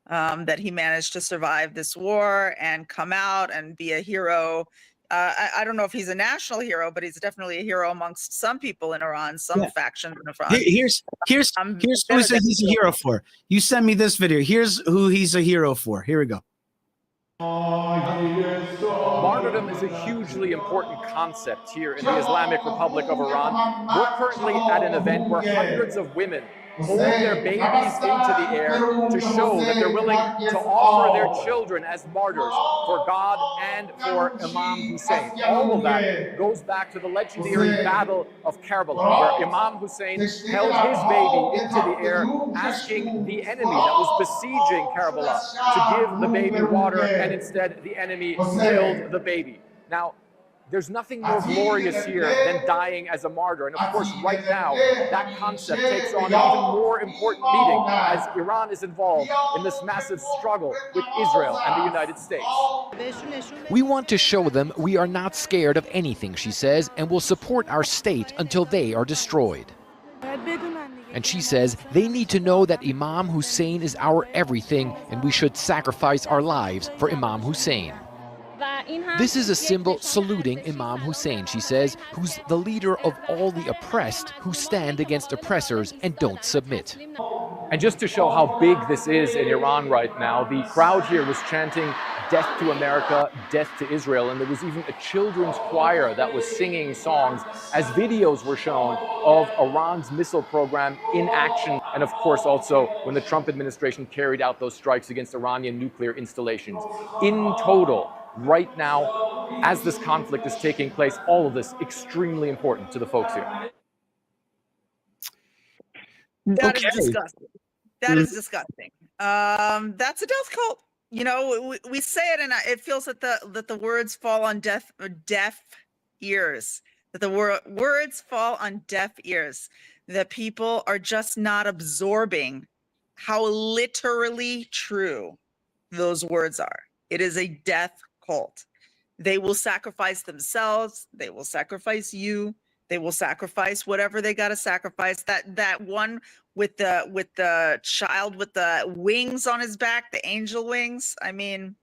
That he managed to survive this war and come out and be a hero. I don't know if he's a national hero, but he's definitely a hero amongst some people in Iran, some factions in Iran. Here's who he's a hero for. You send me this video. Here's who he's a hero for. Here we go. Martyrdom is a hugely important concept here in the Islamic Republic of Iran. We're currently at an event where hundreds of women hold their babies into the air to show that they're willing to offer their children as martyrs for God and for Imam Hussein. All of that goes back to the legendary Battle of Karbala, where Imam Hussein held his baby into the air, asking the enemy that was besieging Karbala to give the baby water, and instead the enemy killed the baby. Now, there's nothing more glorious here than dying as a martyr. And of course, right now, that concept takes on an even more important meaning as Iran is involved in this massive struggle with Israel and the United States. We want to show them we are not scared of anything, she says, and will support our state until they are destroyed. And she says they need to know that Imam Hussein is our everything, and we should sacrifice our lives for Imam Hussein. This is a symbol saluting Imam Hussein, she says, who's the leader of all the oppressed who stand against oppressors and don't submit. And just to show how big this is in Iran right now, the crowd here was chanting "Death to America, death to Israel," and there was even a children's choir that was singing songs as videos were shown of Iran's missile program in action, and of course also when the Trump administration carried out those strikes against Iranian nuclear installations. In total, right now, as this conflict is taking place, all of this extremely important to the folks here. That is disgusting. That is disgusting. That's a death cult. You know, we say it, and it feels that the words fall on deaf ears. That the words fall on deaf ears. That people are just not absorbing how literally true those words are. It is a death cult. They will sacrifice themselves. They will sacrifice you. They will sacrifice whatever they got to sacrifice. That one with the child with the wings on his back, the angel wings. I mean,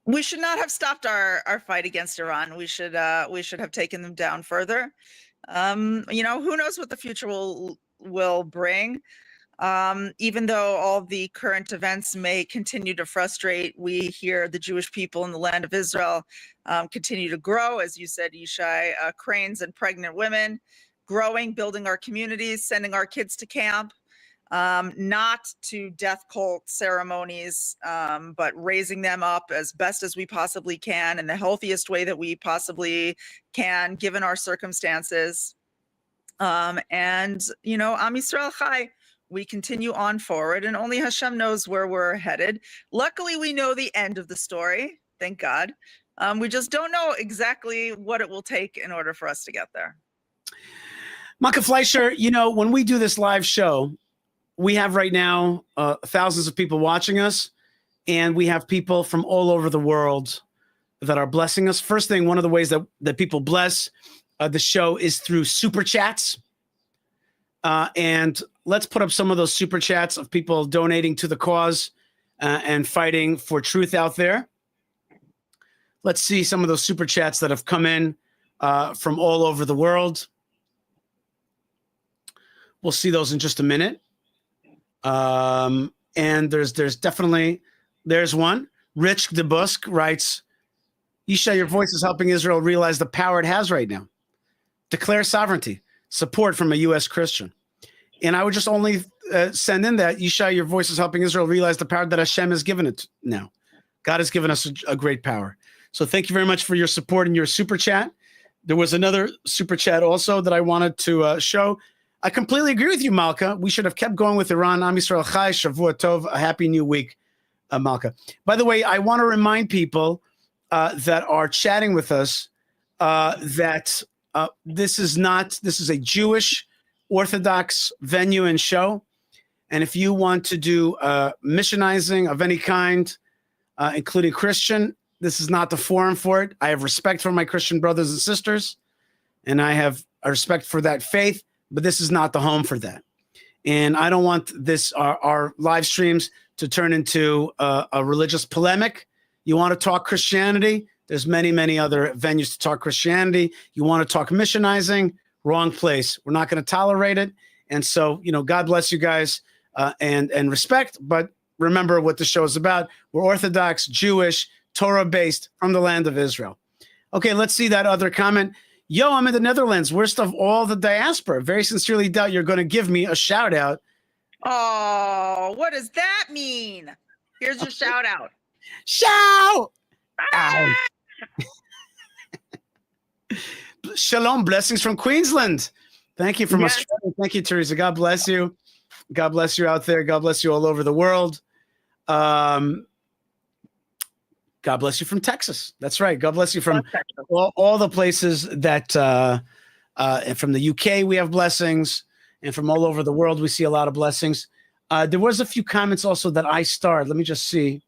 we should not have stopped our fight against Iran. We should have taken them down further. You know, who knows what the future will bring. Even though all the current events may continue to frustrate, we here, the Jewish people in the land of Israel, continue to grow, as you said, Yishai, cranes and pregnant women, growing, building our communities, sending our kids to camp, not to death cult ceremonies, but raising them up as best as we possibly can in the healthiest way that we possibly can, given our circumstances. And, you know, Am Yisrael Chai. We continue on forward, and only Hashem knows where we're headed. Luckily, we know the end of the story. Thank God. We just don't know exactly what it will take in order for us to get there. Maka Fleisher, you know, when we do this live show, we have right now thousands of people watching us, and we have people from all over the world that are blessing us. First thing, one of the ways that people bless the show is through super chats. And let's put up some of those super chats of people donating to the cause and fighting for truth out there. Let's see some of those super chats that have come in from all over the world. We'll see those in just a minute. And there's definitely, there's one. Rich DeBusk writes, Yishai, your voice is helping Israel realize the power it has right now. Declare sovereignty, support from a U.S. Christian. And I would just only send in that, Yishai, your voice is helping Israel realize the power that Hashem has given it now. God has given us a great power. So thank you very much for your support and your super chat. There was another super chat also that I wanted to show. I completely agree with you, Malka. We should have kept going with Iran. Am Yisrael Chai, Shavua Tov, a happy new week, Malka. By the way, I want to remind people that are chatting with us that this is a Jewish Orthodox venue and show. And if you want to do missionizing of any kind, including Christian, this is not the forum for it. I have respect for my Christian brothers and sisters, and I have a respect for that faith, but this is not the home for that. And I don't want this our live streams to turn into a religious polemic. You want to talk Christianity? There's many, many other venues to talk Christianity. You want to talk missionizing? Wrong place. We're not going to tolerate it. And so, God bless you guys and respect. But remember what the show is about. We're Orthodox, Jewish, Torah-based from the land of Israel. Okay, let's see that other comment. Yo, I'm in the Netherlands. Worst of all the diaspora. Very sincerely doubt you're going to give me a shout out. Oh, what does that mean? Here's your shout out. Shout! Shalom, blessings from Queensland. Thank you from Australia. Thank you, Teresa. God bless you. God bless you out there. God bless you all over the world. God bless you from Texas. That's right. God bless you from all the places that, and from the UK, we have blessings. And from all over the world, we see a lot of blessings. There was a few comments also that I starred. Let me just see.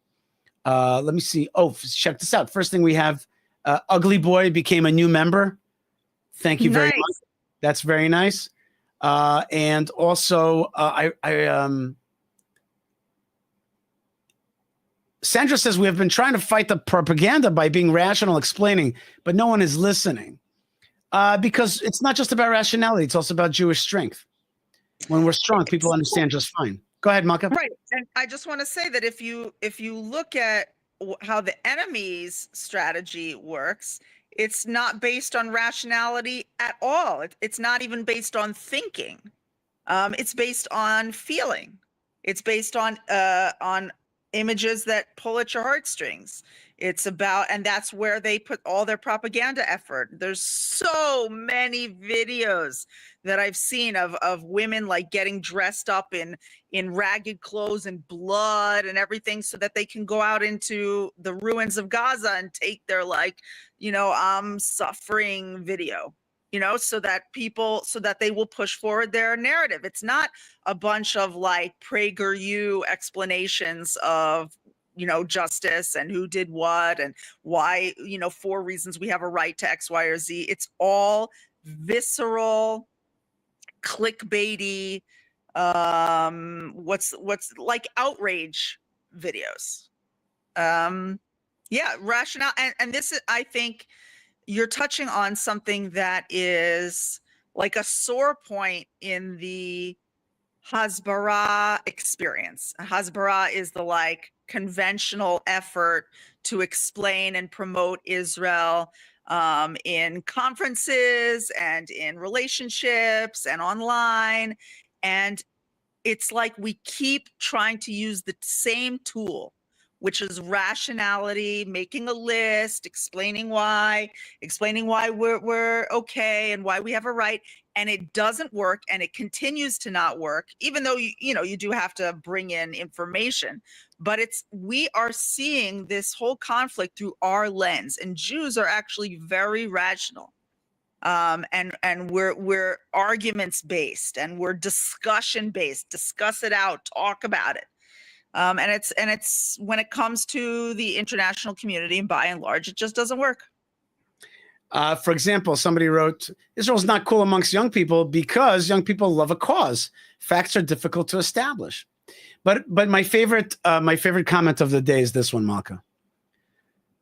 Let me see. Oh, check this out. First thing we have, Ugly Boy became a new member. Thank you very much. That's very nice. And also, Sandra says, we have been trying to fight the propaganda by being rational, explaining, but no one is listening. Because it's not just about rationality. It's also about Jewish strength. When we're strong, people understand just fine. Go ahead, Malka. Right. And I just want to say that if you look at how the enemy's strategy works, it's not based on rationality at all. It's not even based on thinking. It's based on feeling. It's based on images that pull at your heartstrings. It's about, and that's where they put all their propaganda effort. There's so many videos that I've seen of women like getting dressed up in ragged clothes and blood and everything so that they can go out into the ruins of Gaza and take their suffering video, so that they will push forward their narrative. It's not a bunch of like PragerU explanations of, justice and who did what and why, 4 reasons we have a right to X, Y, or Z. It's all visceral, clickbaity, what's like outrage videos. Rationale. And this is, I think you're touching on something that is like a sore point in the Hasbara experience. Hasbara is the conventional effort to explain and promote Israel in conferences and in relationships and online. And it's like we keep trying to use the same tool, which is rationality, making a list, explaining why we're okay and why we have a right. And it doesn't work, and it continues to not work, even though you do have to bring in information. But we are seeing this whole conflict through our lens, and Jews are actually very rational. And we're arguments based, and we're discussion based. Discuss it out, talk about it. And it's when it comes to the international community, by and large, it just doesn't work. For example, somebody wrote, Israel's not cool amongst young people because young people love a cause. Facts are difficult to establish. But my favorite comment of the day is this one, Malka.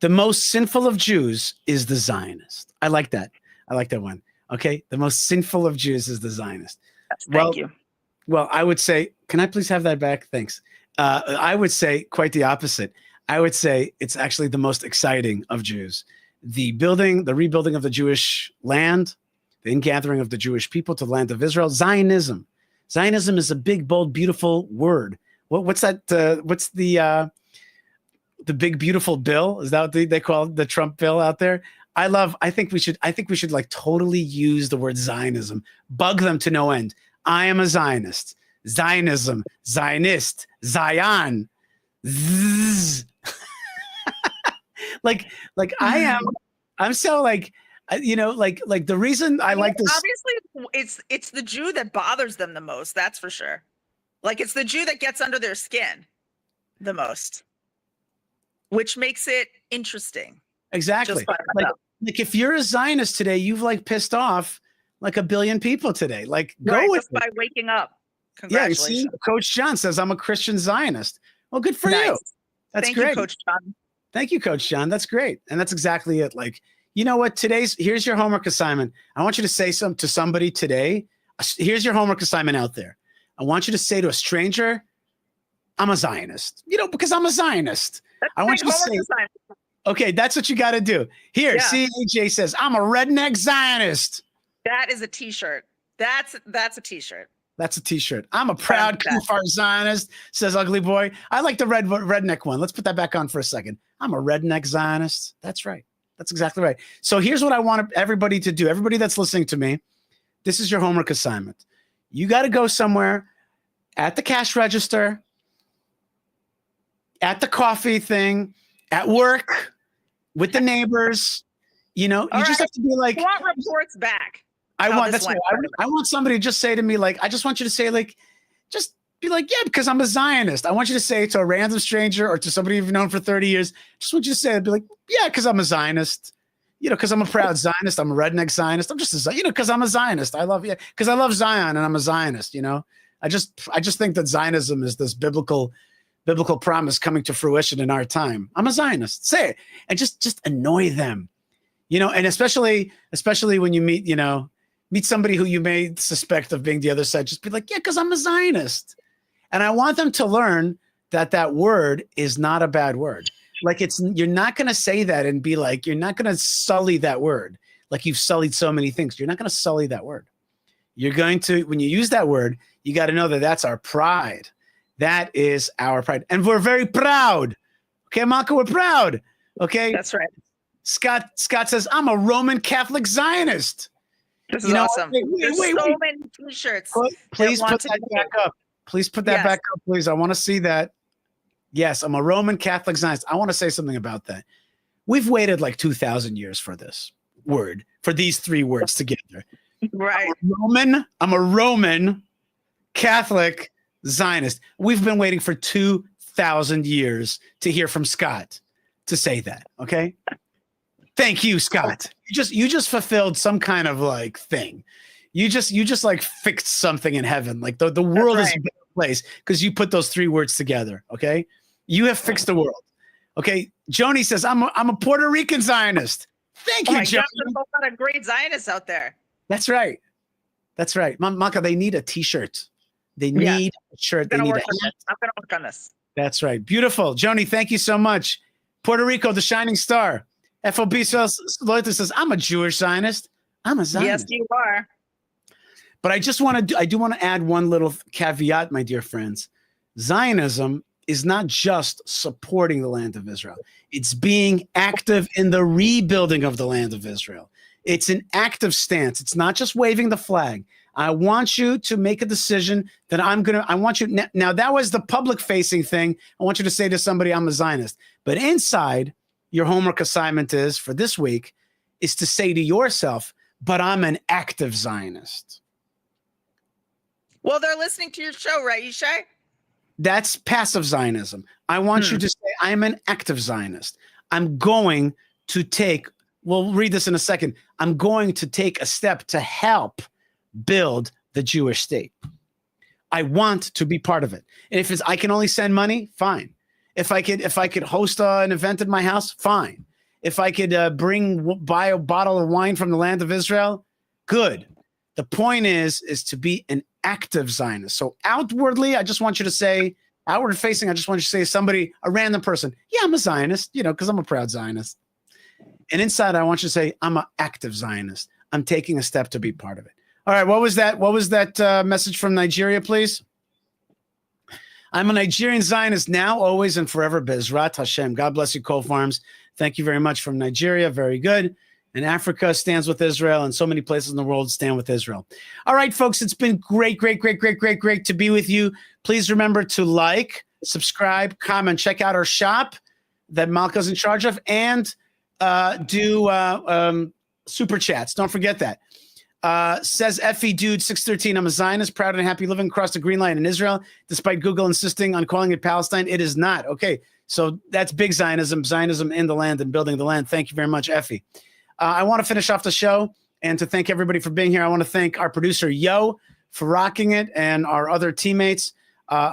The most sinful of Jews is the Zionist. I like that. I like that one. Okay. The most sinful of Jews is the Zionist. Thank you. Well, I would say, can I please have that back? Thanks. I would say quite the opposite. I would say it's actually the most exciting of Jews. The rebuilding of the Jewish land, the ingathering of the Jewish people to the land of Israel, Zionism. Zionism is a big, bold, beautiful word. What's that? What's the big, beautiful bill? Is that what they call the Trump bill out there? I think we should like totally use the word Zionism, bug them to no end. I am a Zionist. Zionism, Zionist, Zion. like I am. I'm so like, like the reason I like this. Obviously, it's the Jew that bothers them the most. That's for sure. Like it's the Jew that gets under their skin the most, which makes it interesting. Exactly. Like if you're a Zionist today, you've like pissed off like 1 billion people today. Like go with just by waking up. Yeah, you Congratulations. see, Coach John says I'm a Christian Zionist. Well, good for Nice. you. That's Thank great. you, Coach John. Thank you, Coach John. That's great. And that's exactly it. Like, you know what? Here's your homework assignment. I want you to say something to somebody today. Here's your homework assignment out there. I want you to say to a stranger, I'm a Zionist, because I'm a Zionist. I want you to say, okay, that's what you got to do. Here, CAJ says, I'm a redneck Zionist. That is a t-shirt. That's a t-shirt. That's a t-shirt. I'm a proud Kufar Zionist, says Ugly Boy. I like the redneck one. Let's put that back on for a second. I'm a redneck Zionist. That's right. That's exactly right. So here's what I want everybody to do. Everybody that's listening to me, this is your homework assignment. You got to go somewhere at the cash register, at the coffee thing, at work, with the neighbors. You just have to be like, I want reports back. I want somebody to just say to me, like, I just want you to say, like, just be like, yeah, because I'm a Zionist. I want you to say it to a random stranger or to somebody you've known for 30 years. Just want you to say it, be like, yeah, because I'm a Zionist. Because I'm a proud Zionist. I'm a redneck Zionist. I'm just because I'm a Zionist. I love because I love Zion and I'm a Zionist. I just think that Zionism is this biblical promise coming to fruition in our time. I'm a Zionist. Say it and just annoy them. And especially when you meet somebody who you may suspect of being the other side, just be like, yeah, because I'm a Zionist. And I want them to learn that word is not a bad word. Like you're not going to say that and be like, you're not going to sully that word. Like you've sullied so many things. You're not going to sully that word. You're going to, when you use that word, you got to know that that's our pride. That is our pride. And we're very proud. Okay, Malka, we're proud. Okay. That's right. Scott says, I'm a Roman Catholic Zionist. This is awesome. There's so many t-shirts. Please put that back up. Please put that back up, please. I want to see that. Yes, I'm a Roman Catholic Zionist. I want to say something about that. We've waited like 2,000 years for this word, for these three words together. Right. I'm a Roman Catholic Zionist. We've been waiting for 2,000 years to hear from Scott to say that. Okay. Thank you, Scott. You just fulfilled some kind of like thing. You just like fixed something in heaven. Like the world is a better place because you put those three words together. Okay. You have fixed the world. Okay. Joni says, I'm a Puerto Rican Zionist. Thank you, Joni. There's a lot of great Zionists out there. That's right. That's right. Maka, they need a t-shirt. They need a shirt. They need a hat. I'm going to work on this. That's right. Beautiful. Joni, thank you so much. Puerto Rico, the shining star. FOB says, I'm a Jewish Zionist. I'm a Zionist. Yes, you are. But I do want to add one little caveat, my dear friends. Zionism is not just supporting the land of Israel. It's being active in the rebuilding of the land of Israel. It's an active stance. It's not just waving the flag. I want you to make a decision that now that was the public facing thing. I want you to say to somebody, I'm a Zionist. But inside, your homework assignment is for this week is to say to yourself, but I'm an active Zionist. Well, they're listening to your show, right, Yishai? That's passive Zionism. I want you to say, I'm an active Zionist. I'm going to take, we'll read this in a second. I'm going to take a step to help build the Jewish state. I want to be part of it. And if it's, I can only send money, fine. If I could host an event at my house, fine. If I could buy a bottle of wine from the land of Israel, good. The point is to be an active Zionist. So outwardly, I just want you to say, outward facing, I just want you to say somebody, a random person, yeah, I'm a Zionist, because I'm a proud Zionist. And inside, I want you to say, I'm an active Zionist. I'm taking a step to be part of it. All right, what was that? What was that message from Nigeria, please? I'm a Nigerian Zionist now, always, and forever. Bezrat Hashem. God bless you, Coal Farms. Thank you very much from Nigeria. Very good. And Africa stands with Israel, and so many places in the world stand with Israel. All right, folks, it's been great to be with you. Please remember to like, subscribe, comment, check out our shop that Malka's in charge of, and do super chats. Don't forget that. Says Effie Dude 613, I'm a Zionist, proud and happy living across the green line in Israel, despite Google insisting on calling it Palestine. It is not. Okay, so that's big Zionism in the land and building the land. Thank you very much, Effie. I want to finish off the show and to thank everybody for being here. I want to thank our producer, Yo, for rocking it, and our other teammates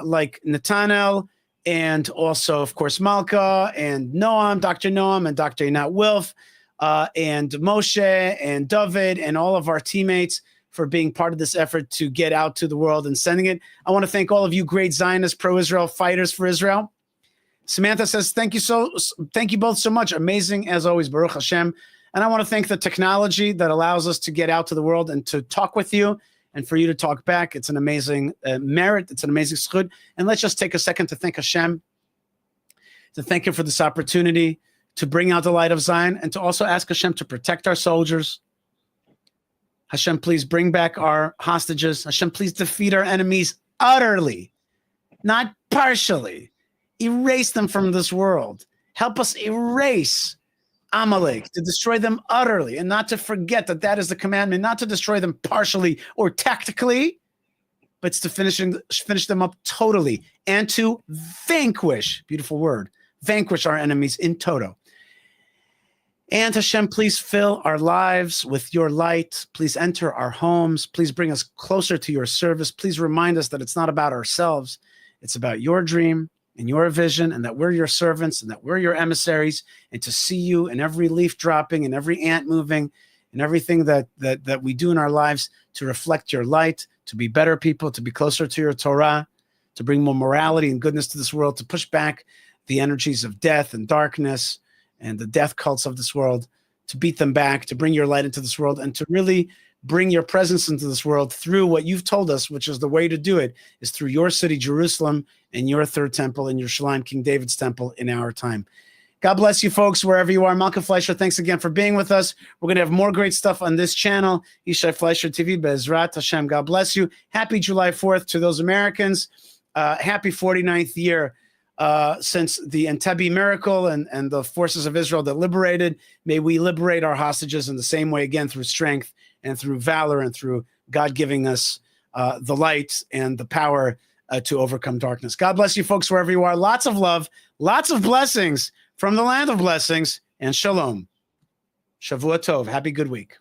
like Nathaniel, and also, of course, Malka and Noam, Dr. Noam and Dr. Einat Wilf, and Moshe and David and all of our teammates for being part of this effort to get out to the world and sending it. I want to thank all of you great Zionist pro-Israel fighters for Israel. Samantha says, thank you both so much. Amazing as always, Baruch Hashem. And I want to thank the technology that allows us to get out to the world and to talk with you and for you to talk back. It's an amazing merit. It's an amazing schud. And let's just take a second to thank Hashem, to thank him for this opportunity to bring out the light of Zion, and to also ask Hashem to protect our soldiers. Hashem, please bring back our hostages. Hashem, please defeat our enemies utterly, not partially. Erase them from this world. Help us erase Amalek, to destroy them utterly, and not to forget that that is the commandment, not to destroy them partially or tactically, but to finish them up totally, and to vanquish, beautiful word, vanquish our enemies in toto. And Hashem, please fill our lives with your light. Please enter our homes. Please bring us closer to your service. Please remind us that it's not about ourselves. It's about your dream and your vision, and that we're your servants and that we're your emissaries, and to see you in every leaf dropping and every ant moving and everything that we do in our lives to reflect your light, to be better people, to be closer to your Torah, to bring more morality and goodness to this world, to push back the energies of death and darkness and the death cults of this world, to beat them back, to bring your light into this world, and to really bring your presence into this world through what you've told us, which is the way to do it, is through your city, Jerusalem, and your third temple in Yerushalayim, King David's temple in our time. God bless you, folks, wherever you are. Malka Fleisher, thanks again for being with us. We're going to have more great stuff on this channel, Yishai Fleisher TV, Bezrat Hashem. God bless you. Happy July 4th to those Americans. Happy 49th year since the Antbi miracle and the forces of Israel that liberated. May we liberate our hostages in the same way again, through strength and through valor and through God giving us the light and the power to overcome darkness. God bless you, folks, wherever you are. Lots of love, lots of blessings from the land of blessings, and shalom. Shavua Tov. Happy good week.